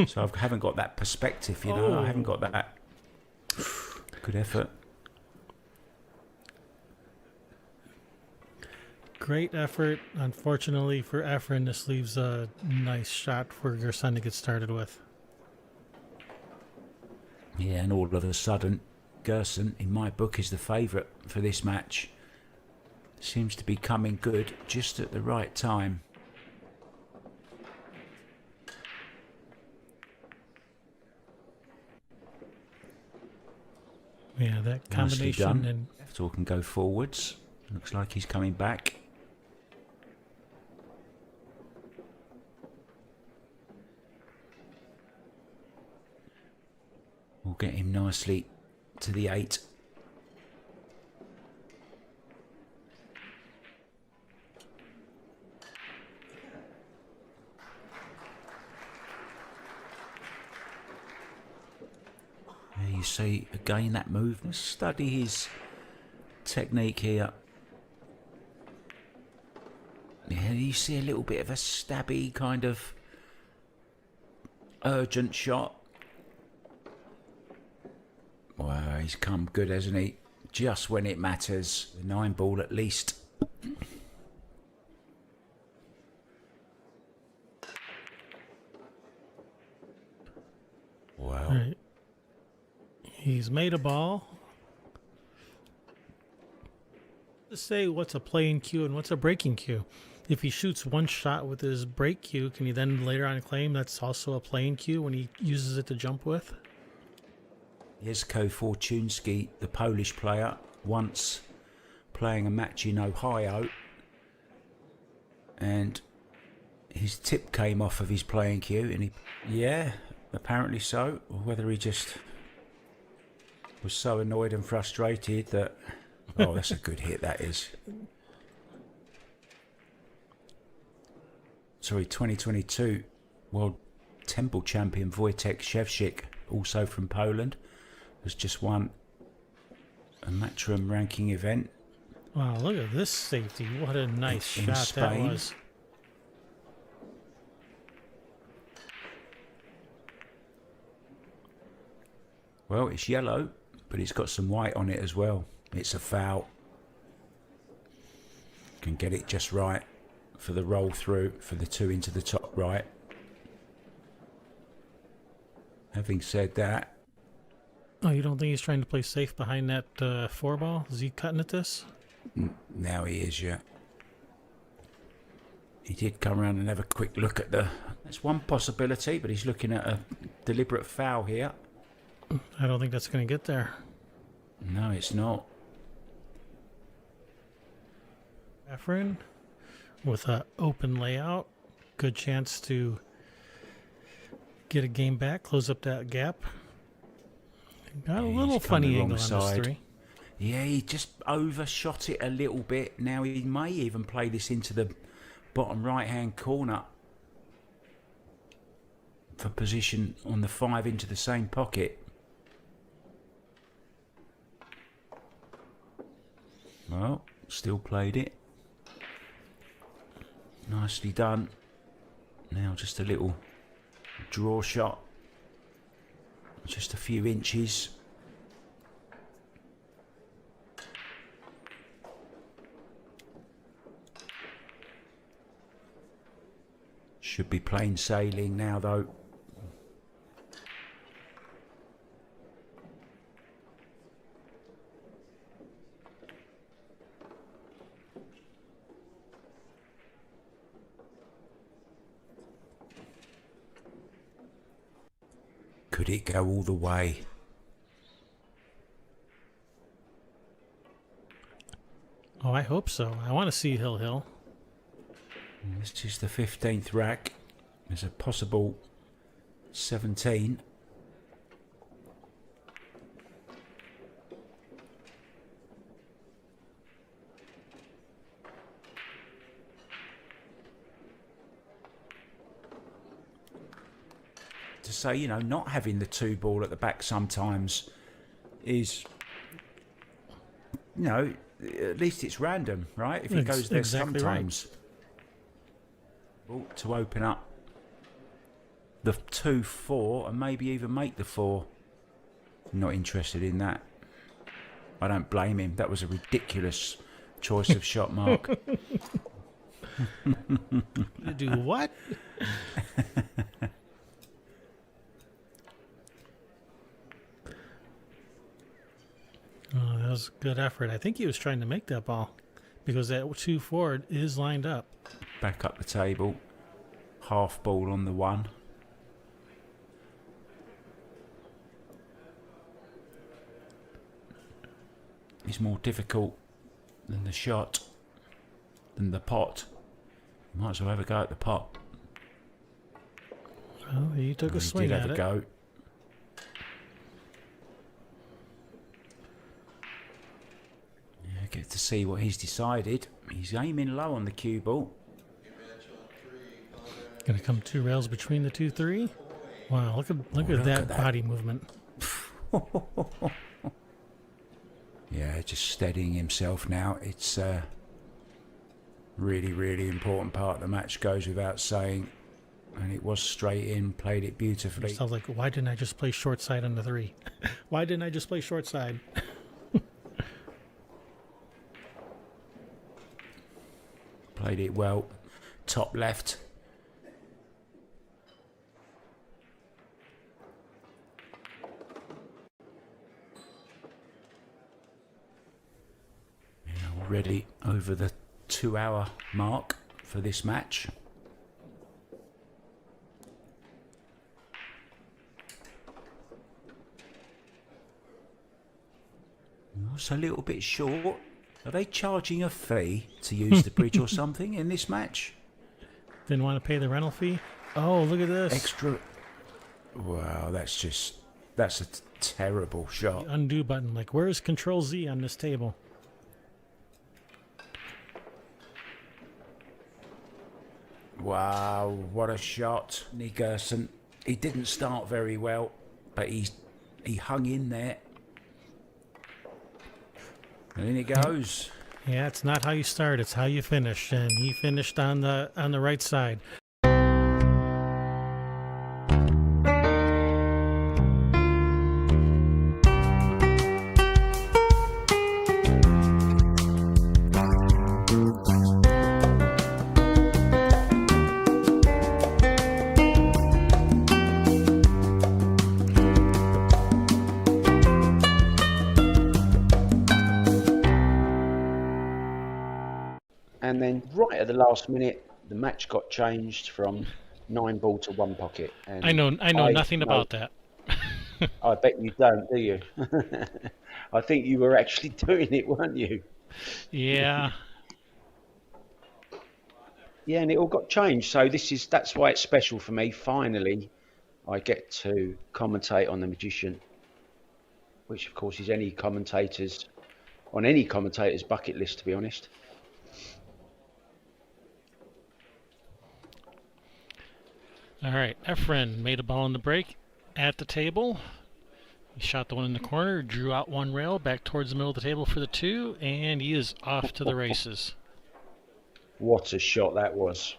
So I haven't got that perspective, you know. I haven't got that. Good effort. Great effort. Unfortunately for Efren, this leaves a nice shot for your son to get started with. Yeah, and all of a sudden, Gerson, in my book, is the favourite for this match. Seems to be coming good just at the right time. Yeah, that combination and Left can go forwards. Looks like he's coming back. We'll get him nicely to the 8. There you see again that movement. Study his technique here. Yeah, you see a little bit of a stabby kind of urgent shot. Wow, he's come good, hasn't he? Just when it matters. The 9 ball at least. Wow. right. He's made a ball. To say what's a playing cue and what's a breaking cue. If he shoots one shot with his break cue, can he then later on claim that's also a playing cue when he uses it to jump with? Jesko Fortunski, the Polish player, once playing a match in Ohio, and his tip came off of his playing cue, and yeah, apparently so. Or whether he just was so annoyed and frustrated that, oh, that's a good hit, that is. Sorry, 2022 World Temple Champion Wojtek Szewczyk, also from Poland, has just won a Matchroom ranking event. Wow, look at this safety. What a nice In shot that Spain. was. Well, it's yellow, but it's got some white on it as well. It's a foul. Can get it just right for the roll through, for the 2 into the top right. Having said that, Oh, you don't think he's trying to play safe behind that 4 ball? Is he cutting at this? now he is, yeah. He did come around and have a quick look at the... That's one possibility, but he's looking at a deliberate foul here. I don't think that's going to get there. No, it's not. Efren with an open layout. Good chance to get a game back, close up that gap. Got a Yeah, little he's come funny the angle wrong on this side. 3. Yeah, he just overshot it a little bit. Now he may even play this into the bottom right-hand corner for position on the 5 into the same pocket. Well, still played it. Nicely done. Now just a little draw shot. Just a few inches. Should be plain sailing now, though. Could it go all the way? Oh, I hope so. I want to see Hill. This is the 15th rack. There's a possible 17. To say, you know, not having the 2 ball at the back sometimes is, you know, at least it's random, right? If it goes there exactly sometimes. To open up the 2-4 and maybe even make the 4. Not interested in that. I don't blame him. That was a ridiculous choice of shot, Mark. You do what? Oh, that was a good effort. I think he was trying to make that ball because that 2-4 is lined up. Back up the table. Half ball on the 1. It's more difficult than the shot, than the pot. You might as well have a go at the pot. Well, he took a He swing did at have a it. go. Yeah, get to see what he's decided. He's aiming low on the cue ball. Gonna come 2 rails between the 2-3. Wow, look at that body movement. Yeah, just steadying himself now. It's a really, really important part of the match, goes without saying. And it was straight in, played it beautifully. So I was like, why didn't I just play short side on the 3? Why didn't I just play short side? Played it well. Top left. Already over the 2-hour mark for this match. It's a little bit short. Are they charging a fee to use the bridge or something in this match? Didn't want to pay the rental fee? Oh, look at this. Extra. Wow, that's a terrible shot. The undo button. Like, where's Control Z on this table? Wow, what a shot. Gerson. He didn't start very well, but he hung in there. And in it goes. Yeah, it's not how you start, it's how you finish. And he finished on the right side. And then right at the last minute, the match got changed from 9 ball to 1 pocket. And I know nothing about that. I bet you don't, do you? I think you were actually doing it, weren't you? Yeah. Yeah, and it all got changed. So that's why it's special for me. Finally, I get to commentate on The Magician, which of course is any commentator's bucket list, to be honest. All right, Efren made a ball in the break at the table. He shot the one in the corner, drew out one rail back towards the middle of the table for the 2, and he is off to the races. What a shot that was.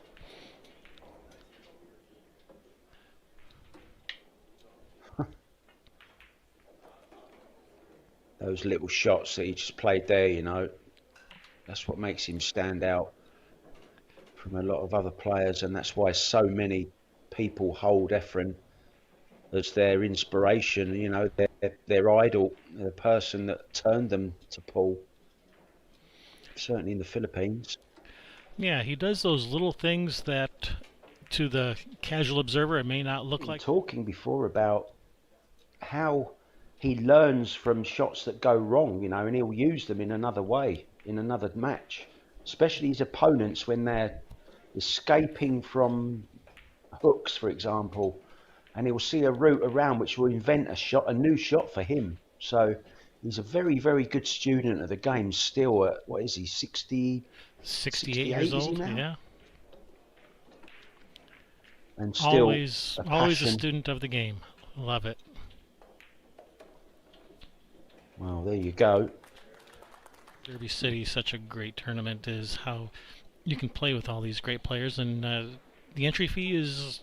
Those little shots that he just played there, you know, that's what makes him stand out from a lot of other players, and that's why so many people hold Efren as their inspiration, you know, their idol, the person that turned them to pool, certainly in the Philippines. Yeah, he does those little things that to the casual observer it may not look like. Talking before about how he learns from shots that go wrong, you know, and he'll use them in another way, in another match, especially his opponents when they're escaping from hooks, for example, and he'll see a route around which will invent a new shot for him. So he's a very, very good student of the game still at, what is he, 68 years old, yeah. And still always a student of the game. Love it. Well, there you go. Derby City is such a great tournament, is how you can play with all these great players, and the entry fee is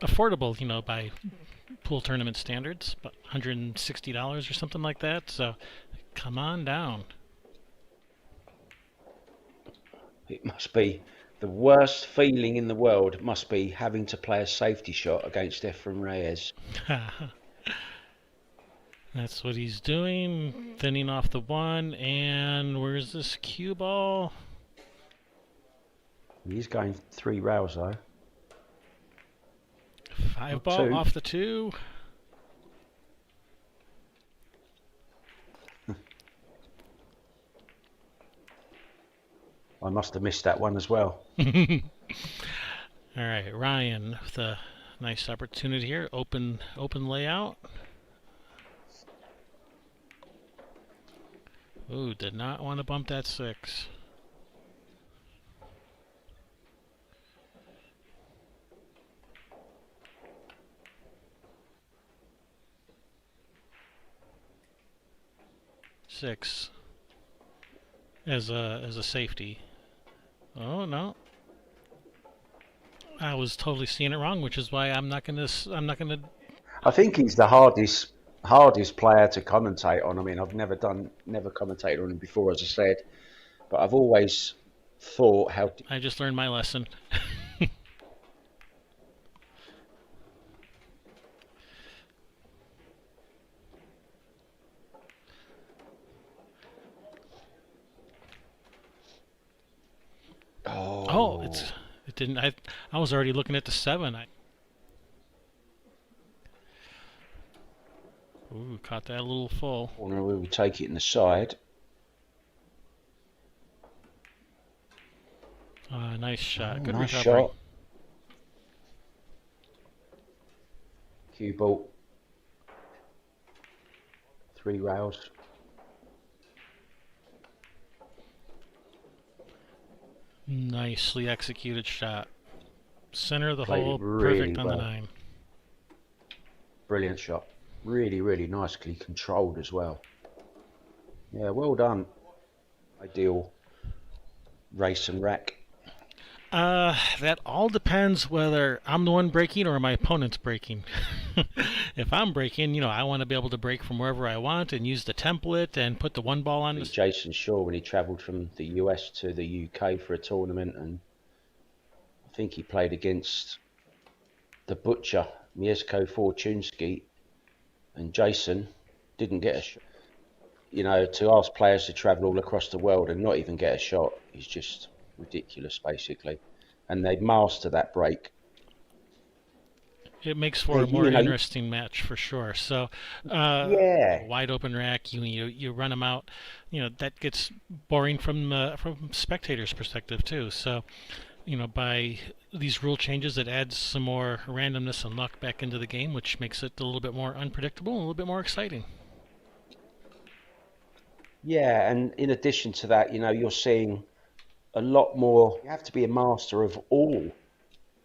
affordable, you know, by pool tournament standards, about $160 or something like that. So come on down. It must be the worst feeling in the world. It must be having to play a safety shot against Efren Reyes. That's what he's doing, thinning off the 1, and where's this cue ball? He's going 3 rails though. 5 ball 2. off the 2. I must have missed that one as well. All right, Ryan with a nice opportunity here. Open layout. Ooh, did not want to bump that 6. Six as a safety. Oh no, I was totally seeing it wrong, which is why I'm not gonna. I think he's the hardest player to commentate on. I mean, I've never commentated on him before, as I said, but I've always thought how. I just learned my lesson. Oh, it didn't. I was already looking at the 7. Ooh, caught that a little full. Corner, we will take it in the side. Nice shot. Good nice recovery. Shot. Cue ball. 3 rails. Nicely executed shot. Center of the Played hole, really perfect on well. the 9. Brilliant shot. Really, really nicely controlled as well. Yeah, well done. Ideal race and rack? That all depends whether I'm the one breaking or my opponent's breaking. If I'm breaking, I want to be able to break from wherever I want and use the template and put the one ball on the... Jason Shaw, when he travelled from the US to the UK for a tournament, and I think he played against the Butcher, Mieszko Fortunski, and Jason didn't get a shot. To ask players to travel all across the world and not even get a shot is just ridiculous, basically. And they master that break. It makes for a more interesting match for sure. So, yeah, wide open rack, you run them out. That gets boring from spectators' perspective too. So, by these rule changes, it adds some more randomness and luck back into the game, which makes it a little bit more unpredictable and a little bit more exciting. Yeah, and in addition to that, you're seeing a lot more. You have to be a master of all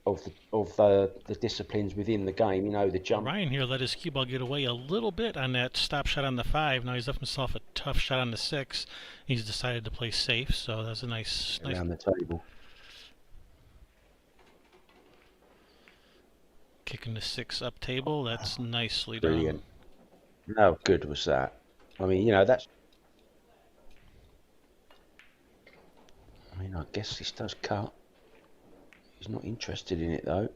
of the disciplines within the game. The jump. Ryan here let his cue ball get away a little bit on that stop shot on the 5. Now he's left himself a tough shot on the 6. He's decided to play safe, so that's a nice around the table. Kicking the 6 up table. That's nicely Brilliant. done. How good was that? I mean, that's. I guess this does cut. He's not interested in it though.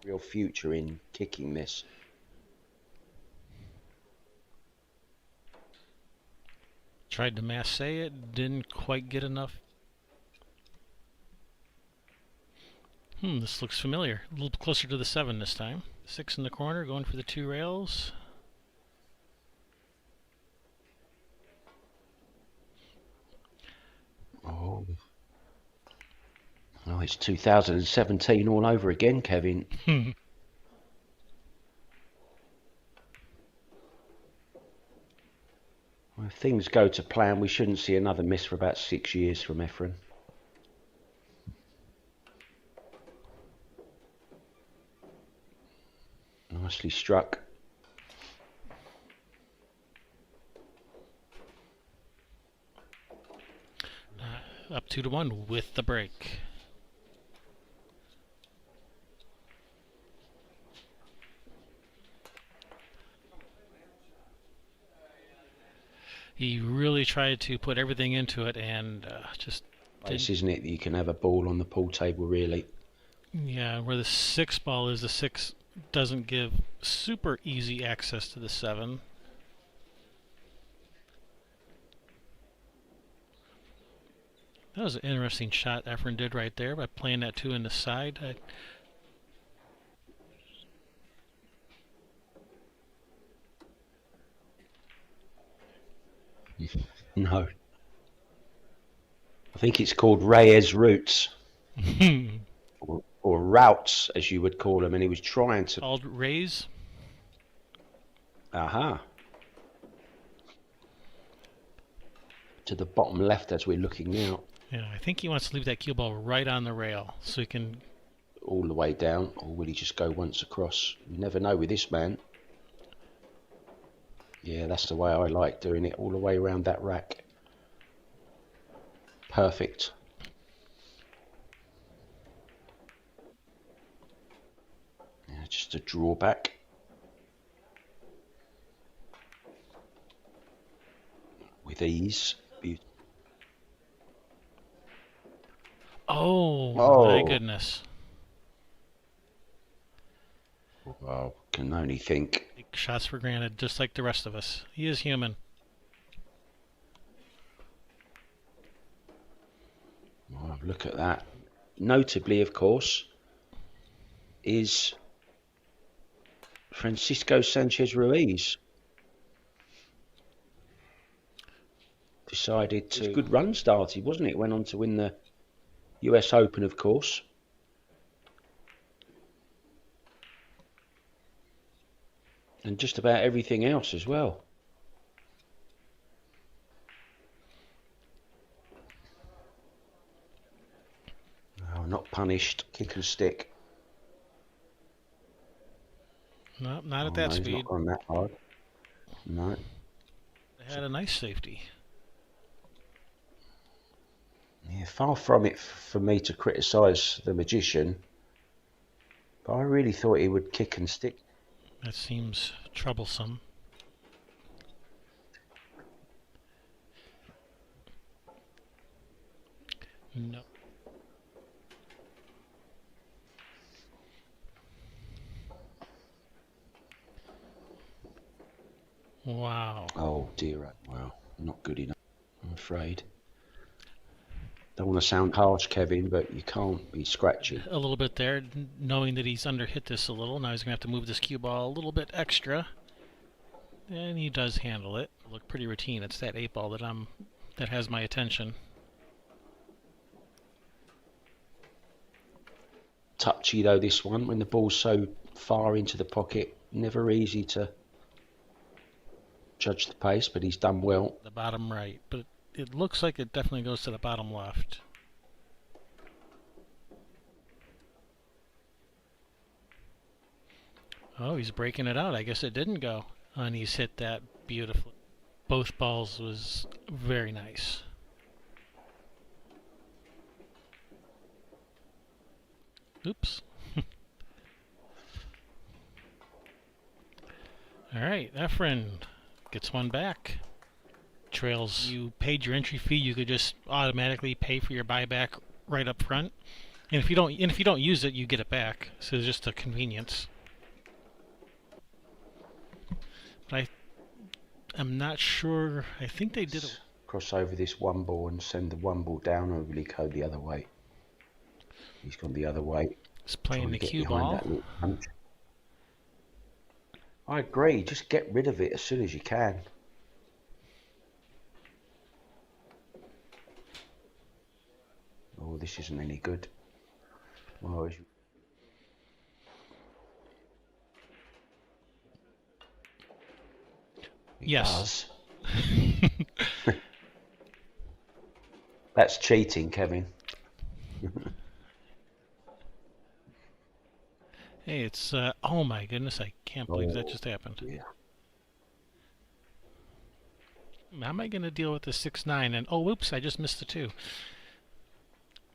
Real future in kicking this. Tried to masse it, didn't quite get enough. This looks familiar. A little closer to the 7 this time. 6 in the corner, going for the 2 rails. Oh, it's 2017 all over again, Kevin. Well, if things go to plan, we shouldn't see another miss for about 6 years from Efren. Nicely struck. Up 2-1 with the break. He really tried to put everything into it and just Nice, isn't it, that you can have a ball on the pool table, really? Yeah, where the 6 ball is, the 6 doesn't give super easy access to the 7. That was an interesting shot Efren did right there by playing that 2 in the side. No. I think it's called Reyes Roots. or routes, as you would call them, and he was trying to... Called Rays? Aha. To the bottom left as we're looking now. Yeah, I think he wants to leave that cue ball right on the rail so he can... All the way down, or will he just go once across? You never know with this man. Yeah, that's the way I like doing it, all the way around that rack. Perfect. Yeah, just a drawback. With ease. Oh, my goodness. Wow, can only think. Take shots for granted, just like the rest of us. He is human. Wow, look at that. Notably, of course, is Francisco Sanchez Ruiz. Decided to... It was a good run started, wasn't it? Went on to win the US Open, of course. And just about everything else as well. Oh, not punished. Kick and stick. No, not at that no, speed. He's not gone that hard. No. They had a nice safety. Yeah, far from it for me to criticise the magician, but I really thought he would kick and stick. That seems troublesome. No. Wow. Oh dear, well, not good enough, I'm afraid. Don't want to sound harsh, Kevin, but you can't be scratchy. A little bit there, knowing that he's underhit this a little. Now he's going to have to move this cue ball a little bit extra. And he does handle it. Look pretty routine. It's that 8 ball that has my attention. Touchy though, this one, when the ball's so far into the pocket, never easy to judge the pace, but he's done well. The bottom right, but it looks like it definitely goes to the bottom left. Oh, he's breaking it out. I guess it didn't go. And he's hit that beautifully. Both balls was very nice. Oops. All right, Efren gets one back. Trails. You paid your entry fee. You could just automatically pay for your buyback right up front. And if you don't use it, you get it back. So it's just a convenience. But I'm not sure. I think they did it. Cross over this 1 ball and send the 1 ball down, or will he go the other way? He's gone the other way. He's playing the cue ball. I agree. Just get rid of it as soon as you can. Oh, this isn't any good. Oh, yes. That's cheating, Kevin. Hey, it's oh my goodness! I can't believe that just happened. Yeah. How am I going to deal with the 6-9? And oh, whoops! I just missed the 2.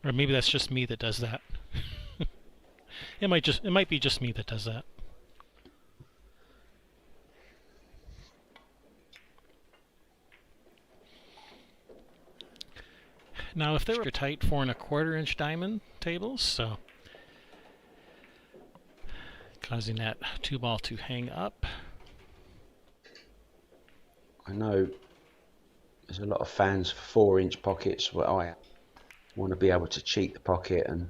Or maybe that's just me that does that. It might be just me that does that. Now, if they were tight 4 1/4 inch diamond tables, so causing that 2 ball to hang up. I know there's a lot of fans for 4-inch pockets, where I want to be able to cheat the pocket and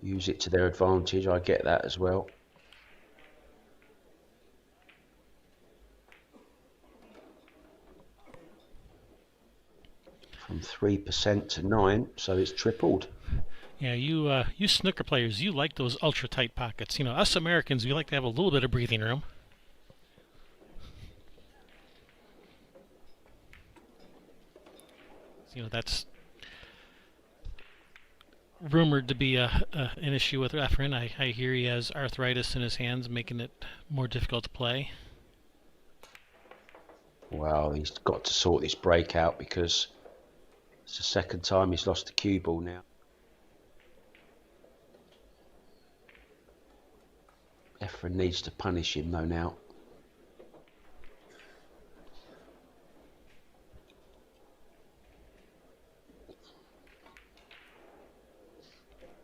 use it to their advantage. I get that as well. From 3% to 9%, so it's tripled. Yeah, you snooker players, you like those ultra tight pockets. You know, us Americans, we like to have a little bit of breathing room. You know, that's rumored to be an issue with Efren. I hear he has arthritis in his hands, making it more difficult to play. Well, he's got to sort this break out, because it's the second time he's lost the cue ball now. Efren needs to punish him though now.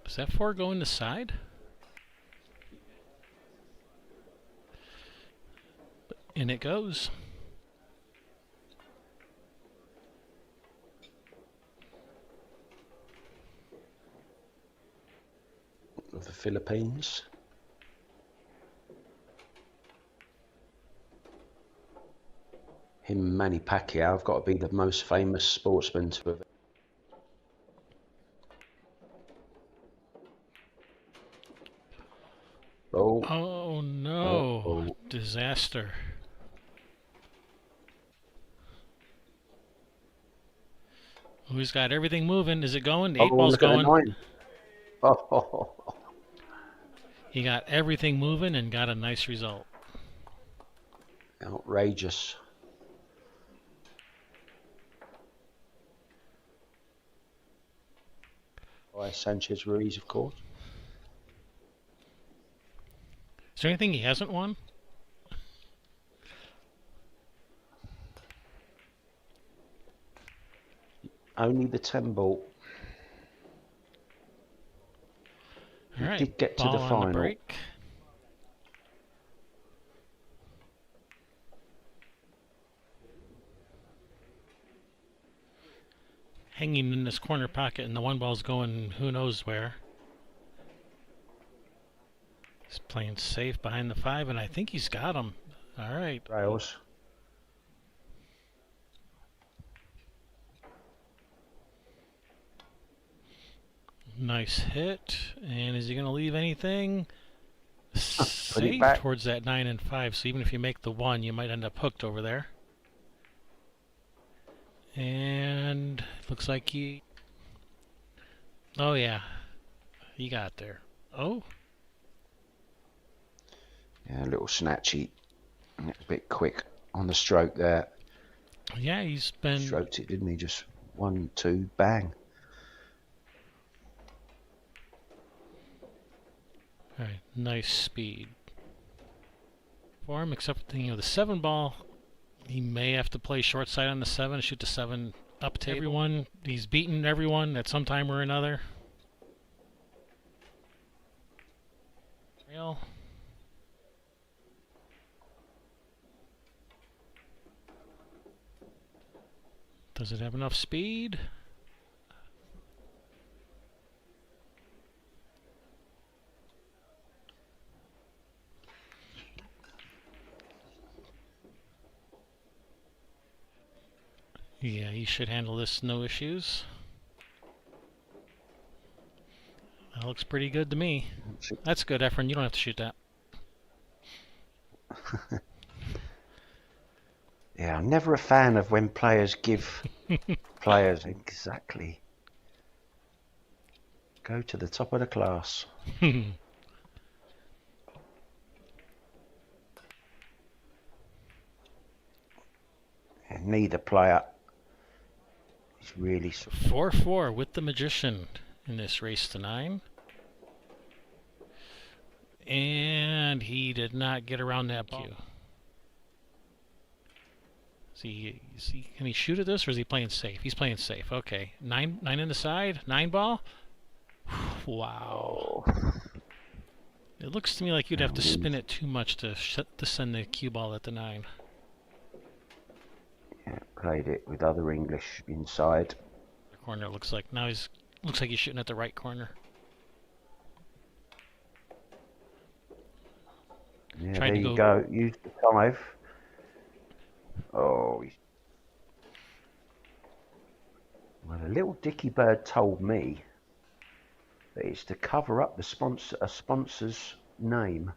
Does that 4 go in the side? In it goes. Of the Philippines. Him and Manny Pacquiao have got to be the most famous sportsmen to have. Oh no. Disaster. Who's got everything moving? Is it going? The 8-ball's going. Oh. He got everything moving and got a nice result. Outrageous. by Sanchez Ruiz, of course. Is there anything he hasn't won? Only the 10 ball. All right, did get to ball the on final. the break. Hanging in this corner pocket, and the one ball's going who knows where. He's playing safe behind the 5, and I think he's got him. All right. Rails. Nice hit. And is he going to leave anything? Put it Safe back. towards that 9 and 5, so even if you make the 1, you might end up hooked over there. And looks like he... Oh, yeah. He got there. Oh. Yeah, a little snatchy. A bit quick on the stroke there. Yeah, he's been... Stroked it, didn't he? Just 1, 2, bang. All right, nice speed for him, except the 7 ball, he may have to play short side on the 7, shoot the 7 up to everyone. He's beaten everyone at some time or another. Real. Does it have enough speed? Yeah, he should handle this no issues. That looks pretty good to me. That's good, Efren. You don't have to shoot that. Yeah, I'm never a fan of when players give players exactly. Go to the top of the class. And And neither player is really... 4-4 with the Magician in this race to 9. And he did not get around that ball. Can he shoot at this, or is he playing safe? He's playing safe. Okay, 9 in the side, 9 ball. Wow. It looks to me like you'd have to spin it too much to send the cue ball at the 9. Yeah, played it with other English inside. The corner looks like now looks like he's shooting at the right corner. Yeah, Tried there to you go- go. Use the 5. Oh, well, a little dicky bird told me that it's to cover up a sponsor's name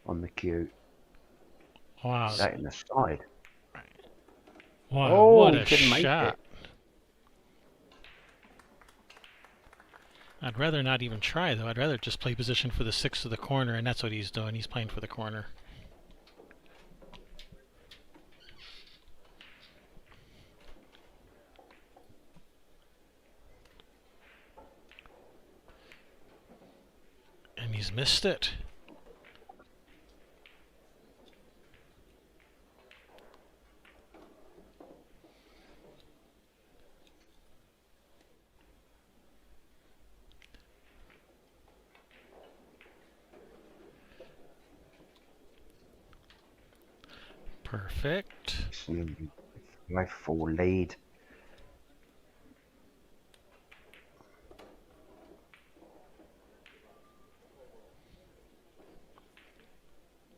on the cue. Wow. That in the side. Wow, Oh, what he a couldn't make shot. it. I'd rather not even try, though. I'd rather just play position for the 6 of the corner, and that's what he's doing. He's playing for the corner. And he's missed it. Perfect. 5-4 lead.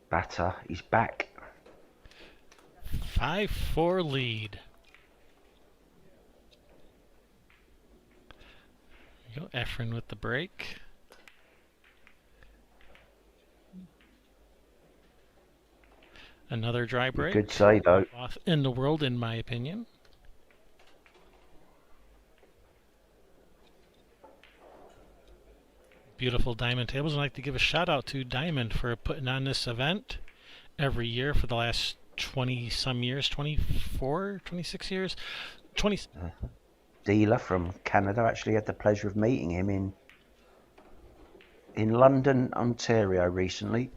Batter, he's back. 5-4 lead. There you go, Efren with the break. Another dry break. Good say though. Off in the world, in my opinion. Beautiful diamond tables. I'd like to give a shout out to Diamond for putting on this event every year for the last 20 some years, 24, 26 years, 20. dealer from Canada. Actually had the pleasure of meeting him in London, Ontario recently.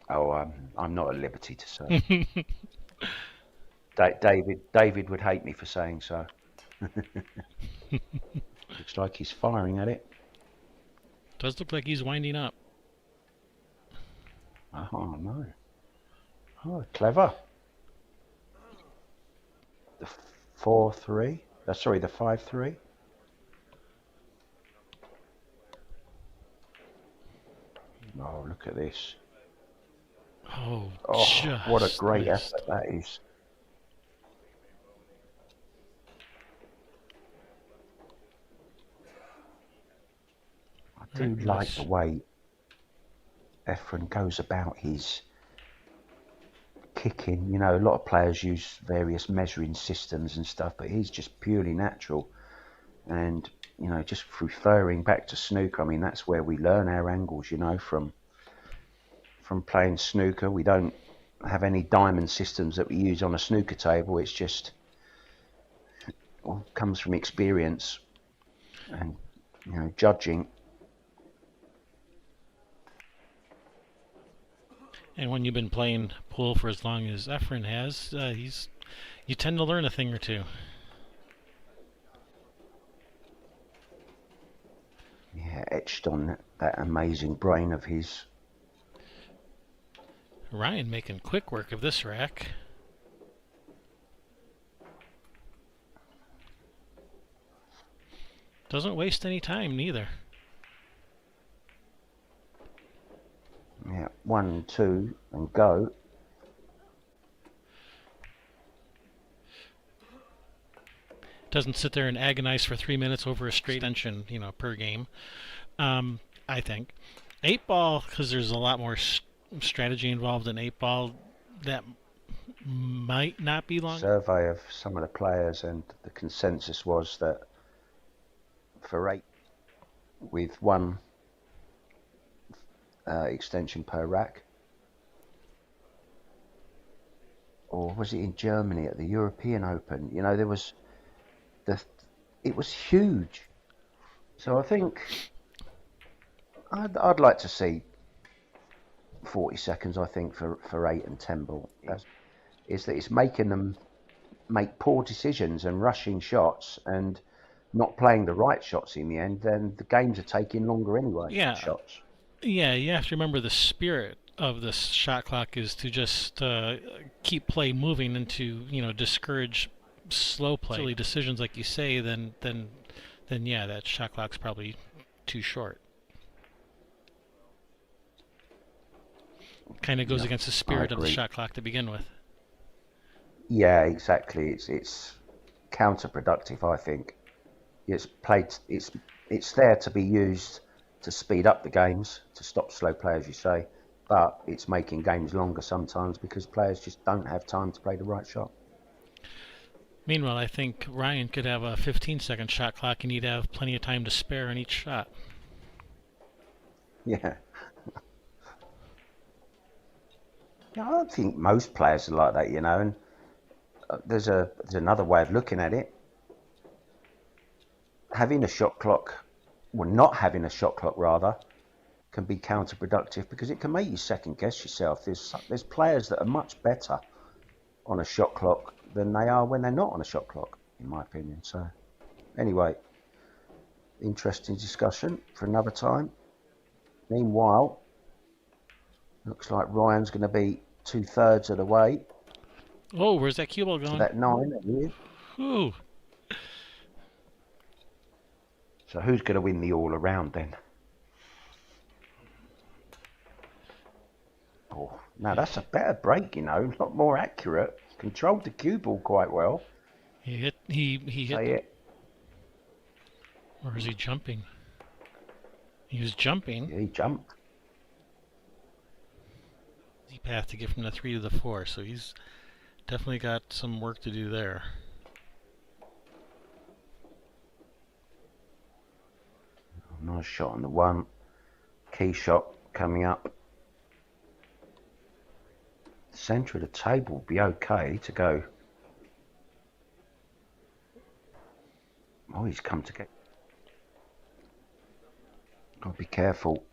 Oh, I'm not at liberty to say. David would hate me for saying so. Looks like he's firing at it. Does look like he's winding up. Oh no. Oh, clever. The 4-3. Sorry, the 5-3. Oh, look at this. Oh, what a great missed. effort that is. I do like the way Efren goes about his kicking. You know, a lot of players use various measuring systems and stuff, but he's just purely natural. And, you know, just referring back to snooker, I mean, that's where we learn our angles, you know, from playing snooker. We don't have any diamond systems that we use on a snooker table. It's just all comes from experience and, you know, judging. And when you've been playing pool for as long as Efren has, you tend to learn a thing or two. Yeah, etched on that amazing brain of his. Ryan making quick work of this rack. Doesn't waste any time, neither. Yeah, 1, 2, and go. Doesn't sit there and agonize for 3 minutes over a straight extension, you know, per game. I think 8-ball, because there's a lot more strategy involved in 8-ball, that might not be long. Survey of some of the players, and the consensus was that for 8, with 1 extension per rack, or was it in Germany at the European Open? You know, there was it was huge. So I think I'd like to see 40 seconds. I think for 8 and 10 ball is that it's making them make poor decisions and rushing shots and not playing the right shots in the end. Then the games are taking longer anyway. Yeah. Shots. Yeah, you have to remember the spirit of this shot clock is to just keep play moving and to, you know, discourage slow play. Silly decisions, like you say, then yeah, that shot clock's probably too short. Kind of goes against the spirit of the shot clock to begin with. Yeah, exactly. It's counterproductive, I think. It's there to be used to speed up the games, to stop slow play, as you say, but it's making games longer sometimes because players just don't have time to play the right shot. Meanwhile, I think Ryan could have a 15-second shot clock and he'd have plenty of time to spare on each shot. Yeah. I don't think most players are like that, you know, and there's another way of looking at it. Having a shot clock, well, not having a shot clock rather, can be counterproductive because it can make you second guess yourself. There's players that are much better on a shot clock than they are when they're not on a shot clock, in my opinion. So anyway, interesting discussion for another time. Meanwhile, looks like Ryan's going to be 2/3 of the way. Oh, where's that cue ball going? To that 9. Ooh. So who's going to win the all around then? Oh, now that's a better break, you know, a lot more accurate. Controlled the cue ball quite well. He hit. Say it. Or is he jumping? He was jumping. Yeah, he jumped. Easy path to get from the 3 to the 4, so he's definitely got some work to do there. Nice shot on the 1. Key shot coming up. Centre of the table will be okay to go. Oh, he's come to get. Gotta be careful.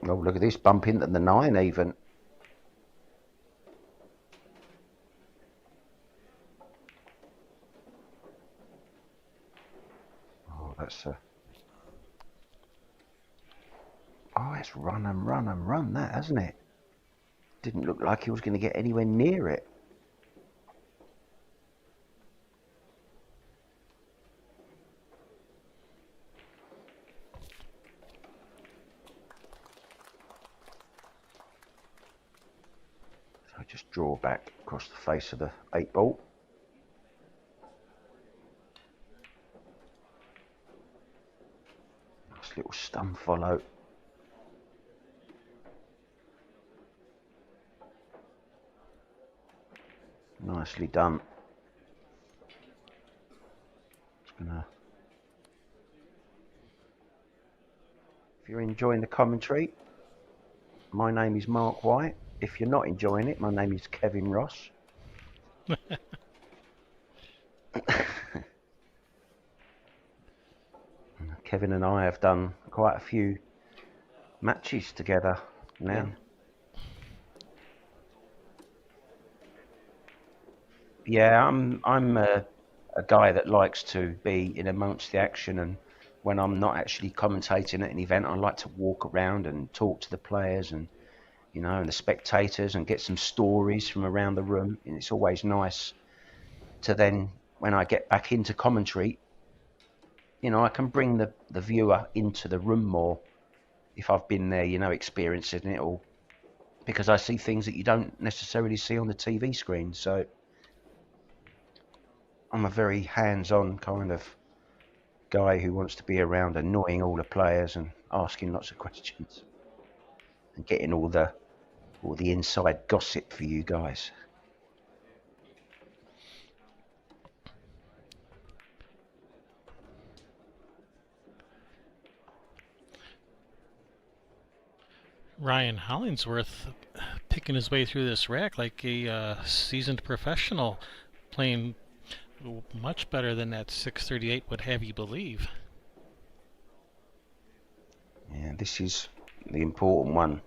Oh, look at this, bump into the 9 even. Oh, that's a... Oh, it's run and run and run, that, hasn't it? Didn't look like he was going to get anywhere near it. So I just draw back across the face of the 8 ball. Nice little stun follow. Nicely done. Just gonna... If you're enjoying the commentary, my name is Mark White. If you're not enjoying it, my name is Kevin Ross. Kevin and I have done quite a few matches together now. Yeah, I'm a guy that likes to be in amongst the action, and when I'm not actually commentating at an event, I like to walk around and talk to the players and, you know, and the spectators, and get some stories from around the room. And it's always nice to then, when I get back into commentary, you know, I can bring the viewer into the room more if I've been there, you know, experiencing it all, because I see things that you don't necessarily see on the TV screen. So I'm a very hands-on kind of guy who wants to be around annoying all the players and asking lots of questions and getting all the inside gossip for you guys. Ryan Hollingsworth picking his way through this rack like a seasoned professional, playing much better than that 638 would have you believe. Yeah, this is the important one.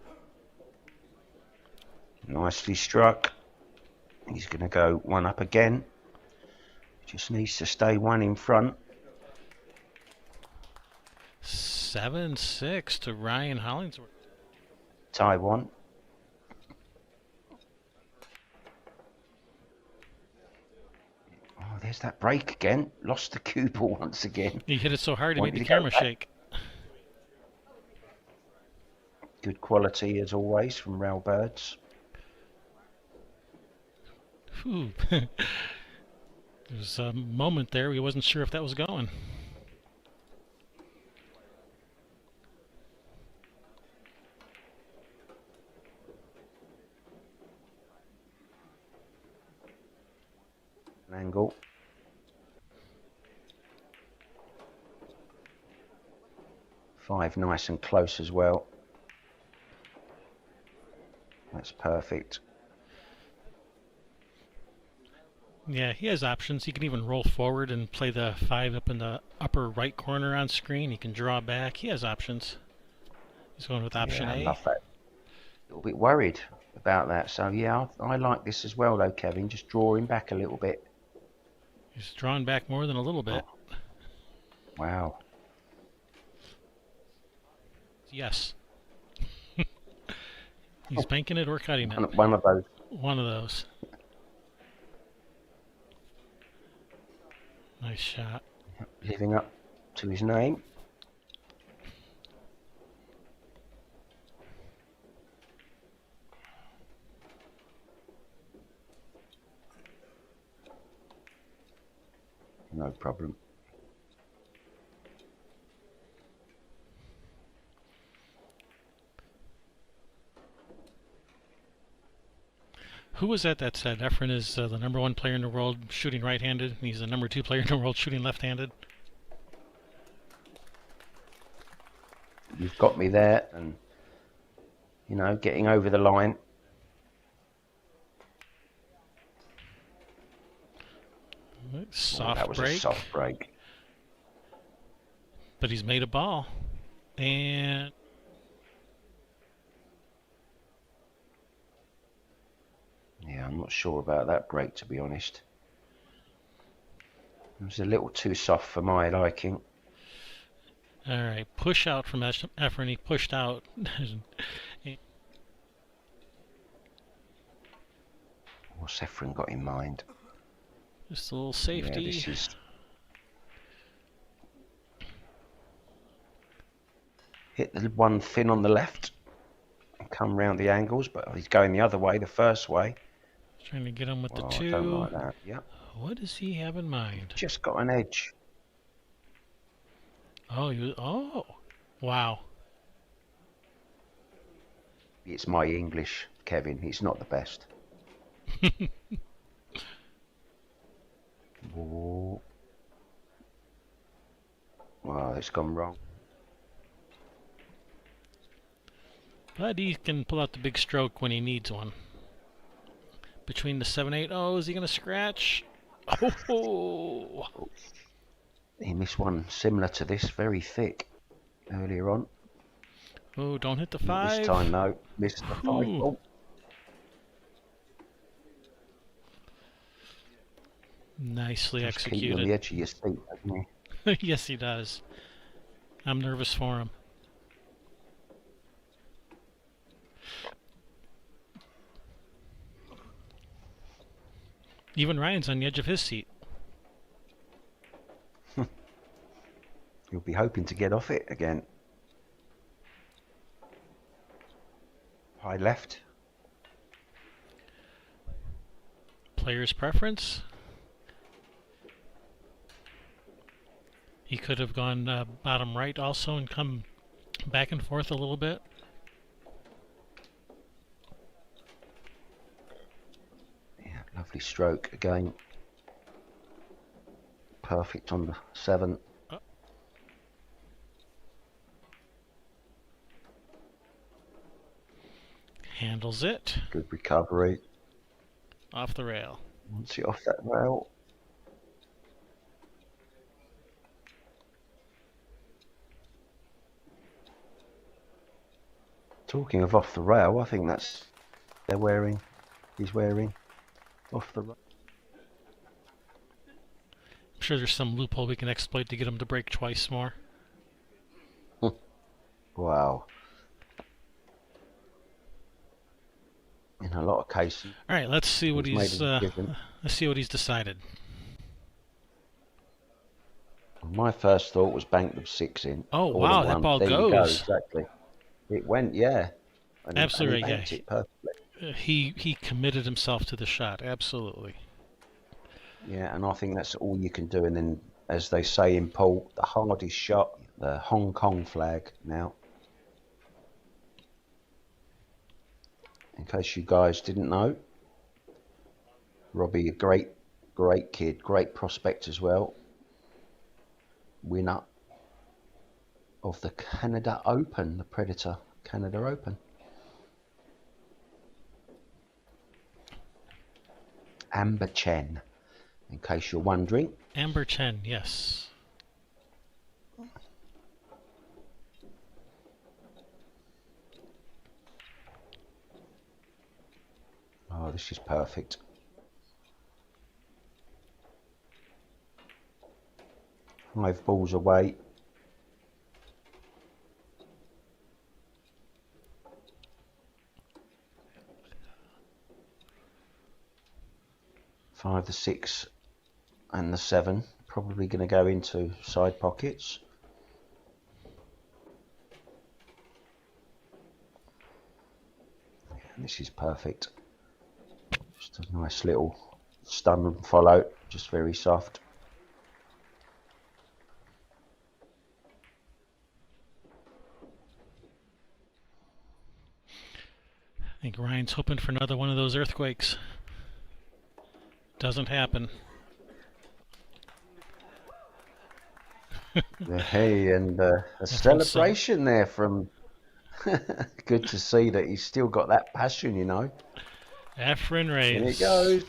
Nicely struck. He's going to go 1 up again. Just needs to stay 1 in front. 7-6 to Ryan Hollingsworth. Taiwan. Oh, there's that break again. Lost the cue ball once again. He hit it so hard he made Wanted the to go camera back. shake. Good quality as always from Rail Birds. Whew. There was a moment there we wasn't sure if that was going. Angle. Five nice and close as well. That's perfect. Yeah, he has options. He can even roll forward and play the 5 up in the upper right corner on screen. He can draw back. He has options. He's going with option Yeah, A. I love that. A little bit worried about that. So yeah, I like this as well though, Kevin. Just draw him back a little bit. He's drawn back more than a little bit. Oh. Wow. Yes. He's banking it or cutting it. One of those. One of those. Nice shot. Living up to his name. No problem. Who was that said Efren is the #1 player in the world shooting right-handed, and he's the #2 player in the world shooting left-handed? You've got me there, and you know, getting over the line. Soft that was break. a soft break. But he's made a ball. And Yeah, I'm not sure about that break, to be honest. It was a little too soft for my liking. all right, push out from Efren. He pushed out. What's Efren got in mind? Just a little safety. Yeah, this is... Hit the one thin on the left and come round the angles, but he's going the other way, the first way. Trying to get him with the Oh, two. I don't like that. Yep. What does he have in mind? Just got an edge. Oh, wow. It's my English, Kevin. It's not the best. Oh. Wow, it's gone wrong. But he can pull out the big stroke when he needs one. Between the 7-8. Oh, is he going to scratch? Oh! He missed one similar to this, very thick, earlier on. Oh, don't hit the Not 5. this time, no. Missed the 5. Ooh. Oh. Nicely Just keep you on executed. the edge of your seat, doesn't he? Yes, he does. I'm nervous for him. Even Ryan's on the edge of his seat. You'll be hoping to get off it again. High left. Player's preference. He could have gone bottom right also and come back and forth a little bit. Yeah, lovely stroke again. Perfect on the 7. Handles it. Good recovery. Off the rail. Once it off that rail. Talking of off the rail, I think that's he's wearing off the rail. I'm sure there's some loophole we can exploit to get him to break twice more. Wow. In a lot of cases. All right, let's see what He's he's. made a decision. Let's see what he's decided. My first thought was bank the 6 in. Oh, all wow, in that one. ball There you go, goes. exactly. It went, yeah. And Absolutely, and he banked yeah. it perfectly. He committed himself to the shot. Absolutely. Yeah, and I think that's all you can do. And then, as they say in pool, the hardest shot, the Hong Kong flag now. In case you guys didn't know, Robbie, a great kid, great prospect as well. Winner of the Canada Open, the Predator Canada Open. Amber Chen, in case you're wondering. Amber Chen, yes. Oh, this is perfect. Five balls away. Five, the 6 and the 7 probably going to go into side pockets. And this is perfect. Just a nice little stun and follow, just very soft. I think Ryan's hoping for another one of those earthquakes. Doesn't happen. Hey, and a celebration there from... Good to see that he's still got that passion, you know. Efren Reyes. And it goes.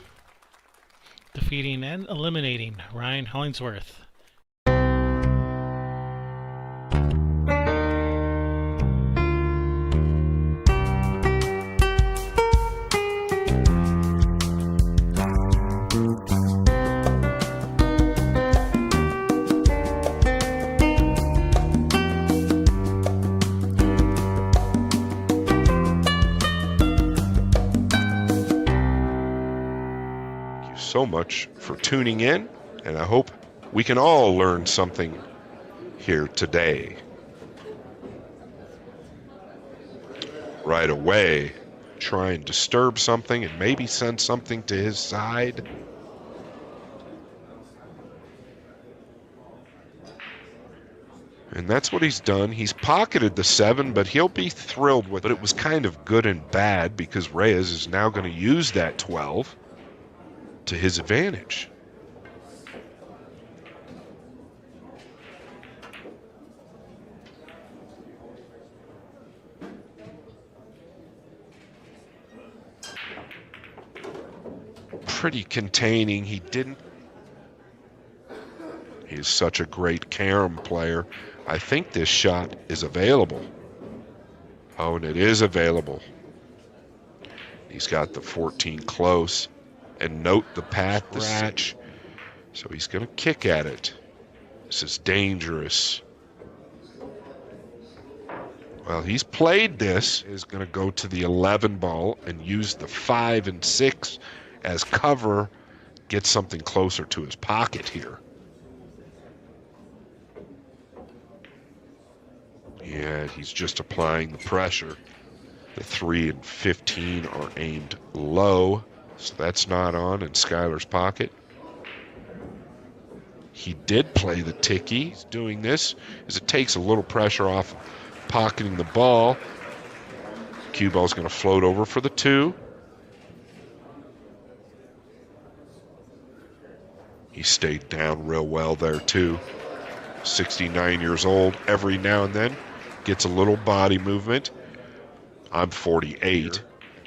defeating and eliminating Ryan Hollingsworth. So much for tuning in, and I hope we can all learn something here today. Right away, try and disturb something and maybe send something to his side. And that's what he's done. He's pocketed the 7, but he'll be thrilled with it. But it was kind of good and bad because Reyes is now going to use that 12 to his advantage. Pretty containing. He didn't. He is such a great carom player. I think this shot is available. Oh, and it is available. He's got the 14 close. And note the path to scratch. So he's going to kick at it. This is dangerous. Well, he's played this. He's going to go to the 11 ball and use the 5 and 6 as cover. Get something closer to his pocket here. Yeah, he's just applying the pressure. The 3 and 15 are aimed low. So that's not on in Skylar's pocket. He did play the ticky. He's doing this as it takes a little pressure off pocketing the ball. Cue ball's going to float over for the 2. He stayed down real well there too. 69 years old. Every now and then gets a little body movement. I'm 48,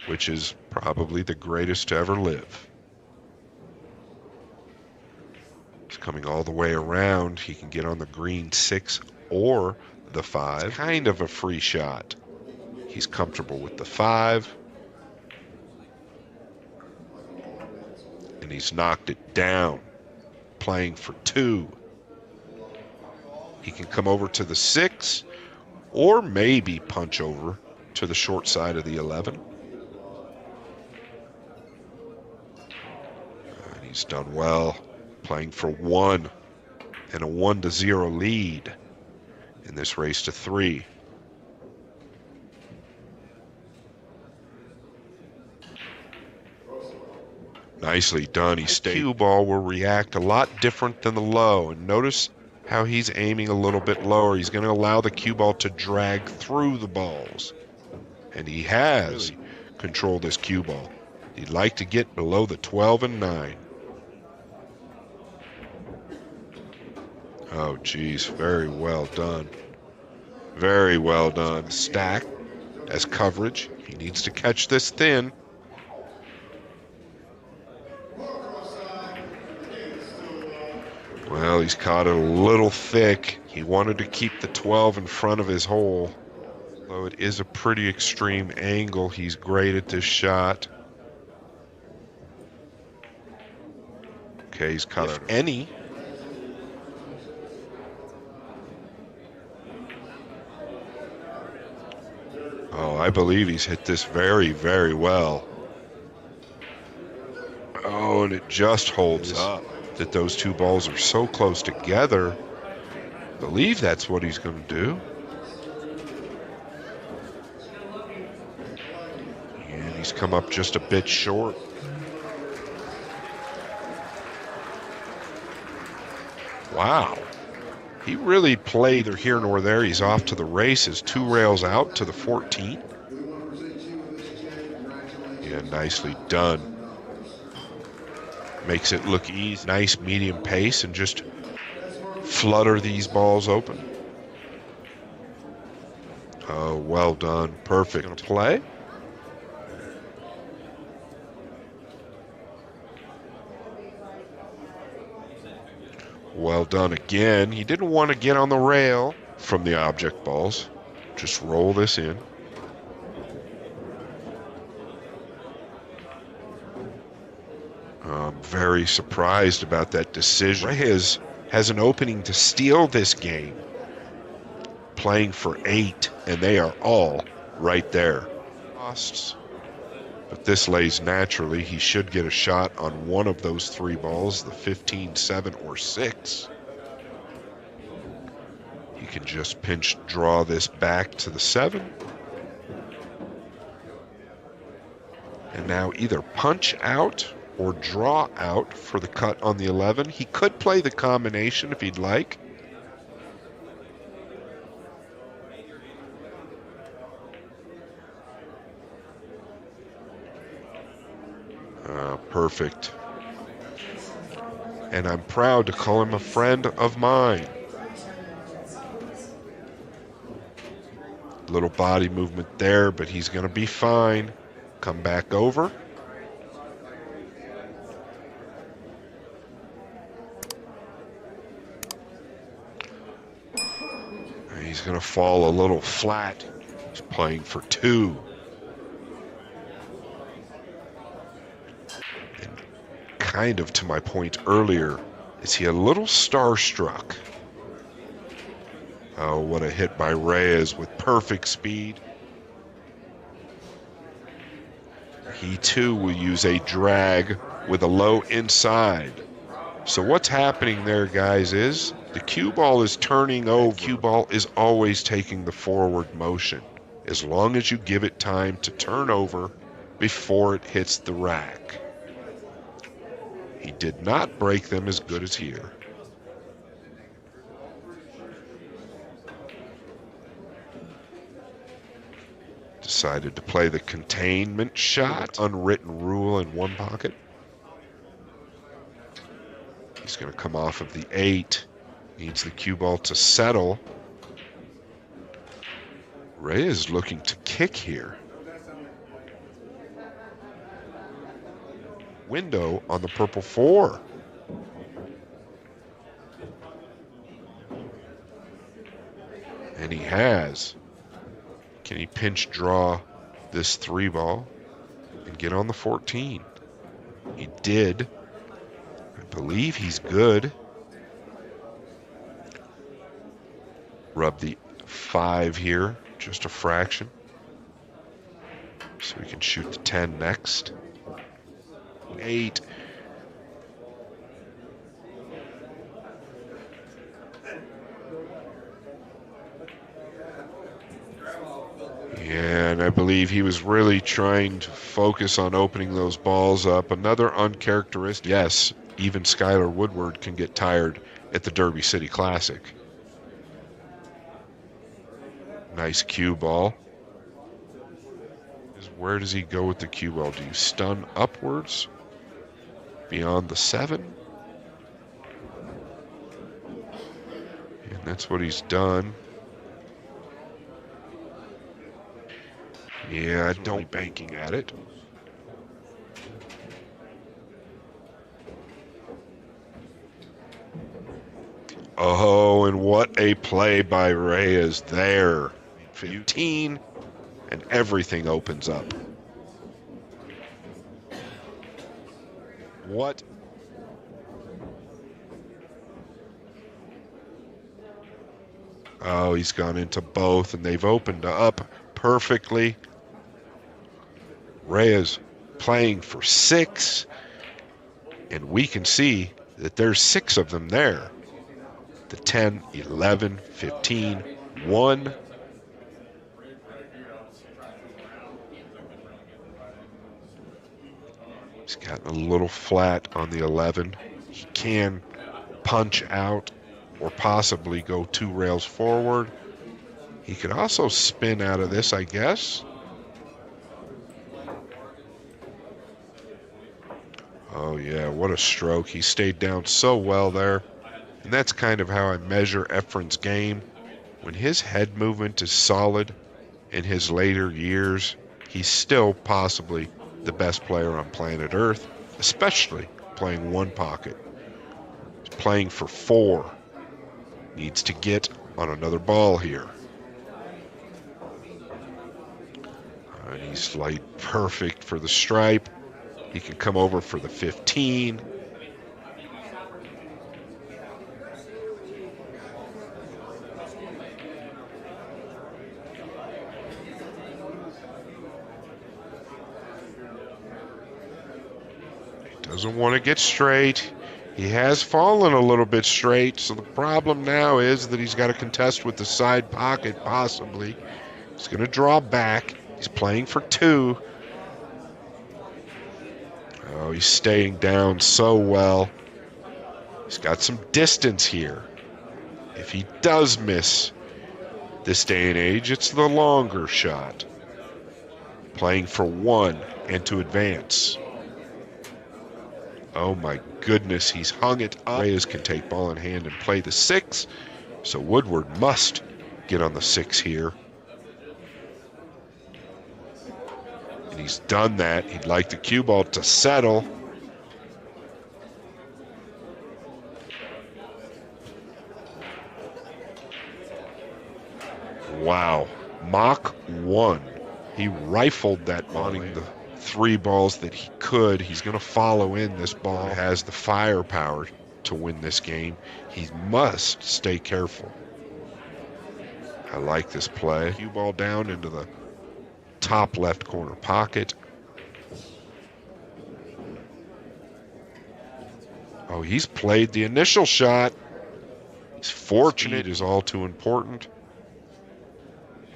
which is probably the greatest to ever live. He's coming all the way around. He can get on the green 6 or the 5. It's kind of a free shot. He's comfortable with the 5. And he's knocked it down, playing for 2. He can come over to the 6 or maybe punch over to the short side of the 11. And he's done well, playing for 1 and a 1-0 lead in this race to 3. Nicely done. He stayed. Cue ball will react a lot different than the low. And notice how he's aiming a little bit lower. He's going to allow the cue ball to drag through the balls. And he has controlled this cue ball. He'd like to get below the 12 and 9. Oh, geez. Very well done. Very well done. Stack as coverage. He needs to catch this thin. Well, he's caught it a little thick. He wanted to keep the 12 in front of his hole. Though it is a pretty extreme angle, he's great at this shot. Okay, he's caught it. Any. Oh, I believe he's hit this very, very well. Oh, and it just holds up. That those two balls are so close together. I believe that's what he's going to do. And he's come up just a bit short. Wow. He really played either here nor there. He's off to the races. 2 rails out to the 14. Yeah, nicely done. Makes it look easy. Nice medium pace and just flutter these balls open. Oh, well done. Perfect. Gonna play. Well done again. He didn't want to get on the rail from the object balls. Just roll this in. I'm very surprised about that decision. Reyes has an opening to steal this game, playing for 8, and they are all right there. Costs. But this lays naturally. He should get a shot on one of those 3 balls, the 15, 7, or 6. He can just pinch draw this back to the 7. And now either punch out or draw out for the cut on the 11. He could play the combination if he'd like. Perfect. And I'm proud to call him a friend of mine. Little body movement there, but he's going to be fine. Come back over. And he's going to fall a little flat. He's playing for 2. Kind of to my point earlier, is he a little starstruck? Oh, what a hit by Reyes with perfect speed. He too will use a drag with a low inside. So what's happening there, guys, is the cue ball is turning over. The cue ball is always taking the forward motion, as long as you give it time to turn over before it hits the rack. He did not break them as good as here. Decided to play the containment shot. Unwritten rule in one pocket. He's going to come off of the 8. Needs the cue ball to settle. Ray is looking to kick here. Window on the purple 4. And he has. Can he pinch draw this 3 ball and get on the 14? He did. I believe he's good. Rub the 5 here, just a fraction. So we can shoot the 10 next. 8. And I believe he was really trying to focus on opening those balls up. Another uncharacteristic. Yes, even Skylar Woodward can get tired at the Derby City Classic. Nice cue ball. Where does he go with the cue ball? Do you stun upwards? Beyond the 7? And that's what he's done. Yeah, don't banking at it. Oh, and what a play by Reyes there. 15, and everything opens up. What? Oh, he's gone into both, and they've opened up perfectly. Reyes playing for 6, and we can see that there's 6 of them there. The 10, 11, 15, 1. He's gotten a little flat on the 11. He can punch out or possibly go 2 rails forward. He could also spin out of this, I guess. Oh yeah, what a stroke. He stayed down so well there. And that's kind of how I measure Efren's game. When his head movement is solid in his later years, he's still possibly the best player on planet Earth, especially playing one pocket. He's playing for 4. Needs to get on another ball here. And he's like perfect for the stripe. He can come over for the 15. He doesn't want to get straight. He has fallen a little bit straight, so the problem now is that he's got to contest with the side pocket, possibly. He's going to draw back. He's playing for 2. Oh, he's staying down so well. He's got some distance here. If he does miss this day and age, it's the longer shot. Playing for 1 and to advance. Oh my goodness, he's hung it up. Reyes can take ball in hand and play the 6, so Woodward must get on the 6 here. And he's done that. He'd like the cue ball to settle. Wow, Mach 1. He rifled that, wanting the 3 balls that he could. He's going to follow in this ball. Has the firepower to win this game. He must stay careful. I like this play. Cue ball down into the top left corner pocket. Oh, he's played the initial shot. He's fortunate. Is all too important.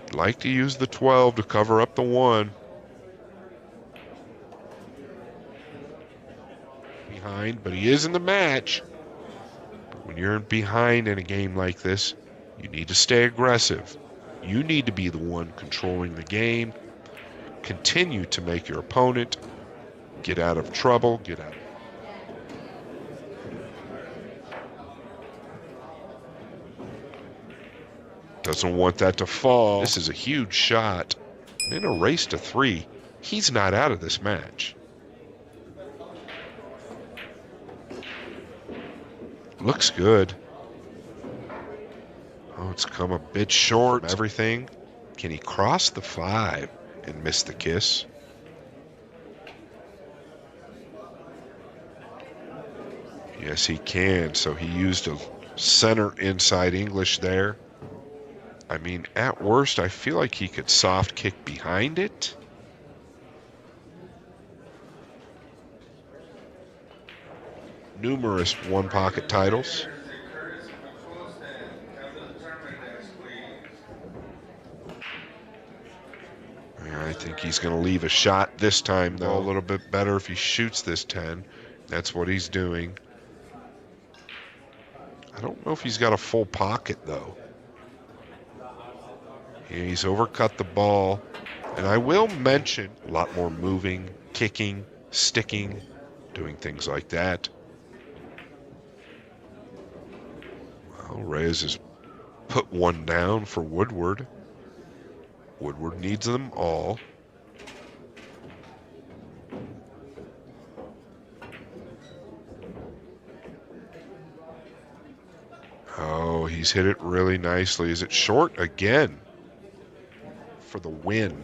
He'd like to use the 12 to cover up the 1. Behind, but he is in the match. But when you're behind in a game like this, you need to stay aggressive. You need to be the one controlling the game. Continue to make your opponent get out of trouble, Doesn't want that to fall. This is a huge shot. In a race to 3, he's not out of this match. Looks good. Oh, it's come a bit short. Everything. Can he cross the 5 and miss the kiss? Yes, he can. So he used a center inside English there. I mean, at worst, I feel like he could soft kick behind it. Numerous one-pocket titles. I think he's going to leave a shot this time, though. A little bit better if he shoots this 10. That's what he's doing. I don't know if he's got a full pocket, though. He's overcut the ball. And I will mention a lot more moving, kicking, sticking, doing things like that. Well, Reyes has put 1 down for Woodward. Woodward needs them all. Oh, he's hit it really nicely. Is it short again for the win?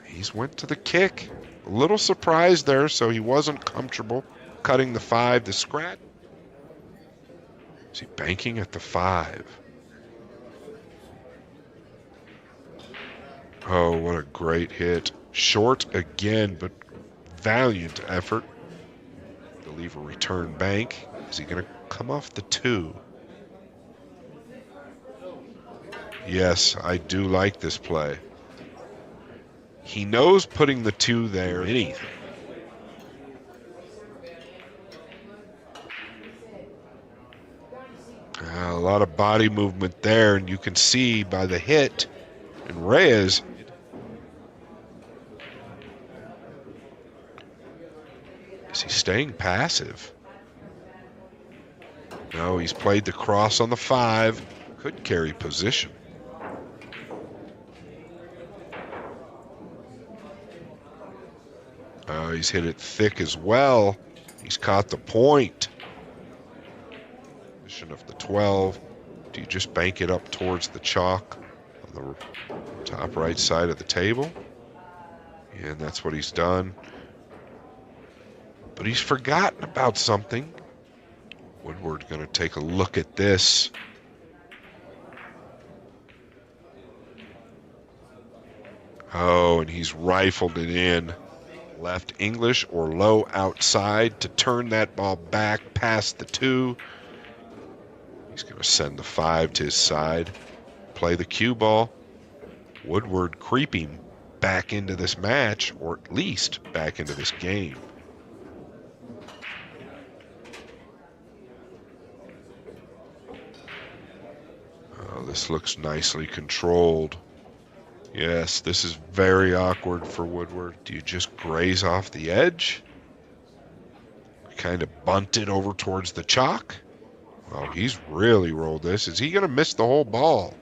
He's went to the kick. A little surprised there, so he wasn't comfortable cutting the 5 to scratch. Is he banking at the 5? Oh, what a great hit. Short again, but valiant effort to leave a return bank. Is he going to come off the 2? Yes, I do like this play. He knows putting the 2 there, anything. A lot of body movement there, and you can see by the hit. And Reyes, is he staying passive? No, he's played the cross on the 5. Could carry position. he's hit it thick as well. He's caught the point. Position of the 12. Do you just bank it up towards the chalk on the top right side of the table? And that's what he's done. But he's forgotten about something. Woodward going to take a look at this. Oh, and he's rifled it in. Left English or low outside to turn that ball back past the 2. He's going to send the 5 to his side. Play the cue ball. Woodward creeping back into this match, or at least back into this game. Oh, this looks nicely controlled. Yes, this is very awkward for Woodward. Do you just graze off the edge? Kind of bunt it over towards the chalk? Well, he's really rolled this. Is he going to miss the whole ball?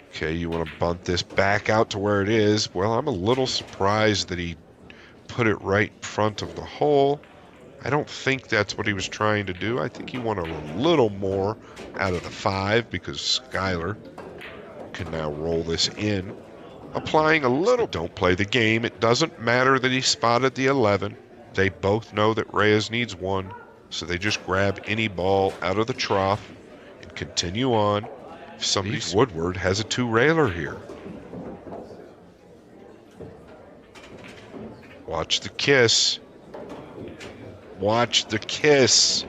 Okay, you want to bunt this back out to where it is. Well, I'm a little surprised that he put it right in front of the hole. I don't think that's what he was trying to do. I think he wanted a little more out of the 5 because Skylar can now roll this in. Applying a little. Don't play the game. It doesn't matter that he spotted the 11. They both know that Reyes needs 1, so they just grab any ball out of the trough and continue on. If somebody's Woodward has a 2-railer here. Watch the kiss. Watch the kiss.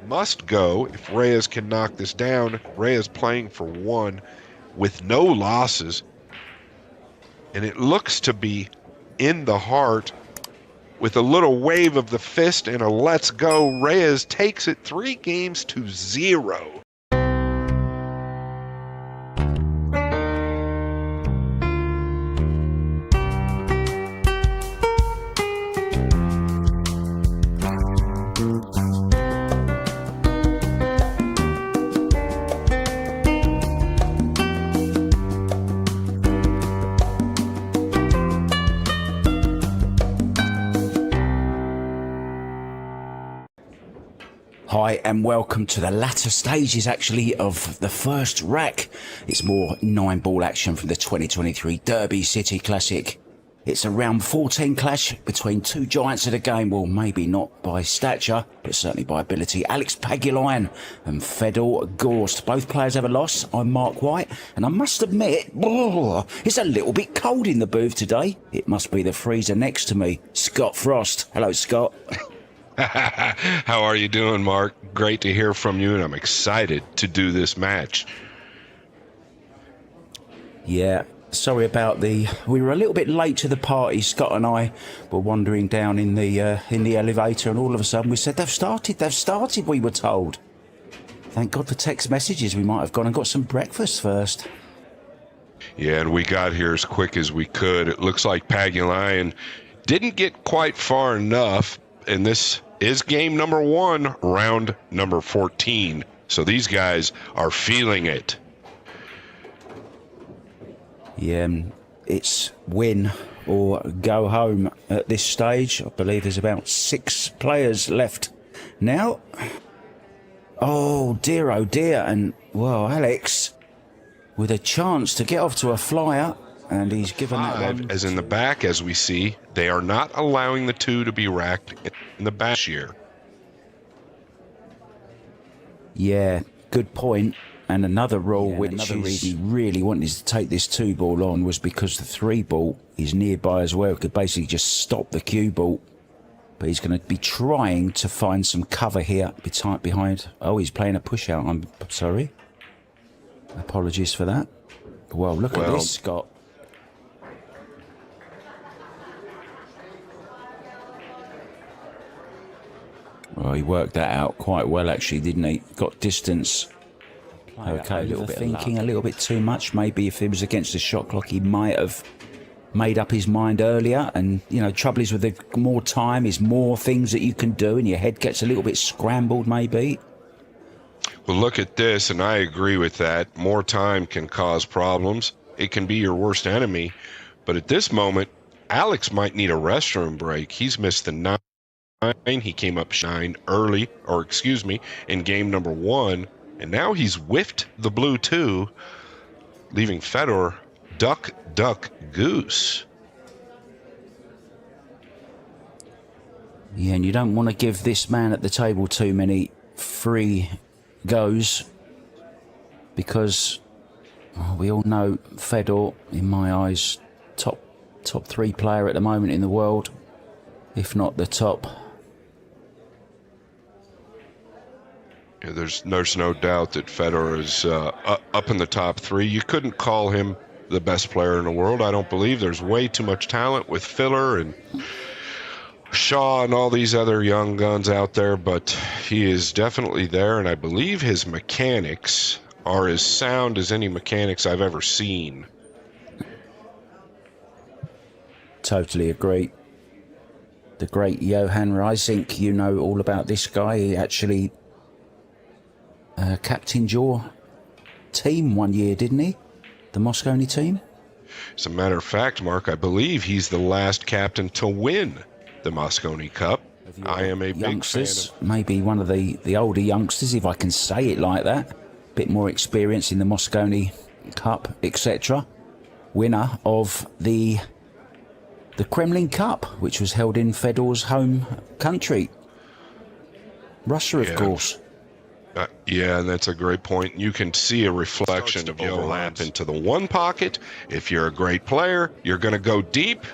Must go if Reyes can knock this down. Reyes playing for 1 with no losses. And it looks to be in the heart with a little wave of the fist and a let's go. Reyes takes it 3 games to 0. Hi and welcome to the latter stages actually of the first rack. It's more 9-ball action from the 2023 Derby City Classic. It's a round 14 clash between 2 giants of the game. Well, maybe not by stature, but certainly by ability. Alex Pagulayan and Fedor Gorst. Both players have a loss. I'm Mark White, and I must admit, it's a little bit cold in the booth today. It must be the freezer next to me. Scott Frost. Hello, Scott. How are you doing, Mark? Great to hear from you, and I'm excited to do this match. Yeah, sorry about we were a little bit late to the party. Scott and I were wandering down in the elevator, and all of a sudden we said, they've started, we were told. Thank God for text messages. We might have gone and got some breakfast first. Yeah, and we got here as quick as we could. It looks like Pagulayan didn't get quite far enough, and this is game number 1, round number 14. So these guys are feeling it. Yeah, it's win or go home at this stage. I believe there's about 6 players left now. Oh dear, and well, Alex with a chance to get off to a flyer, and he's given that one. As in the back, as we see, they are not allowing the 2 to be racked in the back year. Yeah, good point. And another rule, which he really wanted to take this 2-ball on, was because the 3-ball is nearby as well. It could basically just stop the cue ball. But he's going to be trying to find some cover here behind. Oh, he's playing a push out. I'm sorry. Apologies for that. Well, look at this, Scott. Well, he worked that out quite well, actually, didn't he? Got distance. Okay, a little bit thinking, a little bit too much. Maybe if it was against the shot clock, he might have made up his mind earlier. And, you know, trouble is with the more time is more things that you can do, and your head gets a little bit scrambled, maybe. Well, look at this, and I agree with that. More time can cause problems. it can be your worst enemy. But at this moment, Alex might need a restroom break. He's missed the 9. He came up 9 early, or excuse me, in game number 1. And now he's whiffed the blue 2, leaving Fedor duck, duck, goose. Yeah, and you don't want to give this man at the table too many free goes, because we all know Fedor, in my eyes, top 3 player at the moment in the world, if not the top. Yeah, there's no doubt that Fedor is up in the top 3. You couldn't call him the best player in the world. I don't believe. There's way too much talent with Filler and Shaw and all these other young guns out there, but he is definitely there, and I believe his mechanics are as sound as any mechanics I've ever seen. Totally agree. The great Johan Reisink, you know all about this guy. He actually captained your team one year, didn't he? The Moscone team? As a matter of fact, Mark, I believe he's the last captain to win the Moscone Cup. I am a big fan of... Maybe one of the older youngsters, if I can say it like that. Bit more experience in the Moscone Cup, etc. Winner of the Kremlin Cup, which was held in Fedor's home country. Russia, of course. Yeah, and that's a great point. You can see a reflection of overlap into the one pocket. If you're a great player, you're going to go deep.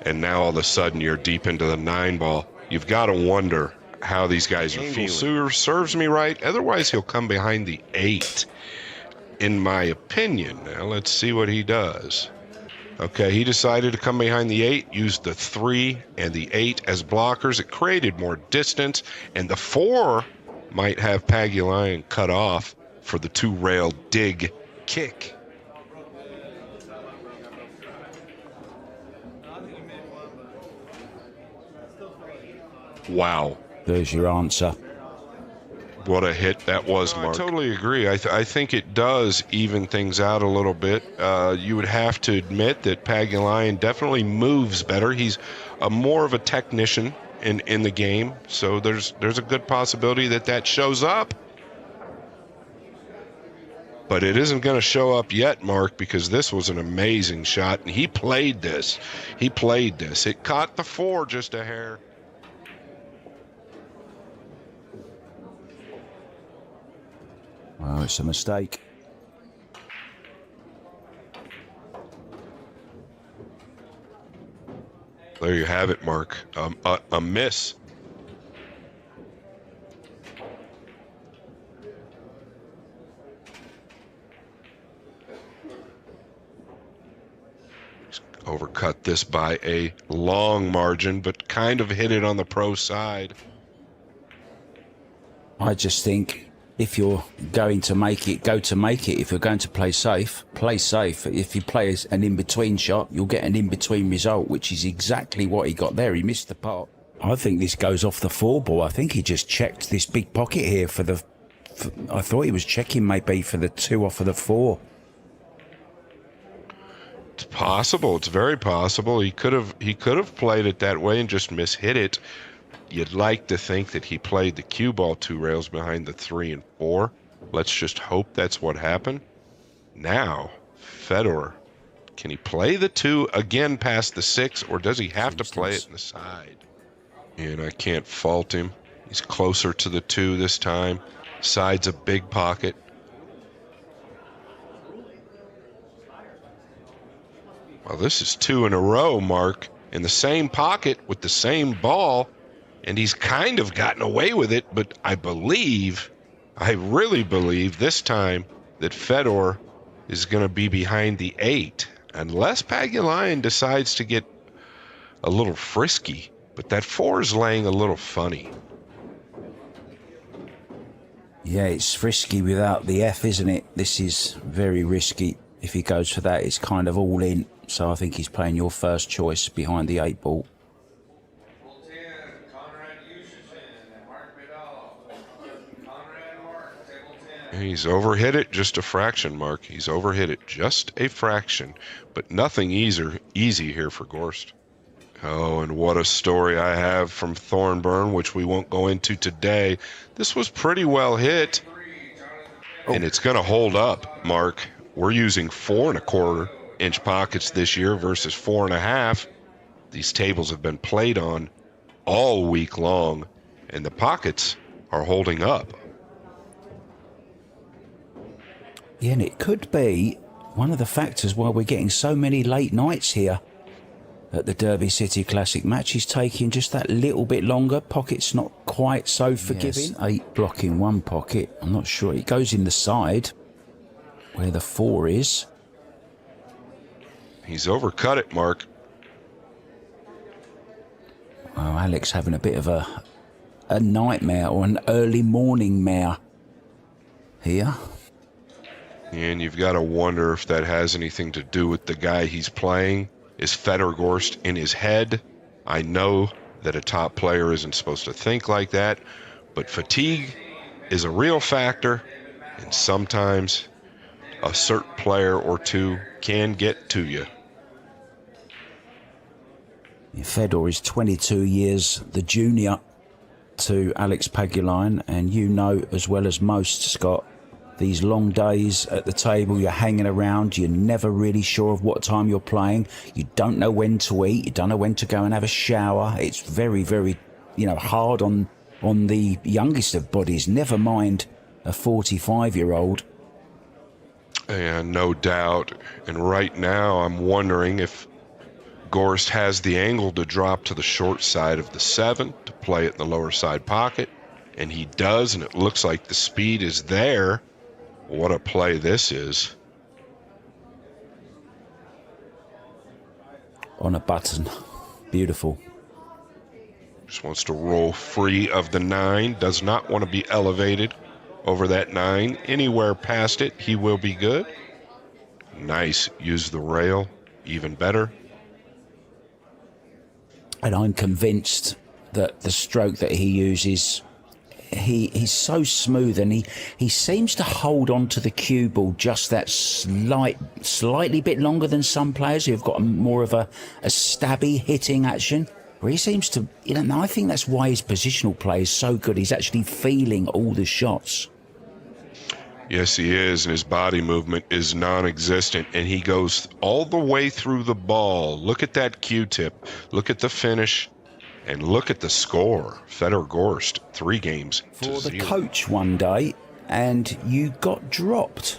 And now all of a sudden you're deep into the 9 ball. You've got to wonder how these guys are feeling. Sewer serves me right. Otherwise, he'll come behind the 8, in my opinion. Now, let's see what he does. Okay, he decided to come behind the 8, used the 3 and the 8 as blockers. It created more distance, and the 4 might have Pagulayan cut off for the 2-rail dig kick. Wow. There's your answer. What a hit that was, Mark. I totally agree. I think it does even things out a little bit. You would have to admit that Pagulayan definitely moves better. He's more of a technician in the game, so there's a good possibility that shows up. But it isn't going to show up yet, Mark, because this was an amazing shot, and he played this. He played this. It caught the 4 just a hair. Well, it's a mistake. There you have it, Mark. A miss. Overcut this by a long margin, but kind of hit it on the pro side. I just think if you're going to make it, go to make it. If you're going to play safe, play safe. If you play an in-between shot, you'll get an in-between result, which is exactly what he got there. He missed the pot. I think this goes off the 4 ball. I think he just checked this big pocket here for the... I thought he was checking maybe for the 2 off of the 4. It's possible. It's very possible. He could have played it that way and just mishit it. You'd like to think that he played the cue ball 2 rails behind the 3 and 4. Let's just hope that's what happened. Now, Fedor, can he play the 2 again past the 6, or does he have to play it in the side? And I can't fault him. He's closer to the 2 this time. Side's a big pocket. Well, this is 2 in a row, Mark, in the same pocket with the same ball. And he's kind of gotten away with it, but I really believe this time that Fedor is going to be behind the 8, unless Pagulayan decides to get a little frisky. But that 4 is laying a little funny. Yeah, it's frisky without the F, isn't it? This is very risky. If he goes for that, it's kind of all in. So I think he's playing your first choice behind the 8 ball. He's overhit it just a fraction, Mark. He's overhit it just a fraction, but nothing easy here for Gorst. Oh, and what a story I have from Thornburn, which we won't go into today. This was pretty well hit, and it's going to hold up, Mark. We're using 4¼ inch pockets this year versus 4½. These tables have been played on all week long, and the pockets are holding up. Yeah, and it could be one of the factors why we're getting so many late nights here at the Derby City Classic match. Is taking just that little bit longer. Pocket's not quite so forgiving. Yes, 8 block in one pocket. I'm not sure. It goes in the side where the 4 is. He's overcut it, Mark. Well, Alex having a bit of a nightmare or an early morning mare here. And you've got to wonder if that has anything to do with the guy he's playing. Is Federgorst in his head? I know that a top player isn't supposed to think like that, but fatigue is a real factor, and sometimes a certain player or two can get to you. Fedor is 22 years the junior to Alex Pagulayan, and you know as well as most, Scott, these long days at the table, you're hanging around, you're never really sure of what time you're playing, you don't know when to eat, you don't know when to go and have a shower. It's very, very, hard on the youngest of bodies, never mind a 45-year-old. Yeah, no doubt. And right now I'm wondering if Gorst has the angle to drop to the short side of the 7 to play it in the lower side pocket, and he does, and it looks like the speed is there. What a play this is. On a button. Beautiful. Just wants to roll free of the 9. Does not want to be elevated over that 9. Anywhere past it, he will be good. Nice. Use the rail. Even better. And I'm convinced that the stroke that he uses, he's so smooth, and he seems to hold on to the cue ball just that slightly bit longer than some players who've got more of a stabby hitting action. Where he seems to, I think that's why his positional play is so good. He's actually feeling all the shots. Yes, he is, and his body movement is non-existent, and he goes all the way through the ball. Look at that Q-tip. Look at the finish, and look at the score. Federgorst, 3 games for the 0. coach one day, and you got dropped,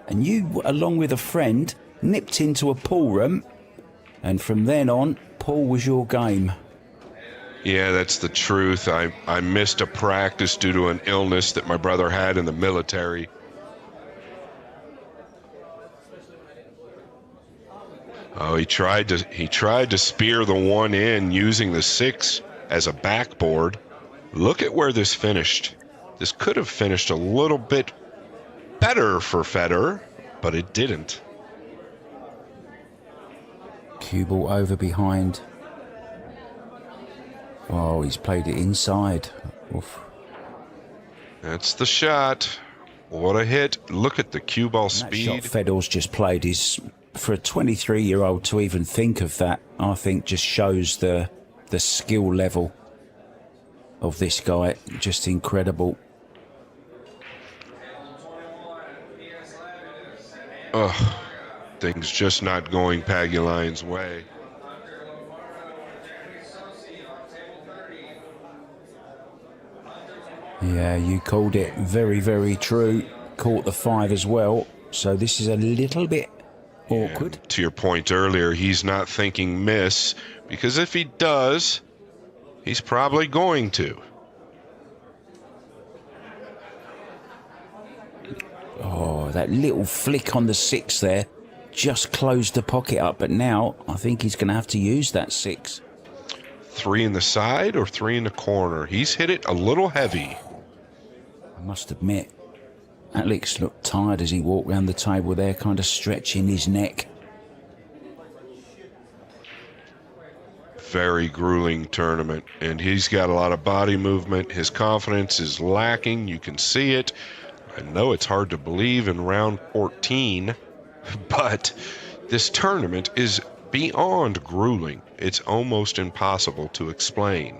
and you, along with a friend, nipped into a pool room, and from then on, pool was your game. Yeah, that's the truth. I missed a practice due to an illness that my brother had in the military. Oh, he tried to spear the 1 in using the 6 as a backboard. Look at where this finished. This could have finished a little bit better for Federer, but it didn't. Cue ball over behind. Oh, he's played it inside. Oof. That's the shot. What a hit. Look at the cue ball speed. That shot Federer's just played is, for a 23-year-old to even think of that, I think just shows the skill level of this guy. Just incredible. Ugh. Things just not going Pagulayan's way. Yeah, you called it very, very true. Caught the 5 as well. So this is a little bit awkward. And to your point earlier, he's not thinking miss, because if he does, he's probably going to. Oh, that little flick on the 6 there just closed the pocket up, but now I think he's going to have to use that 6. 3 in the side or 3 in the corner? He's hit it a little heavy. I must admit, Alex looked tired as he walked round the table there, kind of stretching his neck. Very grueling tournament, and he's got a lot of body movement. His confidence is lacking. You can see it. I know it's hard to believe in round 14, but this tournament is beyond grueling. It's almost impossible to explain.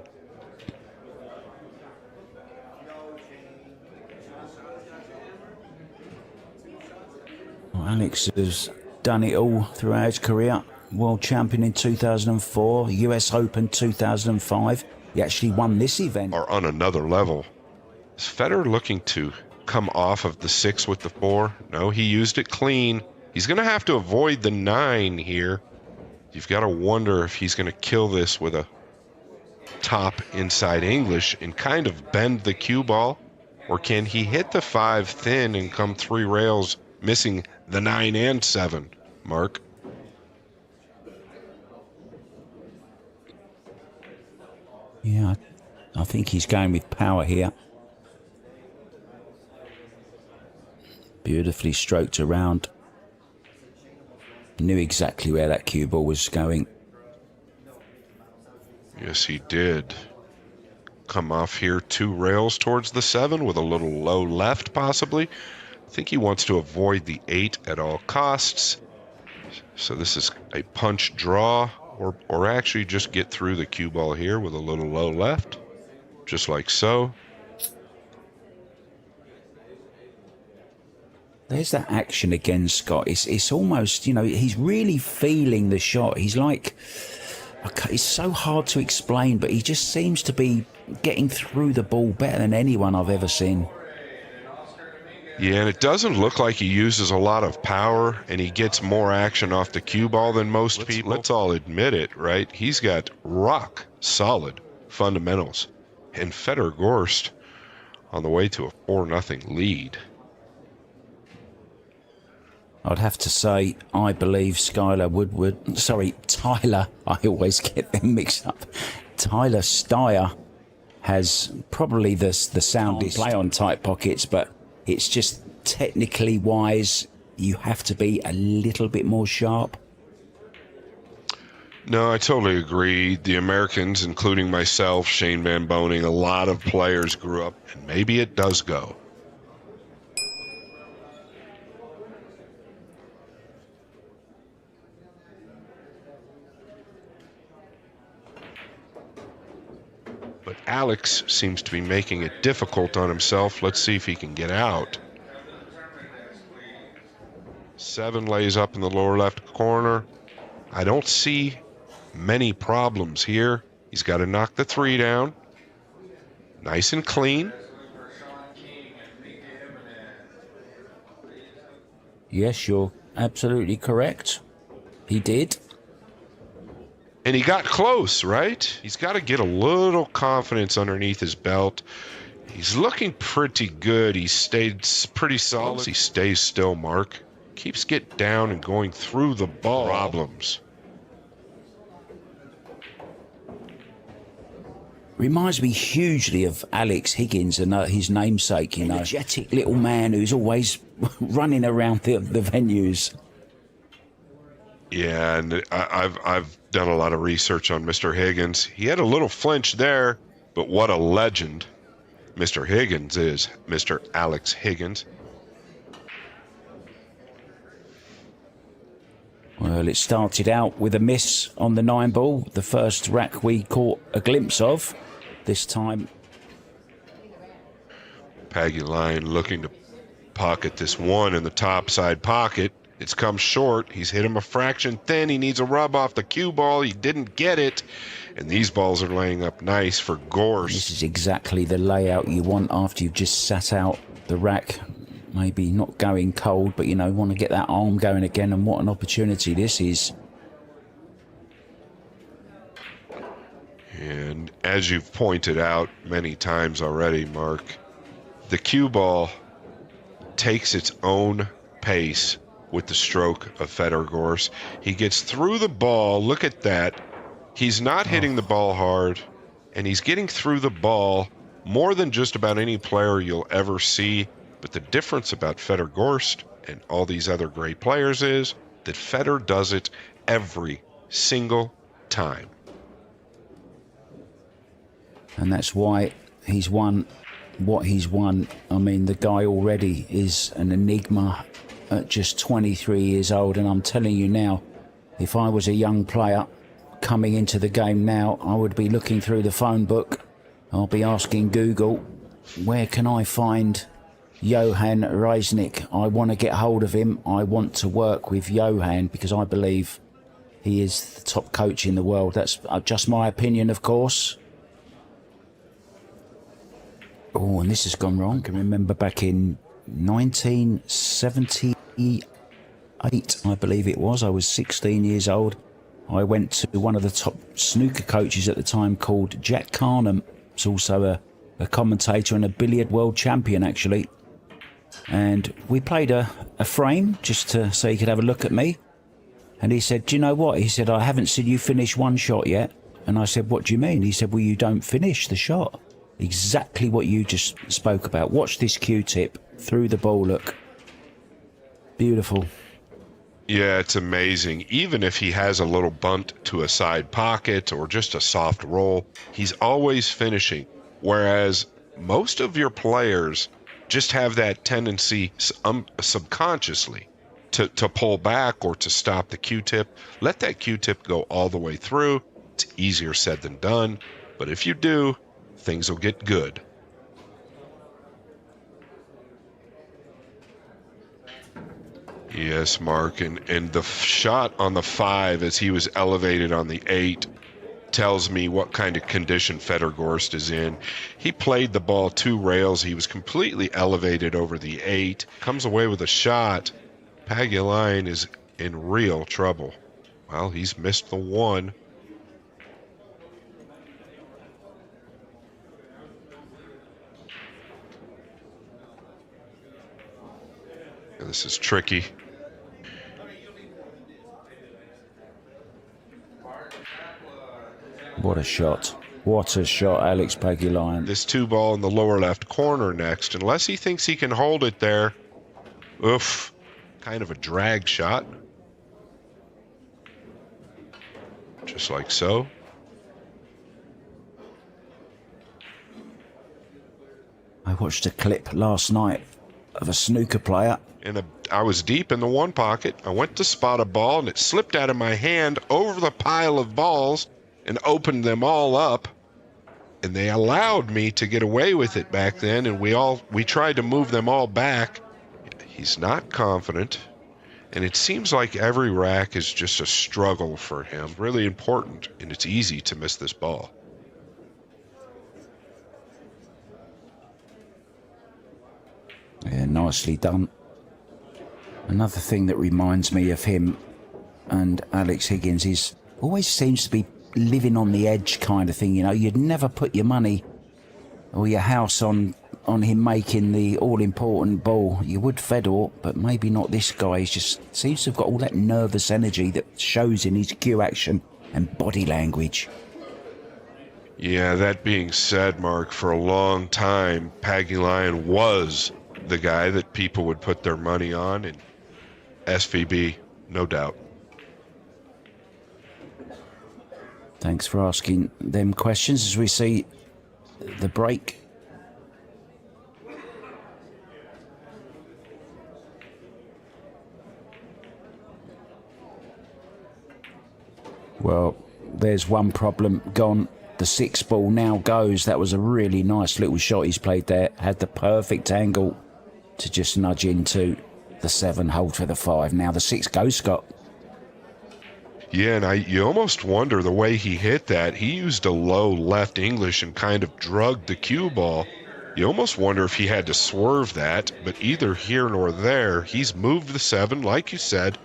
Well, Alex has done it all throughout his career. World champion in 2004, US Open 2005. He actually won this event. Are on another level. Is Federer looking to come off of the 6 with the 4? No, he used it clean. He's going to have to avoid the 9 here. You've got to wonder if he's going to kill this with a top inside English and kind of bend the cue ball, or can he hit the 5 thin and come 3 rails missing the 9 and 7, Mark? Yeah, I think he's going with power here. Beautifully stroked around. Knew exactly where that cue ball was going. Yes, he did. Come off here 2 rails towards the 7 with a little low left, possibly. I think he wants to avoid the 8 at all costs. So this is a punch draw, or actually just get through the cue ball here with a little low left, just like so. There's that action again, Scott. It's almost, you know, he's really feeling the shot. He's like, it's so hard to explain, but he just seems to be getting through the ball better than anyone I've ever seen. Yeah, and it doesn't look like he uses a lot of power, and he gets more action off the cue ball than most people. Let's all admit it, right? He's got rock solid fundamentals. And Federer Gorst on the way to a 4-0 lead. I'd have to say, I believe Tyler, I always get them mixed up. Tyler Steyer has probably the soundest play on tight pockets, but it's just technically wise, you have to be a little bit more sharp. No, I totally agree. The Americans, including myself, Shane Van Boning, a lot of players grew up, and maybe it does go. But Alex seems to be making it difficult on himself. Let's see if he can get out. 7 lays up in the lower left corner. I don't see many problems here. He's got to knock the 3 down. Nice and clean. Yes, you're absolutely correct. He did. And he got close, right? He's got to get a little confidence underneath his belt. He's looking pretty good. He stayed pretty solid. He stays still, Mark. Keeps getting down and going through the ball. Problems. Reminds me hugely of Alex Higgins and his namesake, you know. Energetic little man who's always running around the venues. Yeah, and I've done a lot of research on Mr. Higgins. He had a little flinch there, but what a legend Mr. Higgins is, Mr. Alex Higgins. Well, it started out with a miss on the 9 ball, the first rack we caught a glimpse of. This time, Paggy Lyon looking to pocket this 1 in the top side pocket. It's come short. He's hit him a fraction thin. He needs a rub off the cue ball. He didn't get it. And these balls are laying up nice for Gorst. This is exactly the layout you want after you've just sat out the rack. Maybe not going cold, but, you know, want to get that arm going again. And what an opportunity this is. And as you've pointed out many times already, Mark, the cue ball takes its own pace with the stroke of Federer Gorst. He gets through the ball. Look at that. He's not hitting the ball hard, and he's getting through the ball more than just about any player you'll ever see. But the difference about Federer Gorst and all these other great players is that Federer does it every single time. And that's why he's won what he's won. I mean, the guy already is an enigma at just 23 years old, and I'm telling you now, if I was a young player coming into the game now, I would be looking through the phone book. I'll be asking Google, where can I find Johan Reisnick? I want to get hold of him. I want to work with Johan because I believe he is the top coach in the world. That's just my opinion, of course. Oh, and this has gone wrong. I can remember back in 1978, I believe it was. I was 16 years old. I went to one of the top snooker coaches at the time called Jack Carnham. He's also a commentator and a billiard world champion, actually. And we played a frame just so he could have a look at me. And he said, do you know what? He said, I haven't seen you finish one shot yet. And I said, what do you mean? He said, well, you don't finish the shot. Exactly what you just spoke about. Watch this Q-tip through the ball, look. Beautiful. Yeah, it's amazing. Even if he has a little bunt to a side pocket or just a soft roll, he's always finishing. Whereas most of your players just have that tendency subconsciously to pull back or to stop the Q-tip. Let that Q-tip go all the way through. It's easier said than done. But if you do, things will get good. Yes, Mark, and the shot on the 5 as he was elevated on the 8 tells me what kind of condition Federgorst is in. He played the ball 2 rails. He was completely elevated over the 8. Comes away with a shot. Pagulayan is in real trouble. Well, he's missed the 1. This is tricky. What a shot. What a shot, Alex Pagulayan. This 2 ball in the lower left corner next. Unless he thinks he can hold it there. Oof. Kind of a drag shot. Just like so. I watched a clip last night of a snooker player. I was deep in the 1 pocket. I went to spot a ball and it slipped out of my hand over the pile of balls and opened them all up. And they allowed me to get away with it back then, and we tried to move them all back. He's not confident, and it seems like every rack is just a struggle for him. Really important, and it's easy to miss this ball. Yeah, nicely done. Another thing that reminds me of him and Alex Higgins is always seems to be living on the edge kind of thing. You know, you'd never put your money or your house on him making the all-important ball. You would Fedor, but maybe not this guy. He just seems to have got all that nervous energy that shows in his cue action and body language. Yeah, that being said, Mark, for a long time, Pagulayan was the guy that people would put their money on, and SVB, no doubt. Thanks for asking them questions as we see the break. Well, there's one problem gone. The 6 ball now goes. That was a really nice little shot he's played there. Had the perfect angle to just nudge into the 7, hold for the 5. Now the 6 goes, Scott. Yeah, and you almost wonder the way he hit that. He used a low left English and kind of drugged the cue ball. You almost wonder if he had to swerve that, but either here nor there, he's moved the 7, like you said,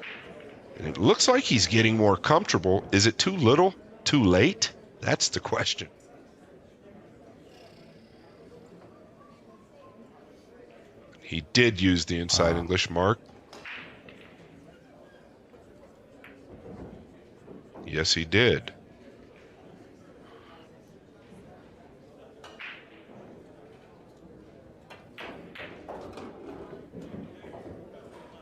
and it looks like he's getting more comfortable. Is it too little, too late? That's the question. He did use the inside English, Mark. Yes, he did.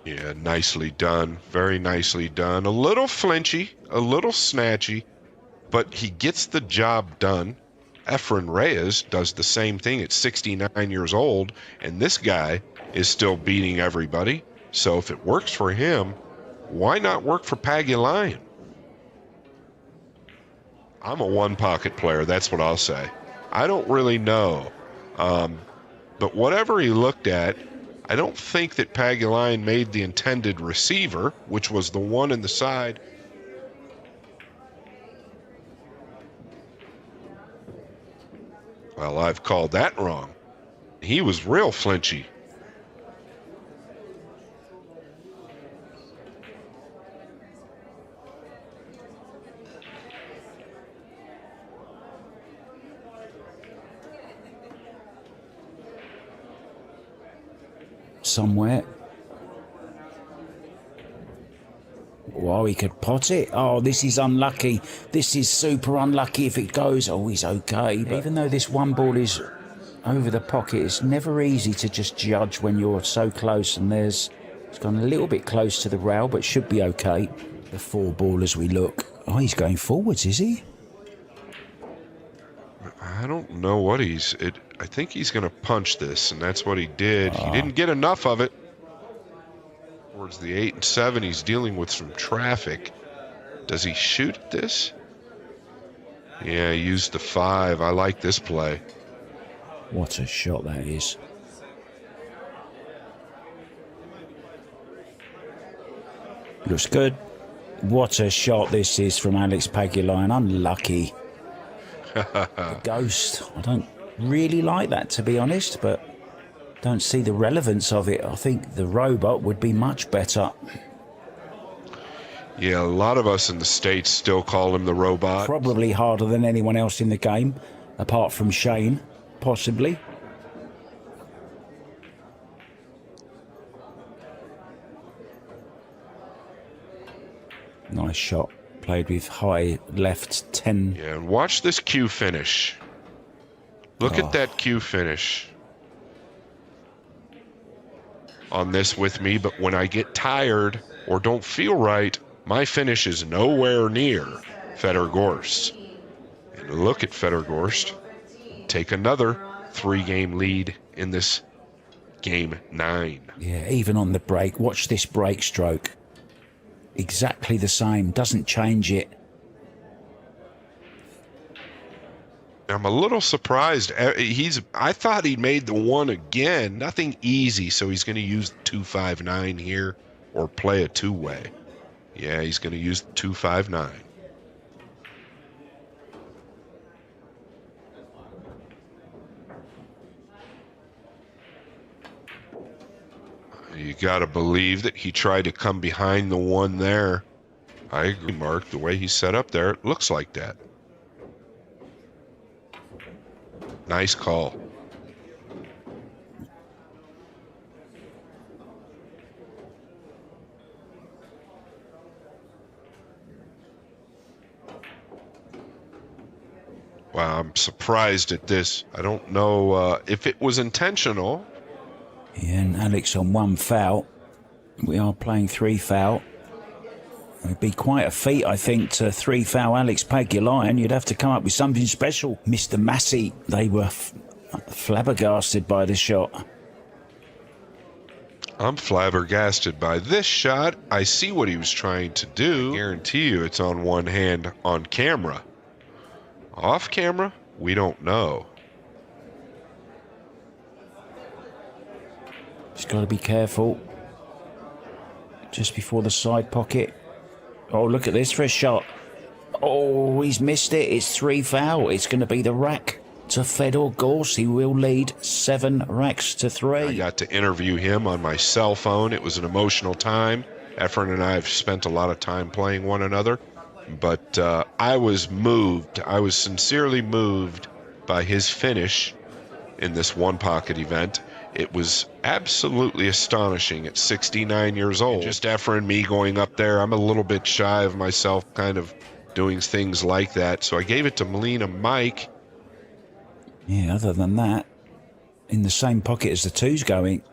Yeah, nicely done. Very nicely done. A little flinchy, a little snatchy, but he gets the job done. Efren Reyes does the same thing at 69 years old, and this guy is still beating everybody. So if it works for him, why not work for Pagulayan? I'm a one-pocket player, that's what I'll say. I don't really know. But whatever he looked at, I don't think that Pagulayan made the intended receiver, which was the one in the side. Well, I've called that wrong. He was real flinchy. Somewhere. Well, he could pot it. Oh, this is unlucky. This is super unlucky if it goes. Oh, he's okay. But even though this one ball is over the pocket, it's never easy to just judge when you're so close. And it's gone a little bit close to the rail, but should be okay. The 4 ball as we look. Oh, he's going forwards, is he? I don't know what I think he's going to punch this, and that's what he did. He didn't get enough of it. Towards the 8 and 7, he's dealing with some traffic. Does he shoot this? Yeah, he used the 5. I like this play. What a shot that is. Looks good. What a shot this is from Alex Pagulayan. Unlucky. The ghost. I don't really like that, to be honest, but don't see the relevance of it. I think the robot would be much better. Yeah, a lot of us in the States still call him the robot. Probably harder than anyone else in the game, apart from Shane, possibly. Nice shot. Played with high left 10. Yeah, and watch this cue finish. Look at that cue finish. On this with me, but when I get tired or don't feel right, my finish is nowhere near Fedor-Gorst. And look at Fedor-Gorst take another 3-game lead in this game 9. Yeah, even on the break. Watch this break stroke. Exactly the same. Doesn't change it. I'm a little surprised. I thought he made the 1 again. Nothing easy, so he's going to use the 2-5-9 here or play a 2-way. Yeah, he's going to use the 2-5-9. You got to believe that he tried to come behind the 1 there. I agree, Mark. The way he's set up there, it looks like that. Nice call. Wow, I'm surprised at this. I don't know if it was intentional. Yeah, and Alex on 1 foul. We are playing 3 foul. It'd be quite a feat, I think, to 3 foul Alex Pagulayan. You'd have to come up with something special. Mr. Massey, they were flabbergasted by the shot. I'm flabbergasted by this shot. I see what he was trying to do. I guarantee you it's on one hand on camera. Off camera, we don't know. Just got to be careful. Just before the side pocket. Oh, look at this for a shot. Oh, he's missed it. It's 3 foul. It's going to be the rack to Fedor-Gorst. He will lead 7 racks to 3. I got to interview him on my cell phone. It was an emotional time. Efren and I have spent a lot of time playing one another. But I was moved. I was sincerely moved by his finish in this one-pocket event. It was absolutely astonishing at 69 years old. Just Efren and me going up there, I'm a little bit shy of myself kind of doing things like that. So I gave it to Melina Mike. Yeah, other than that, in the same pocket as the 2's going.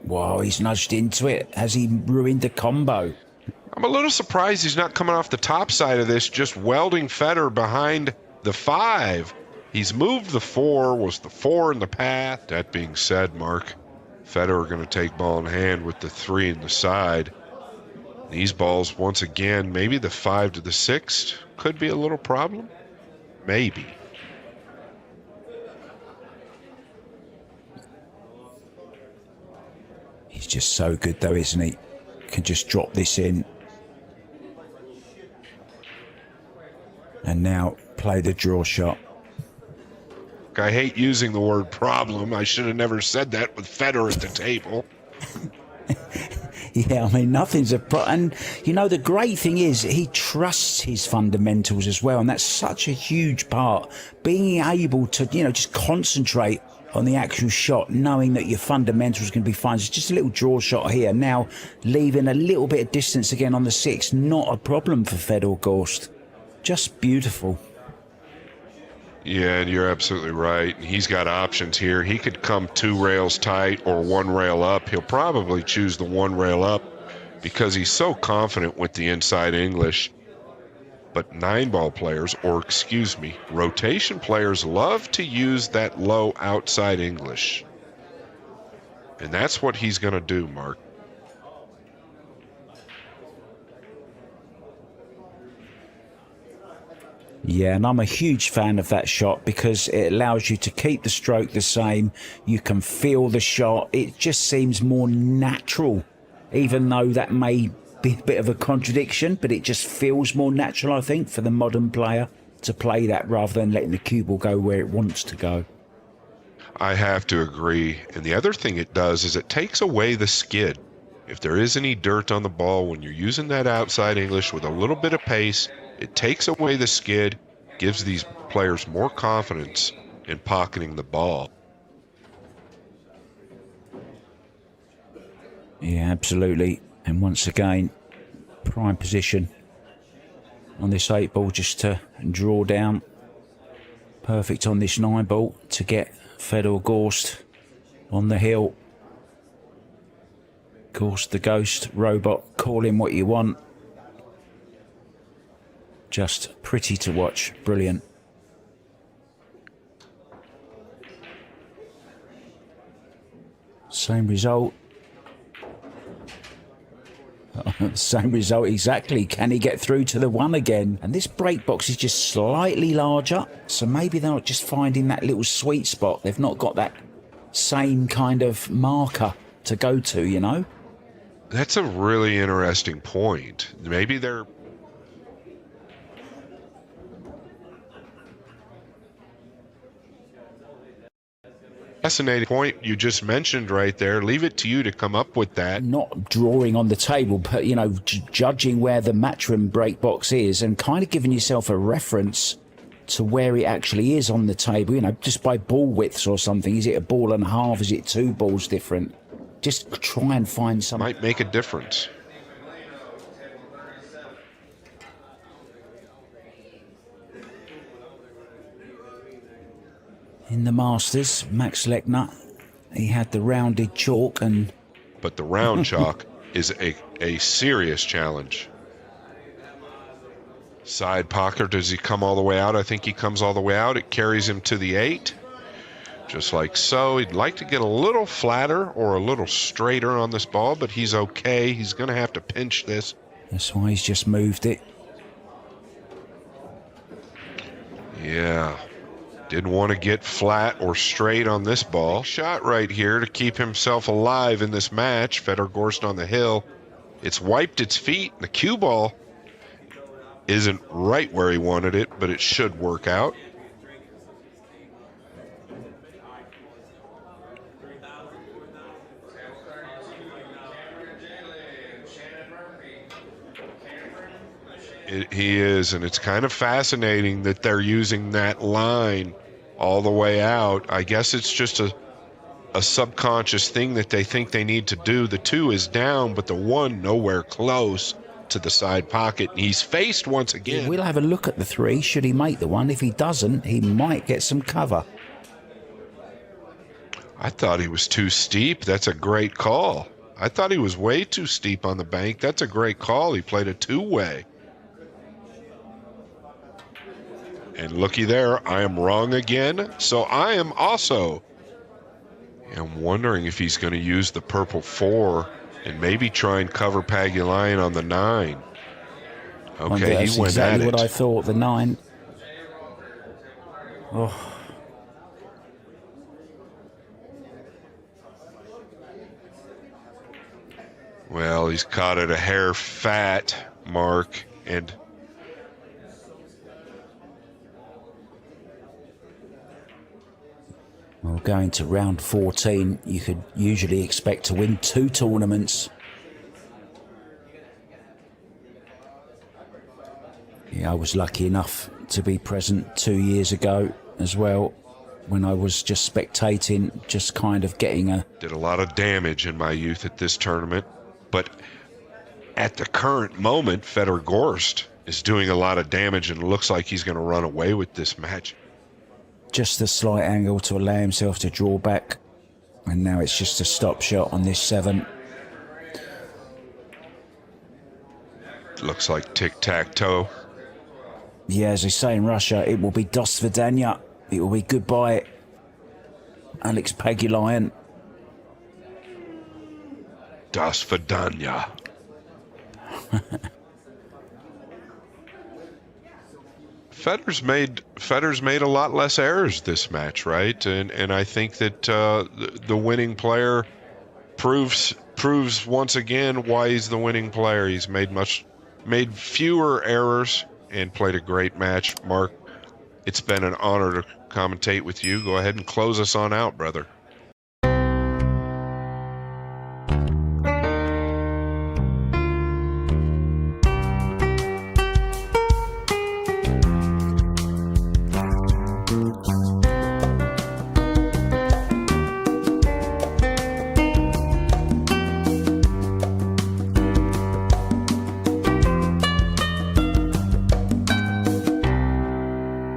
Wow, he's nudged into it. Has he ruined the combo? I'm a little surprised he's not coming off the top side of this, just welding Federer behind the 5. He's moved the 4, was the 4 in the path. That being said, Mark, Federer going to take ball in hand with the 3 in the side. These balls, once again, maybe the 5 to the 6 could be a little problem. Maybe. He's just so good, though, isn't he? Can just drop this in. And now play the draw shot. I hate using the word problem. I should have never said that with Federer at the table. Yeah, I mean, nothing's a problem. And, you know, the great thing is he trusts his fundamentals as well. And that's such a huge part. Being able to, you know, just concentrate on the actual shot, knowing that your fundamentals can be fine. It's just a little draw shot here. Now, leaving a little bit of distance again on the 6. Not a problem for Fedor Gorst. Just beautiful. Yeah, and you're absolutely right. He's got options here. He could come 2 rails tight or 1 rail up. He'll probably choose the 1 rail up because he's so confident with the inside English. But 9-ball players, or excuse me, rotation players love to use that low outside English. And that's what he's going to do, Mark. Yeah, and I'm a huge fan of that shot because it allows you to keep the stroke the same. You can feel the shot. It just seems more natural, even though that may be a bit of a contradiction, but it just feels more natural, I think, for the modern player to play that rather than letting the cue ball go where it wants to go. I have to agree. And the other thing it does is it takes away the skid. If there is any dirt on the ball, when you're using that outside English with a little bit of pace, it takes away the skid, gives these players more confidence in pocketing the ball. Yeah, absolutely. And once again, prime position on this 8 ball just to draw down. Perfect on this 9 ball to get Fedor Gorst on the hill. Gorst the ghost robot, call him what you want. Just pretty to watch, brilliant. Same result. Same result exactly. Can he get through to the 1 again? And this break box is just slightly larger, so maybe they're not just finding that little sweet spot. They've not got that same kind of marker to go to, you know? That's a really interesting point. Maybe they're... Fascinating point you just mentioned right there. Leave it to you to come up with that. Not drawing on the table, but, you know, judging where the matchroom break box is and kind of giving yourself a reference to where it actually is on the table, you know, just by ball widths or something. Is it a ball and a half? Is it 2 balls different? Just try and find something. Might make a difference. In the Masters, Max Lechner, he had the rounded chalk and... But the round chalk is a serious challenge. Side pocket, does he come all the way out? I think he comes all the way out. It carries him to the 8. Just like so. He'd like to get a little flatter or a little straighter on this ball, but he's okay. He's going to have to pinch this. That's why he's just moved it. Yeah. Didn't want to get flat or straight on this ball. Shot right here to keep himself alive in this match. Fedor Gorst on the hill. It's wiped its feet. The cue ball isn't right where he wanted it, but it should work out. He is, and it's kind of fascinating that they're using that line all the way out. I guess it's just a subconscious thing that they think they need to do. The 2 is down, but the 1 nowhere close to the side pocket. And he's faced once again. We'll have a look at the 3. Should he make the 1? If he doesn't, he might get some cover. I thought he was too steep. That's a great call. I thought he was way too steep on the bank. That's a great call. He played a two-way. And looky there, I am wrong again. So I am also wondering if he's going to use the purple 4 and maybe try and cover Pagulayan on the 9. Okay, That's he went exactly at what it. I thought. The 9. Oh. Well, he's caught at a hair fat mark, and Well, going to round 14, you could usually expect to win 2 tournaments. Yeah, I was lucky enough to be present 2 years ago as well, when I was just spectating, just kind of getting a... did a lot of damage in my youth at this tournament. But at the current moment, Fedor Gorst is doing a lot of damage, and it looks like he's going to run away with this match. Just a slight angle to allow himself to draw back. And now it's just a stop shot on this 7. Looks like tic-tac-toe. Yeah, as they say in Russia, it will be dos vidania. It will be goodbye, Alex Pagulayan. Das Vidanya. Federer's made a lot less errors this match, right? And I think that the winning player proves once again why he's the winning player. He's made fewer errors and played a great match. Mark, it's been an honor to commentate with you. Go ahead and close us on out, brother.